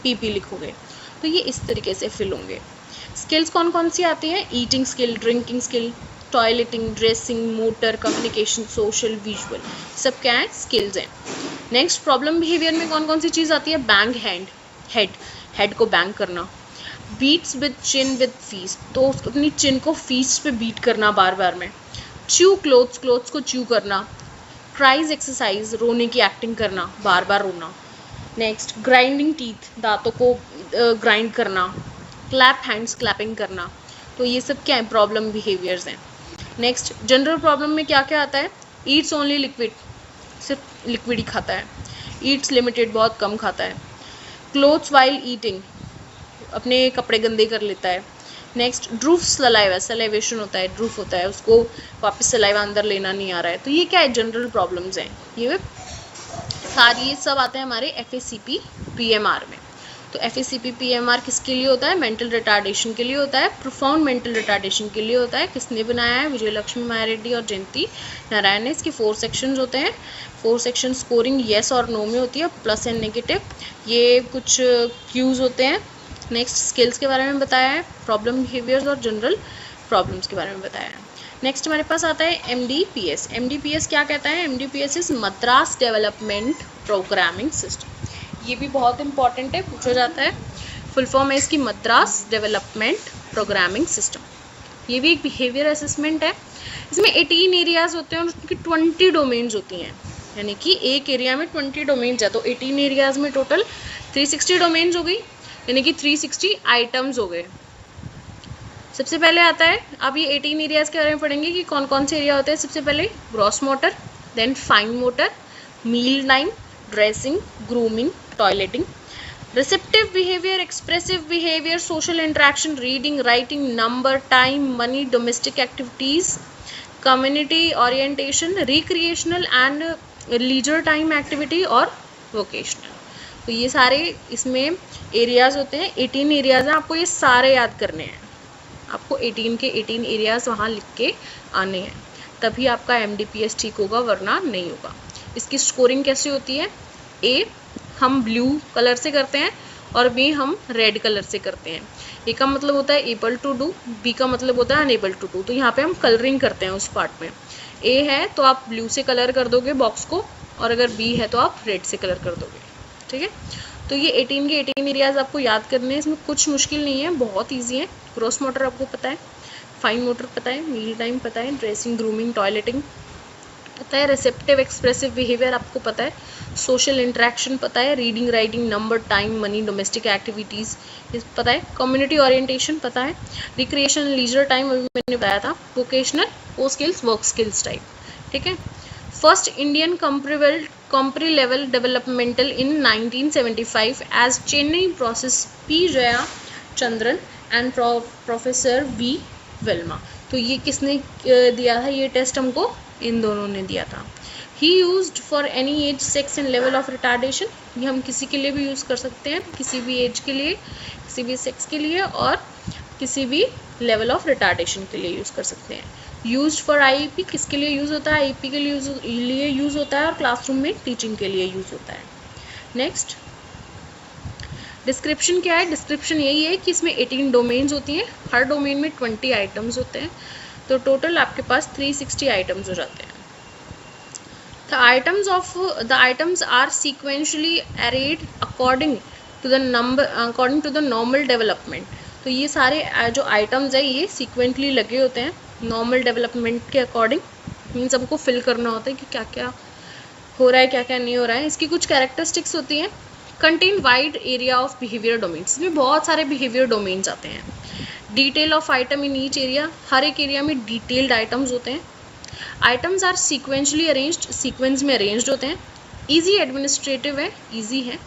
PP लिखोगे। तो ये इस तरीके से फिल होंगे। स्किल्स कौन कौन सी आती हैं? Eating skill, drinking skill, toileting, dressing, motor, communication, social, visual, सब क्या है? स्किल्स हैं। नेक्स्ट, प्रॉब्लम बिहेवियर में कौन कौन सी चीज़ आती है? बैंग हेड को बैंग करना। Beats with chin with fees, तो अपनी चिन को फीस पे बीट करना बार बार में। च्यू क्लोथ्स को च्यू करना। क्राइज एक्सरसाइज, रोने की एक्टिंग करना, बार बार रोना। नेक्स्ट, ग्राइंडिंग टीथ, दांतों को ग्राइंड करना। क्लैप हैंड्स, क्लैपिंग करना। तो ये सब क्या है? प्रॉब्लम बिहेवियर्स हैं। नेक्स्ट, जनरल प्रॉब्लम में क्या क्या आता है? ईट्स ओनली लिक्विड, सिर्फ लिक्विड ही खाता है। ईट्स लिमिटेड, बहुत कम खाता है। क्लोथ्स वाइल ईटिंग, अपने कपड़े गंदे कर लेता है। नेक्स्ट, ड्रूफ सलाइवा, सलाइवेशन होता है, ड्रूफ होता है, उसको वापस सलाइवा अंदर लेना नहीं आ रहा है। तो ये क्या है? जनरल प्रॉब्लम्स हैं। ये सब आते हैं हमारे FACP PMR में। तो FACP PMR किसके लिए होता है? मेंटल रिटार्डेशन के लिए होता है, प्रोफाउंड मेंटल रिटार्डेशन के लिए होता है। किसने बनाया है? विजय लक्ष्मी मेरेड्डी और जयंती नारायण ने। इसके 4 सेक्शंस होते हैं। 4 सेक्शन स्कोरिंग येस और नो में होती है, प्लस एंड नेगेटिव। ये कुछ क्यूज होते हैं। नेक्स्ट, स्किल्स के बारे में बताया है, प्रॉब्लम बिहेवियर्स और जनरल प्रॉब्लम्स के बारे में बताया है। नेक्स्ट हमारे पास आता है MDPS। MDPS क्या कहता है? MDPS is Madras development programming system. ये भी बहुत इंपॉर्टेंट है, पूछा जाता है। फुल फॉर्म है इसकी मद्रास डेवलपमेंट प्रोग्रामिंग सिस्टम। ये भी एक बिहेवियर असेसमेंट है। इसमें 18 एरियाज होते हैं और उसकी 20 डोमेन्स होती हैं, यानी कि एक एरिया में 20 डोमेन्स है। तो 18 एरियाज में टोटल 360 डोमेन्स हो गई, यानी कि 360 आइटम्स हो गए। सबसे पहले आता है, अब ये 18 एरियाज के बारे में पढ़ेंगे कि कौन कौन से एरिया होते हैं। सबसे पहले gross motor, then fine motor, meal time, dressing, grooming, toileting, receptive behaviour, expressive behaviour, social interaction, reading, writing, number, time, money, domestic activities, community orientation, recreational and leisure time activity और वोकेशनल। तो ये सारे इसमें एरियाज होते हैं। 18 एरियाज हैं, आपको ये सारे याद करने हैं। आपको 18 के 18 एरियाज वहाँ लिख के आने हैं, तभी आपका MDPS ठीक होगा, वरना नहीं होगा। इसकी स्कोरिंग कैसे होती है? A हम ब्लू कलर से करते हैं और B हम रेड कलर से करते हैं। A का मतलब होता है एबल टू डू, B का मतलब होता है अनएबल टू डू। तो यहाँ पे हम कलरिंग करते हैं उस पार्ट में। A है तो आप ब्लू से कलर कर दोगे बॉक्स को, और अगर B है तो आप रेड से कलर कर दोगे, ठीक है। तो ये 18 के 18 एरियाज आपको याद करने हैं, इसमें कुछ मुश्किल नहीं है, बहुत ईजी है। ग्रॉस मोटर आपको पता है, फाइन मोटर पता है, मील टाइम पता है, ड्रेसिंग, ग्रूमिंग, टॉयलेटिंग पता है, रिसेप्टिव एक्सप्रेसिव बिहेवियर आपको पता है, सोशल इंटरेक्शन पता है, reading, writing, number, time, money, domestic activities पता है, कम्युनिटी ओरिएंटेशन पता है, रिक्रिएशन, लीजर टाइम अभी मैंने बताया था, वोकेशनल, वो स्किल्स, वर्क स्किल्स टाइप, ठीक है। First Indian company level developmental in 1975 as Chennai process P. Jaya Chandran and professor V. Velma. तो ये किसने दिया था ये टेस्ट? हमको इन दोनों ने दिया था। ही used for any as, sex and level of retardation, ये हम किसी के लिए भी यूज़ कर सकते हैं, किसी भी एज के लिए, किसी भी सेक्स के लिए और किसी भी लेवल ऑफ रिटार्डेशन के लिए यूज़ कर सकते हैं। यूज्ड फॉर IEP, किसके लिए यूज़ होता है? IEP के लिए यूज़ होता है और क्लासरूम में टीचिंग के लिए यूज़ होता है। नेक्स्ट, डिस्क्रिप्शन क्या है? डिस्क्रिप्शन यही है कि इसमें 18 डोमेन्स होती हैं, हर डोमेन में 20 आइटम्स होते हैं, तो टोटल आपके पास 360 आइटम्स हो जाते हैं। The items are sequentially arrayed according to the normal development। तो ये सारे जो आइटम्स है ये सीक्वेंटली लगे होते हैं नॉर्मल डेवलपमेंट के अकॉर्डिंग, मीन्स हमको फिल करना होता है कि क्या क्या हो रहा है, क्या क्या नहीं हो रहा है। इसकी कुछ कैरेक्टरिस्टिक्स होती हैं। Contain wide area of behaviour domains, इसमें बहुत सारे बिहेवियर डोमेन्स आते हैं। Detail of item in each area, हर एक एरिया में डिटेल्ड आइटम्स होते हैं। Items are sequentially arranged, sequence में अरेंज्ड होते हैं। ईजी एडमिनिस्ट्रेटिव है, ईजी है,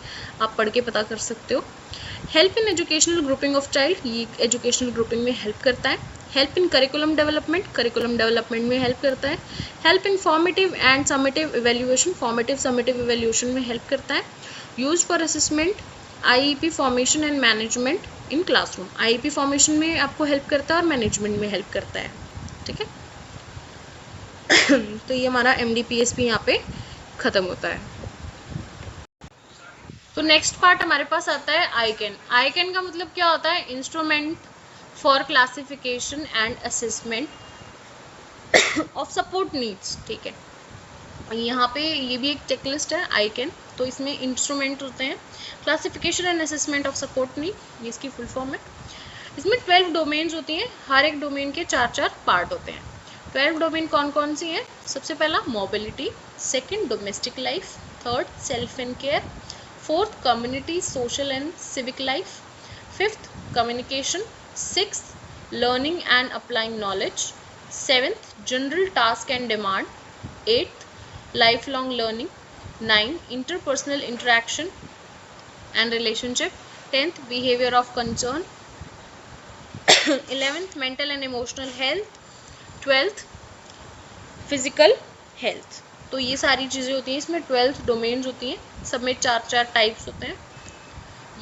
आप पढ़ के पता कर सकते हो। Help in educational grouping of child, ये एजुकेशनल ग्रुपिंग में हेल्प करता है। हेल्प इन करिकुलम डेवलपमेंट में हेल्प करता है। Help in formative and summative evaluation, formative summative evaluation में हेल्प करता है। Use for assessment, IEP formation and management in classroom, IEP formation में आपको हेल्प करता है और मैनेजमेंट में हेल्प करता है, ठीक है। तो ये हमारा MDPS भी यहाँ पे खत्म होता है। तो नेक्स्ट पार्ट हमारे पास आता है आईकैन। आईकैन का मतलब क्या होता है? Instrument for classification and assessment of support needs, ठीक है। यहाँ पे ये भी एक चेकलिस्ट है आईकैन, तो इसमें इंस्ट्रूमेंट होते हैं, classification and assessment of support need, ये इसकी फुल फॉर्म है। इसमें 12 डोमेन्स होती हैं, हर एक डोमेन के 4-4 पार्ट होते हैं। 12 डोमेन कौन कौन सी हैं? सबसे पहला mobility, second domestic life, third self and care, fourth community social and civic life, fifth communication, sixth learning and applying knowledge, seventh general task and demand, eighth life long learning, 9 interpersonal interaction and relationship, 10th behavior of concern, 11th mental and emotional health, 12th physical health। तो ये सारी चीज़ें होती हैं, इसमें 12 डोमेन्स होती हैं, सब में 4-4 टाइप्स होते हैं।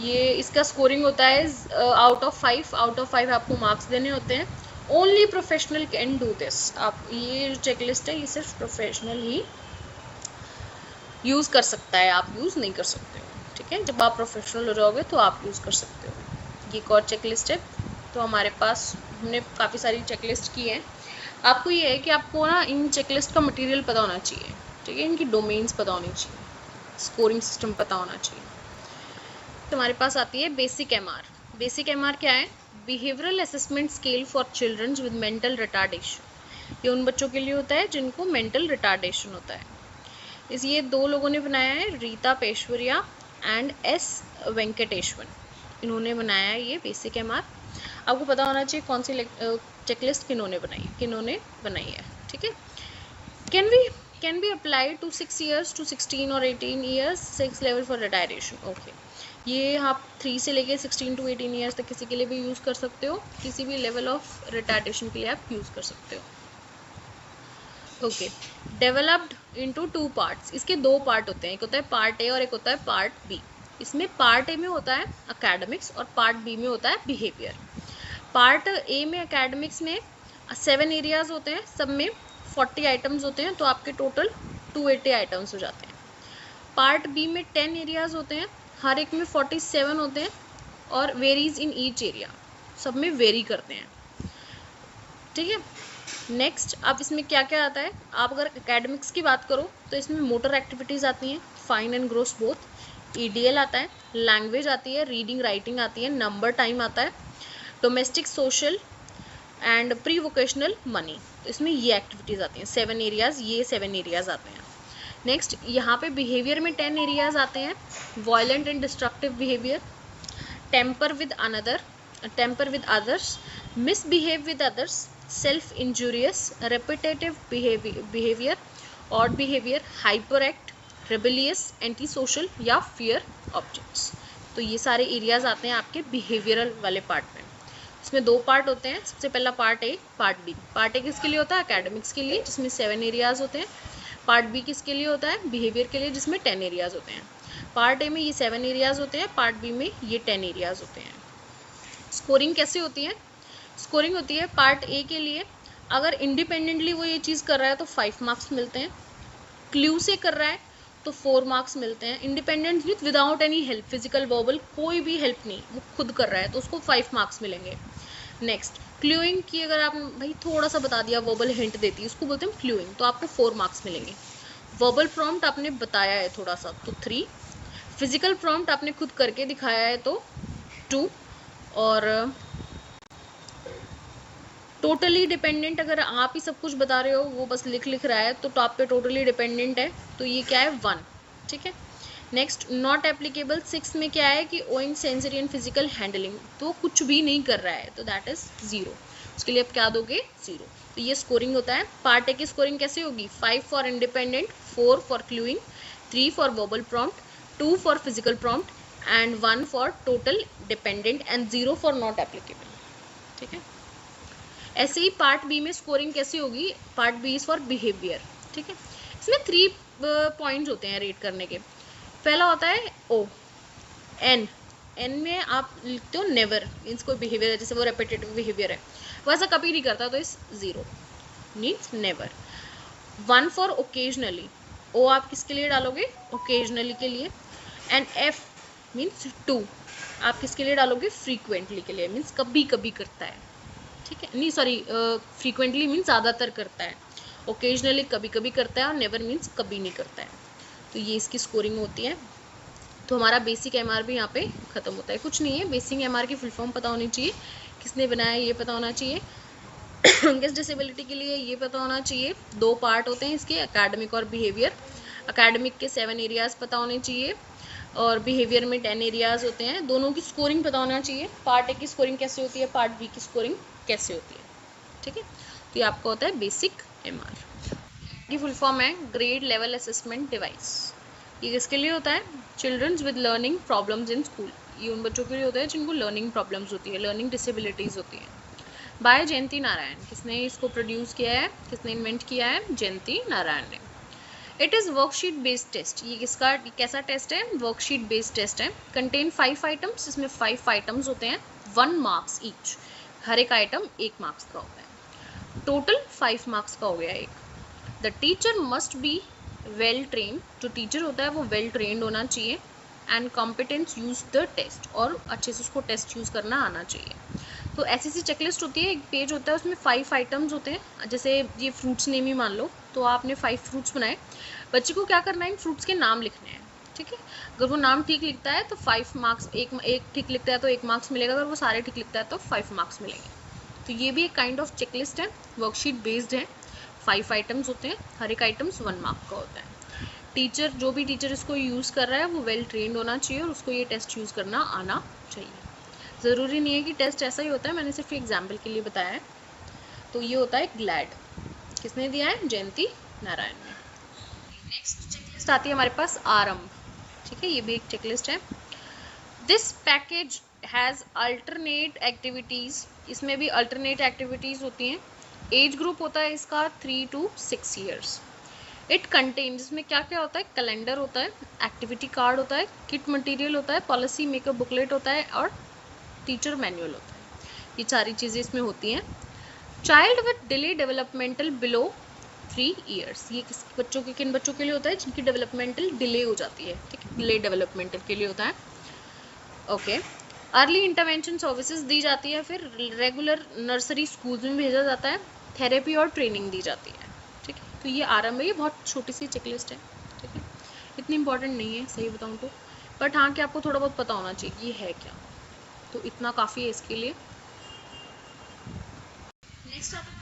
ये इसका स्कोरिंग होता है आउट ऑफ 5 आपको मार्क्स देने होते हैं। Only professional can do this. आप ये चेकलिस्ट है, ये सिर्फ प्रोफेशनल ही यूज़ कर सकता है, आप यूज़ नहीं कर सकते हो, ठीक है। जब आप प्रोफेशनल हो जाओगे तो आप यूज़ कर सकते हो। ये एक और चेकलिस्ट है। तो हमारे पास हमने काफ़ी सारी चेकलिस्ट की है। आपको ये है कि आपको ना इन चेकलिस्ट का मटेरियल पता होना चाहिए, ठीक है, इनकी डोमेन्स पता होनी चाहिए, स्कोरिंग सिस्टम पता होना चाहिए। तो हमारे पास आती है बेसिक MR। बेसिक MR क्या है? Behavioural assessment scale for childrens with mental retardation. ये उन बच्चों के लिए होता है जिनको मेंटल रिटार्डेशन होता है। ये 2 लोगों ने बनाया है, रीता पेशवरिया एंड S वेंकटेश्वन, इन्होंने बनाया है ये बेसिक MR। आपको पता होना चाहिए कौन सी चेकलिस्ट किन्होंने बनाई है, ठीक है। Can be applied to 6 years to 16 or 18 years, 6 level for retardation, okay. ये आप 3 से लेके 16 to 18 years तक किसी के लिए भी यूज़ कर सकते हो, किसी भी लेवल ऑफ रिटायरेशन के लिए आप यूज़ कर सकते हो, ओके। डेवलप्ड इनटू 2 पार्ट्स, इसके 2 पार्ट होते हैं, एक होता है पार्ट ए और एक होता है पार्ट बी। इसमें पार्ट ए में होता है एकेडमिक्स और पार्ट बी में होता है बिहेवियर। पार्ट ए में एकेडमिक्स में 7 एरियाज होते हैं, सब में 40 आइटम्स होते हैं, तो आपके टोटल 280 आइटम्स हो जाते हैं। पार्ट बी में 10 एरियाज होते हैं, हर एक में 47 होते हैं और वेरीज इन ईच एरिया, सब में वेरी करते हैं, ठीक है। नेक्स्ट अब इसमें क्या क्या आता है, आप अगर एकेडमिक्स की बात करो तो इसमें मोटर एक्टिविटीज़ आती हैं, fine and gross both, EDL आता है, लैंग्वेज आती है, रीडिंग राइटिंग आती है, नंबर टाइम आता है, domestic social and pre vocational money, तो इसमें ये एक्टिविटीज़ आती हैं, 7 एरियाज, ये 7 एरियाज आते हैं। नेक्स्ट यहाँ पे बिहेवियर में 10 एरियाज आते हैं, violent and destructive behaviour, temper with others, misbehave with others, self injurious, repetitive behaviour, odd behaviour, hyper act, rebellious, anti social या फियर ऑब्जेक्ट्स। तो ये सारे एरियाज आते हैं आपके बिहेवियरल वाले पार्ट में। इसमें 2 पार्ट होते हैं, सबसे पहला part A, part B. Part A किसके लिए होता है, एकेडमिक्स के लिए, जिसमें 7 एरियाज होते हैं। पार्ट बी किसके लिए होता है, बिहेवियर के लिए, जिसमें 10 एरियाज होते हैं। पार्ट ए में ये 7 एरियाज होते हैं, पार्ट बी में ये 10 एरियाज होते हैं। स्कोरिंग कैसे होती है, स्कोरिंग होती है पार्ट ए के लिए, अगर इंडिपेंडेंटली वो ये चीज़ कर रहा है तो 5 मार्क्स मिलते हैं, क्ल्यू से कर रहा है तो 4 मार्क्स मिलते हैं, independent without any help, physical verbal कोई भी हेल्प नहीं, वो खुद कर रहा है तो उसको 5 मार्क्स मिलेंगे। नेक्स्ट क्ल्यूइंग की, अगर आप भाई थोड़ा सा बता दिया, वर्बल हिंट देती है, उसको बोलते हैं क्ल्यूइंग, तो आपको 4 मार्क्स मिलेंगे। वर्बल प्रॉम्प्ट आपने बताया है थोड़ा सा तो 3, फिजिकल प्रॉम्प्ट आपने खुद करके दिखाया है तो 2, और टोटली डिपेंडेंट अगर आप ही सब कुछ बता रहे हो, वो बस लिख रहा है, तो आप पे टोटली डिपेंडेंट है, तो ये क्या है 1, ठीक है। नेक्स्ट नॉट एप्लीकेबल 6 में क्या है कि owing sensory and physical handling, तो कुछ भी नहीं कर रहा है, तो दैट इज 0, उसके लिए आप क्या दोगे 0। तो ये स्कोरिंग होता है। पार्ट ए की स्कोरिंग कैसे होगी, 5 for independent, 4 for clueing, 3 for verbal prompt, 2 for physical prompt and 1 for total dependent and 0 for not applicable, ठीक है। ऐसे ही पार्ट बी में स्कोरिंग कैसी होगी, part B is for behaviour, ठीक है। इसमें 3 पॉइंट्स होते हैं रेट करने के। पहला होता है ओ, एन में आप लिखते हो नेवर, मीन्स कोई बिहेवियर है, जैसे वो रेपिटेटिव बिहेवियर है, वो ऐसा कभी नहीं करता, तो इस 0 मीन्स नेवर। 1 फॉर ओकेजनली, ओ आप किसके लिए डालोगे, ओकेजनली के लिए, एंड एफ मीन्स 2 आप किसके लिए डालोगे, फ्रीक्वेंटली के लिए, मीन्स कभी कभी करता है, ठीक है, नहीं सॉरी, फ्रीक्वेंटली मीन्स ज़्यादातर करता है, ओकेजनली कभी कभी करता है, और नेवर मीन्स कभी नहीं करता है। तो ये इसकी स्कोरिंग होती है। तो हमारा बेसिक एमआर भी यहाँ पे ख़त्म होता है। कुछ नहीं है, बेसिक एमआर की फुल फॉर्म पता होनी चाहिए, किसने बनाया ये पता होना चाहिए, किस डिसेबिलिटी के लिए ये पता होना चाहिए। 2 पार्ट होते हैं इसके, एकेडमिक और बिहेवियर। एकेडमिक के 7 एरियाज पता होने चाहिए और बिहेवियर में 10 एरियाज होते हैं। दोनों की स्कोरिंग पता होना चाहिए, पार्ट ए की स्कोरिंग कैसे होती है, पार्ट बी की स्कोरिंग कैसे होती है, ठीक है। तो ये आपका होता है बेसिक एमआर। ये फुल फॉर्म है ग्रेड लेवल असेसमेंट डिवाइस। ये किसके लिए होता है, childrens with learning problems in school. ये उन बच्चों के लिए होता है जिनको लर्निंग प्रॉब्लम्स होती है, लर्निंग डिसेबिलिटीज़ होती है। बाय जयंती नारायण, किसने इसको प्रोड्यूस किया है, किसने इन्वेंट किया है, जयंती नारायण ने। It is worksheet based test. ये किसका कैसा टेस्ट है, वर्कशीट बेस्ड टेस्ट है। कंटेन 5 आइटम्स, इसमें 5 आइटम्स होते हैं, 1 मार्क्स ईच, हर एक आइटम 1 मार्क्स का होता है, टोटल 5 मार्क्स का हो गया एक। The teacher must be well train, जो टीचर होता है वो वेल ट्रेंड होना चाहिए, and competence use the test, और अच्छे से उसको टेस्ट यूज़ करना आना चाहिए। तो ऐसी सी चेकलिस्ट होती है, एक पेज होता है, उसमें 5 आइटम्स होते हैं। जैसे ये फ्रूट्स नेम ही मान लो, तो आपने 5 फ्रूट्स बनाए, बच्चे को क्या करना है, इन फ्रूट्स के नाम लिखने हैं, ठीक है। अगर वो नाम ठीक लिखता है तो 5 मार्क्स, एक ठीक लिखता है तो 1 मार्क्स मिलेगा, अगर वो सारे ठीक लिखता है तो 5 मार्क्स मिलेंगे। तो ये भी एक काइंड ऑफ चेकलिस्ट है, वर्कशीट बेस्ड है, 5 आइटम्स होते हैं, हर एक आइटम्स 1 मार्क का होता है। टीचर, जो भी टीचर इसको यूज़ कर रहा है वो वेल ट्रेंड होना चाहिए और उसको ये टेस्ट यूज़ करना आना चाहिए। ज़रूरी नहीं है कि टेस्ट ऐसा ही होता है, मैंने सिर्फ एग्जाम्पल के लिए बताया है। तो ये होता है ग्लैड, किसने दिया है, जयंती नारायण ने। नेक्स्ट चेकलिस्ट आती है हमारे पास आरंभ, ठीक है, ये भी एक चेकलिस्ट है। This package has alternate activities, इसमें भी अल्टरनेट एक्टिविटीज़ होती हैं। एज ग्रुप होता है इसका 3 to 6 ईयर्स। इट कंटेन, इसमें क्या क्या होता है, कैलेंडर होता है, एक्टिविटी कार्ड होता है, किट मटेरियल होता है, पॉलिसी मेकअप बुकलेट होता है और टीचर मैनुअल होता है। ये सारी चीज़ें इसमें होती हैं। Child with delay developmental below 3 years, ये किस बच्चों के, किन बच्चों के लिए होता है? जिनकी डेवलपमेंटल डिले हो जाती है, ठीक है, डिले डेवलपमेंटल के लिए होता है। ओके, अर्ली इंटरवेंशन सर्विसेज दी जाती है, फिर रेगुलर नर्सरी स्कूल्स में भेजा जाता है, थेरेपी और ट्रेनिंग दी जाती है, ठीक है। तो ये आरंभ है, ये बहुत छोटी सी चेकलिस्ट है, ठीक है, इतनी इंपॉर्टेंट नहीं है सही बताऊँ तो, बट हाँ कि आपको थोड़ा बहुत पता होना चाहिए कि ये है क्या, तो इतना काफ़ी है इसके लिए। नेक्स्ट आता है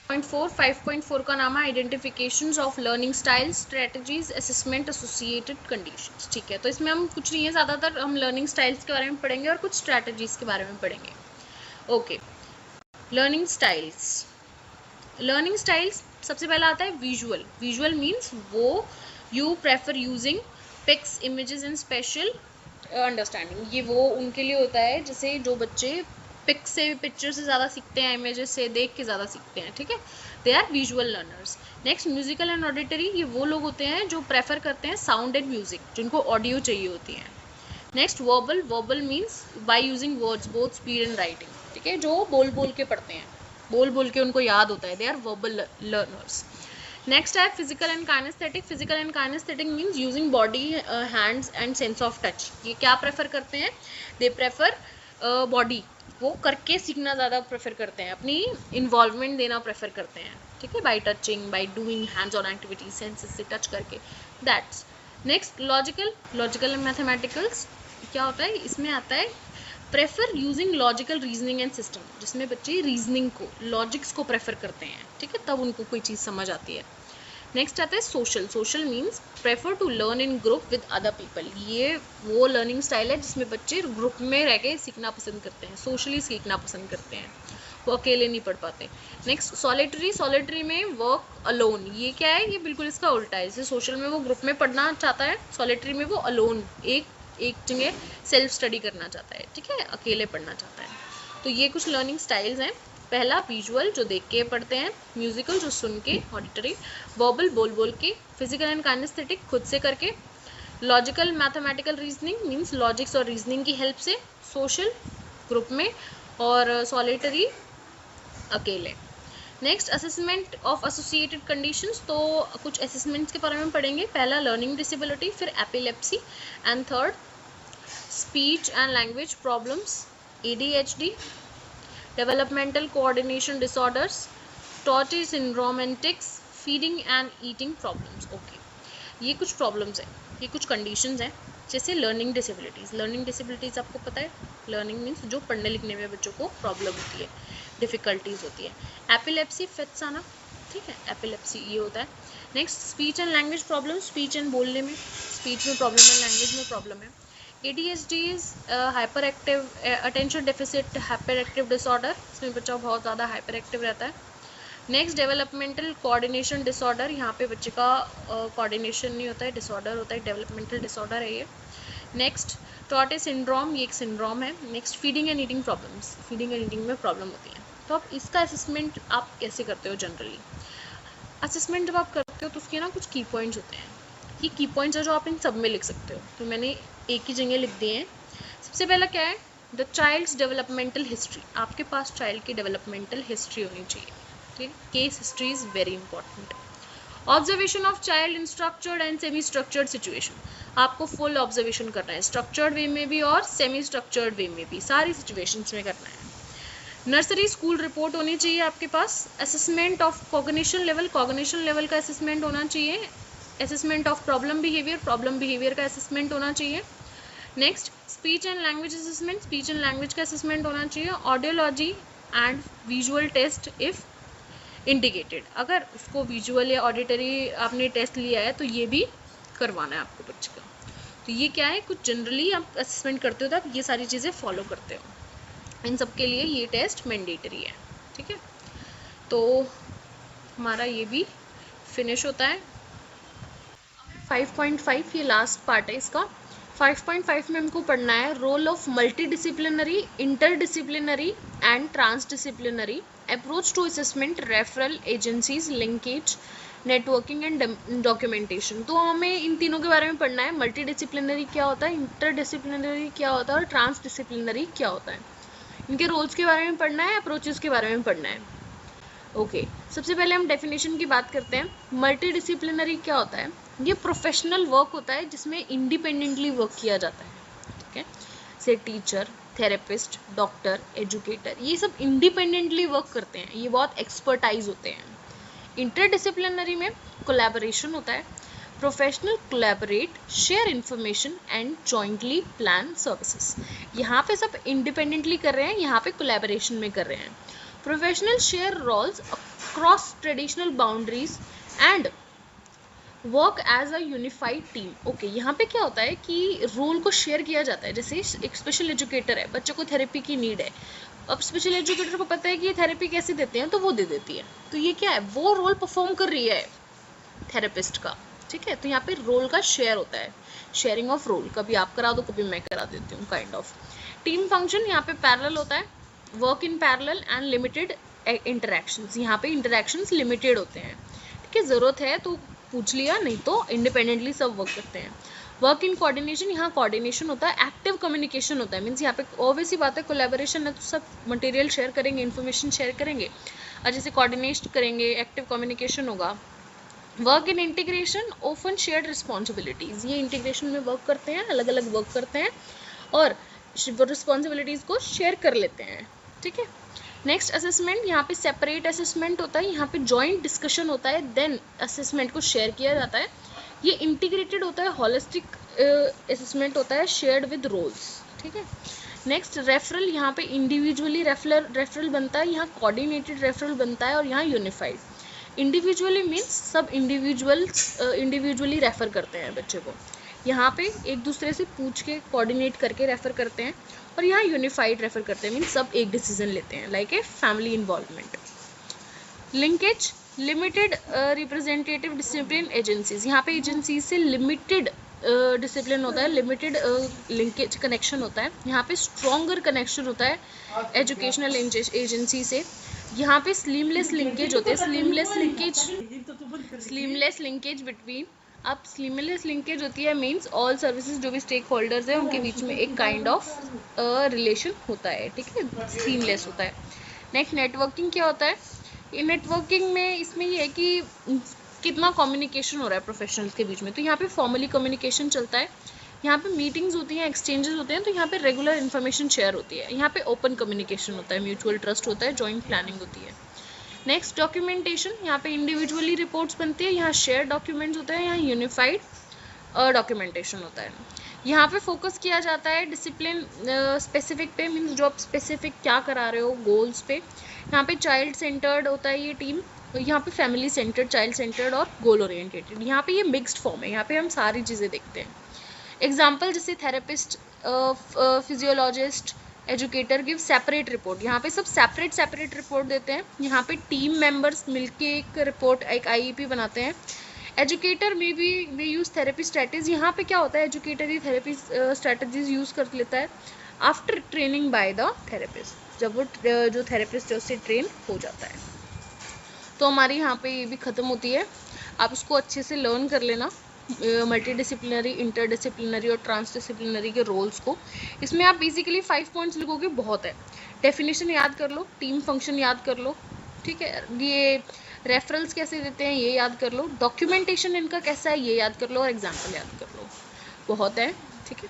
5.4 का नाम है identifications of learning style, strategies, assessment, associated conditions, ठीक है। तो इसमें हम कुछ नहीं है, ज़्यादातर हम लर्निंग स्टाइल्स के बारे में पढ़ेंगे और कुछ स्ट्रेटजीज के बारे में पढ़ेंगे। Okay, learning styles. Learning styles सबसे पहला आता है विजुअल। विजुअल मीन्स वो you prefer using pics, images and special understanding. ये वो उनके लिए होता है जैसे जो बच्चे पिक से, पिक्चर से ज़्यादा सीखते हैं, इमेजेस से देख के ज़्यादा सीखते हैं, ठीक है, they are visual learners. Next musical and auditory, ये वो लोग होते हैं जो प्रेफर करते हैं साउंड एंड म्यूजिक, जिनको ऑडियो चाहिए होती है। Next verbal. Verbal means by using words both speed and writing, ठीक है, जो बोल बोल के पढ़ते हैं, बोल बोल के उनको याद होता है, they are verbal learners. Next है physical and kinesthetic. Physical and kinesthetic means using body, hands and sense of touch. ये क्या प्रेफर करते हैं? दे प्रेफर बॉडी, वो करके सीखना ज़्यादा प्रेफर करते हैं, अपनी इन्वॉल्वमेंट देना प्रेफर करते हैं, ठीक है, bye touching, by doing hands on activities, senses से टच करके, that's. Next logical. Logical and mathematicals क्या होता है? इसमें आता है prefer using logical reasoning and system, जिसमें बच्चे रीजनिंग को, लॉजिक्स को प्रेफर करते हैं, ठीक है, तब उनको कोई चीज़ समझ आती है। नेक्स्ट आता है social. Social means prefer to learn in group with other people. ये वो लर्निंग स्टाइल है जिसमें बच्चे ग्रुप में रह के सीखना पसंद करते हैं, सोशली सीखना पसंद करते हैं, वो अकेले नहीं पढ़ पाते। Next solitary. सॉलिटरी में वर्क अलोन। ये क्या है? ये बिल्कुल इसका उल्टा है। जैसे सोशल में वो ग्रुप में पढ़ना चाहता है, सॉलिटरी में वो अलोन, एक जगह सेल्फ स्टडी करना चाहता है, ठीक है, अकेले पढ़ना चाहता है। तो ये कुछ लर्निंग स्टाइल्स हैं। पहला विजुअल, जो देख के पढ़ते हैं, म्यूजिकल, जो सुन के, ऑडिटरी, वर्बल, बोल बोल के, फिजिकल एंड काइनेस्थेटिक, खुद से करके, logical mathematical reasoning means logics और रीजनिंग की हेल्प से, सोशल ग्रुप में, और सॉलिटरी अकेले। Next assessment of associated conditions. तो कुछ असेसमेंट्स के बारे में पढ़ेंगे। पहला लर्निंग डिसेबिलिटी, फिर epilepsy, and third speech and language problems, ADHD, developmental coordination disorders, Tourette syndrome and tics, feeding and eating problems. Okay, ये कुछ प्रॉब्लम्स हैं, ये कुछ कंडीशंस हैं। जैसे लर्निंग डिसेबिलिटीज़। लर्निंग डिसेबिलिटीज़ आपको पता है, लर्निंग मीन्स जो पढ़ने लिखने में बच्चों को प्रॉब्लम होती है, डिफ़िकल्टीज होती है। एपिलेप्सी, फिट्स आना, ठीक है, एपिलेप्सी ये होता है। Next speech and language problem, speech and बोलने में, स्पीच में प्रॉब्लम है, लैंग्वेज में प्रॉब्लम है। ADHD is hyper active attention deficit hyper active disorder, इसमें बच्चा बहुत ज़्यादा हाइपर एक्टिव रहता है। नेक्स्ट डेवलपमेंटल कोऑर्डिनेशन डिसऑर्डर, यहाँ पे बच्चे का कोऑर्डिनेशन नहीं होता है, डिसऑर्डर होता है, डेवलपमेंटल डिसऑर्डर है ये। नेक्स्ट टॉर्टे सिंड्रोम, ये एक सिंड्रोम है। Next feeding and eating problems, feeding and eating में प्रॉब्लम होती है। तो आप इसका असेसमेंट आप कैसे करते हो? जनरली असेसमेंट जब आप करते हो तो उसके ना कुछ की पॉइंट्स होते हैं। ये की पॉइंट्स है जो आप इन सब में लिख सकते हो, तो मैंने एक ही जगह लिख दिए हैं। सबसे पहला क्या है? The child's developmental history. आपके पास चाइल्ड की डेवलपमेंटल हिस्ट्री होनी चाहिए, ठीक, case history is very important. Observation of child in structured and semi structured situation, आपको फुल ऑब्जर्वेशन करना है, स्ट्रक्चर्ड वे में भी और सेमी स्ट्रक्चर्ड वे में भी, सारी सिचुएशंस में करना है। नर्सरी स्कूल रिपोर्ट होनी चाहिए आपके पास। Assessment of cognition level, cognition level का असेसमेंट होना चाहिए। असेसमेंट ऑफ प्रॉब्लम बिहेवियर का असेसमेंट होना चाहिए। Next speech and language assessment, speech and language का असेसमेंट होना चाहिए। Audiology and visual test if indicated, अगर उसको विजुअल या ऑडिटरी आपने टेस्ट लिया है तो ये भी करवाना है आपको बच्चे का। तो ये क्या है, कुछ जनरली आप असेसमेंट करते हो तो आप ये सारी चीज़ें फॉलो करते हो, इन सब के लिए ये टेस्ट मैंडेटरी है, ठीक है। तो हमारा ये भी फिनिश होता है। 5.5 ये लास्ट पार्ट है इसका। 5.5 में हमको पढ़ना है role of multidisciplinary, interdisciplinary and transdisciplinary approach to assessment, referral agencies, linkage, networking and documentation. तो हमें इन तीनों के बारे में पढ़ना है। मल्टीडिसिप्लिनरी क्या होता है, इंटरडिसिप्लिनरी क्या होता है और ट्रांसडिसिप्लिनरी क्या होता है। इनके रोल्स के बारे में पढ़ना है, अप्रोचेस के बारे में पढ़ना है। ओके, सबसे पहले हम डेफिनेशन की बात करते हैं। मल्टी डिसिप्लिनरी क्या होता है? ये प्रोफेशनल वर्क होता है जिसमें इंडिपेंडेंटली वर्क किया जाता है, ठीक है। से टीचर, थेरेपिस्ट, डॉक्टर, एजुकेटर, ये सब इंडिपेंडेंटली वर्क करते हैं, ये बहुत एक्सपर्टाइज होते हैं। इंटरडिसिप्लिनरी में कोलैबोरेशन होता है। Professional collaborate, share information and jointly plan services. यहाँ पे सब इंडिपेंडेंटली कर रहे हैं, यहाँ पे कोलैबोरेशन में कर रहे हैं। Professional share roles across traditional boundaries and work as a unified team. Okay, यहाँ पे क्या होता है कि रोल को शेयर किया जाता है। जैसे एक स्पेशल एजुकेटर है, बच्चों को थेरेपी की नीड है, अब स्पेशल एजुकेटर को पता है कि ये थेरेपी कैसे देते हैं, तो वो दे देती है। तो ये क्या है, वो रोल परफॉर्म कर रही है थेरेपिस्ट का, ठीक है। तो यहाँ पे रोल का शेयर होता है, शेयरिंग ऑफ रोल, कभी आप करा दो कभी मैं करा देती हूँ, काइंड ऑफ। टीम फंक्शन यहाँ पे पैरेलल होता है, work in parallel and limited interactions. यहाँ पे इंटरेक्शंस लिमिटेड होते हैं, ठीक है। ज़रूरत है तो पूछ लिया, नहीं तो इंडिपेंडेंटली सब वर्क करते हैं। वर्क इन कोऑर्डिनेशन, यहाँ कोऑर्डिनेशन होता है, एक्टिव कम्युनिकेशन होता है। मीन्स यहाँ पे ऑब्वियस ही बात है, कोलैबोरेशन है तो सब मटेरियल शेयर करेंगे, इन्फॉर्मेशन शेयर करेंगे, और जैसे कोऑर्डिनेट करेंगे एक्टिव कम्युनिकेशन होगा। Work in integration, open shared responsibilities, ये इंटीग्रेशन में वर्क करते हैं, अलग अलग वर्क करते हैं और रिस्पॉन्सिबिलिटीज़ को शेयर कर लेते हैं, ठीक है। नेक्स्ट असेसमेंट, यहाँ पे सेपरेट असेसमेंट होता है, यहाँ पे जॉइंट डिस्कशन होता है, देन असेसमेंट को शेयर किया जाता है। ये इंटीग्रेटेड होता है, हॉलिस्टिक असेसमेंट होता है, शेयर्ड विद रोल्स, ठीक है। नेक्स्ट रेफरल, यहाँ पे इंडिविजुअली रेफरल बनता है, यहाँ कोऑर्डिनेटेड रेफरल बनता है और यहाँ यूनिफाइड। इंडिविजुअली मीन्स सब इंडिविजुअली रेफर करते हैं बच्चे को, यहाँ पे एक दूसरे से पूछ के कोऑर्डिनेट करके रेफर करते हैं, और यहाँ यूनिफाइड रेफर करते हैं, मीन्स सब एक डिसीजन लेते हैं, like a family involvement. Linkage, limited representative discipline agencies, यहाँ पे एजेंसीज से लिमिटेड डिसिप्लिन होता है, लिमिटेड लिंकेज कनेक्शन होता है। यहाँ पे स्ट्रॉन्गर कनेक्शन होता है एजुकेशनल एजेंसी से। यहाँ पे स्लीमलेस लिंकेज होते हैं, स्लीमलेस लिंकेज बिटवीन, अब स्लीमलेस लिंकेज होती है मींस ऑल सर्विसेज, जो भी स्टेक होल्डर्स हैं उनके बीच में एक काइंड ऑफ रिलेशन होता है, ठीक है, सीमलेस होता है। नेक्स्ट नेटवर्किंग क्या होता है? नेटवर्किंग में इसमें ये है कि कितना कम्युनिकेशन हो रहा है प्रोफेशनल्स के बीच में। तो यहाँ पे फॉर्मली कम्युनिकेशन चलता है, यहाँ पे मीटिंग्स होती हैं, एक्सचेंजेस होते हैं, तो यहाँ पे रेगुलर इन्फॉर्मेशन शेयर होती है। यहाँ पे ओपन कम्युनिकेशन होता है, म्यूचुअल ट्रस्ट होता है, जॉइंट प्लानिंग होती है। नेक्स्ट डॉक्यूमेंटेशन, यहाँ पे इंडिविजुअली रिपोर्ट्स बनती है, यहाँ शेयर डॉक्यूमेंट्स होते हैं, यहाँ यूनिफाइड डॉक्यूमेंटेशन होता है। यहाँ पे फोकस किया जाता है डिसिप्लिन स्पेसिफिक पे, मीन्स जो आप स्पेसिफिक क्या करा रहे हो, गोल्स पे। यहाँ पे चाइल्ड सेंटर्ड होता है ये टीम, यहाँ पे फैमिली सेंटर्ड, चाइल्ड सेंटर्ड और गोल ओरिएंटेड। यहाँ पे ये मिक्स्ड फॉर्म है, यहाँ पे हम सारी चीज़ें देखते हैं। एग्जाम्पल जैसे therapist, physiologist, educator give separate report, यहाँ पे सब सेपरेट रिपोर्ट देते हैं। यहाँ पे टीम मेंबर्स मिलके एक रिपोर्ट, एक आईईपी बनाते हैं। एजुकेटर में भी वे यूज़ थेरेपी स्ट्रेटजीज, यहाँ पे क्या होता है, एजुकेटर ही थेरेपी स्ट्रेटजीज यूज़ कर लेता है after training by the therapist, जब वो जो थेरेपिस्ट है उससे ट्रेन हो जाता है। तो हमारी यहाँ पे ये भी ख़त्म होती है, आप इसको अच्छे से लर्न कर लेना, मल्टी डिसिप्लिनरी, इंटरडिसिप्लिनरी और ट्रांसडिसिप्लिनरी के रोल्स को। इसमें आप बेसिकली 5 पॉइंट्स लिखोगे, बहुत है। डेफिनेशन याद कर लो, टीम फंक्शन याद कर लो, ठीक है, ये रेफरल्स कैसे देते हैं ये याद कर लो, डॉक्यूमेंटेशन इनका कैसा है ये याद कर लो, और एग्जाम्पल याद कर लो, बहुत है, ठीक है।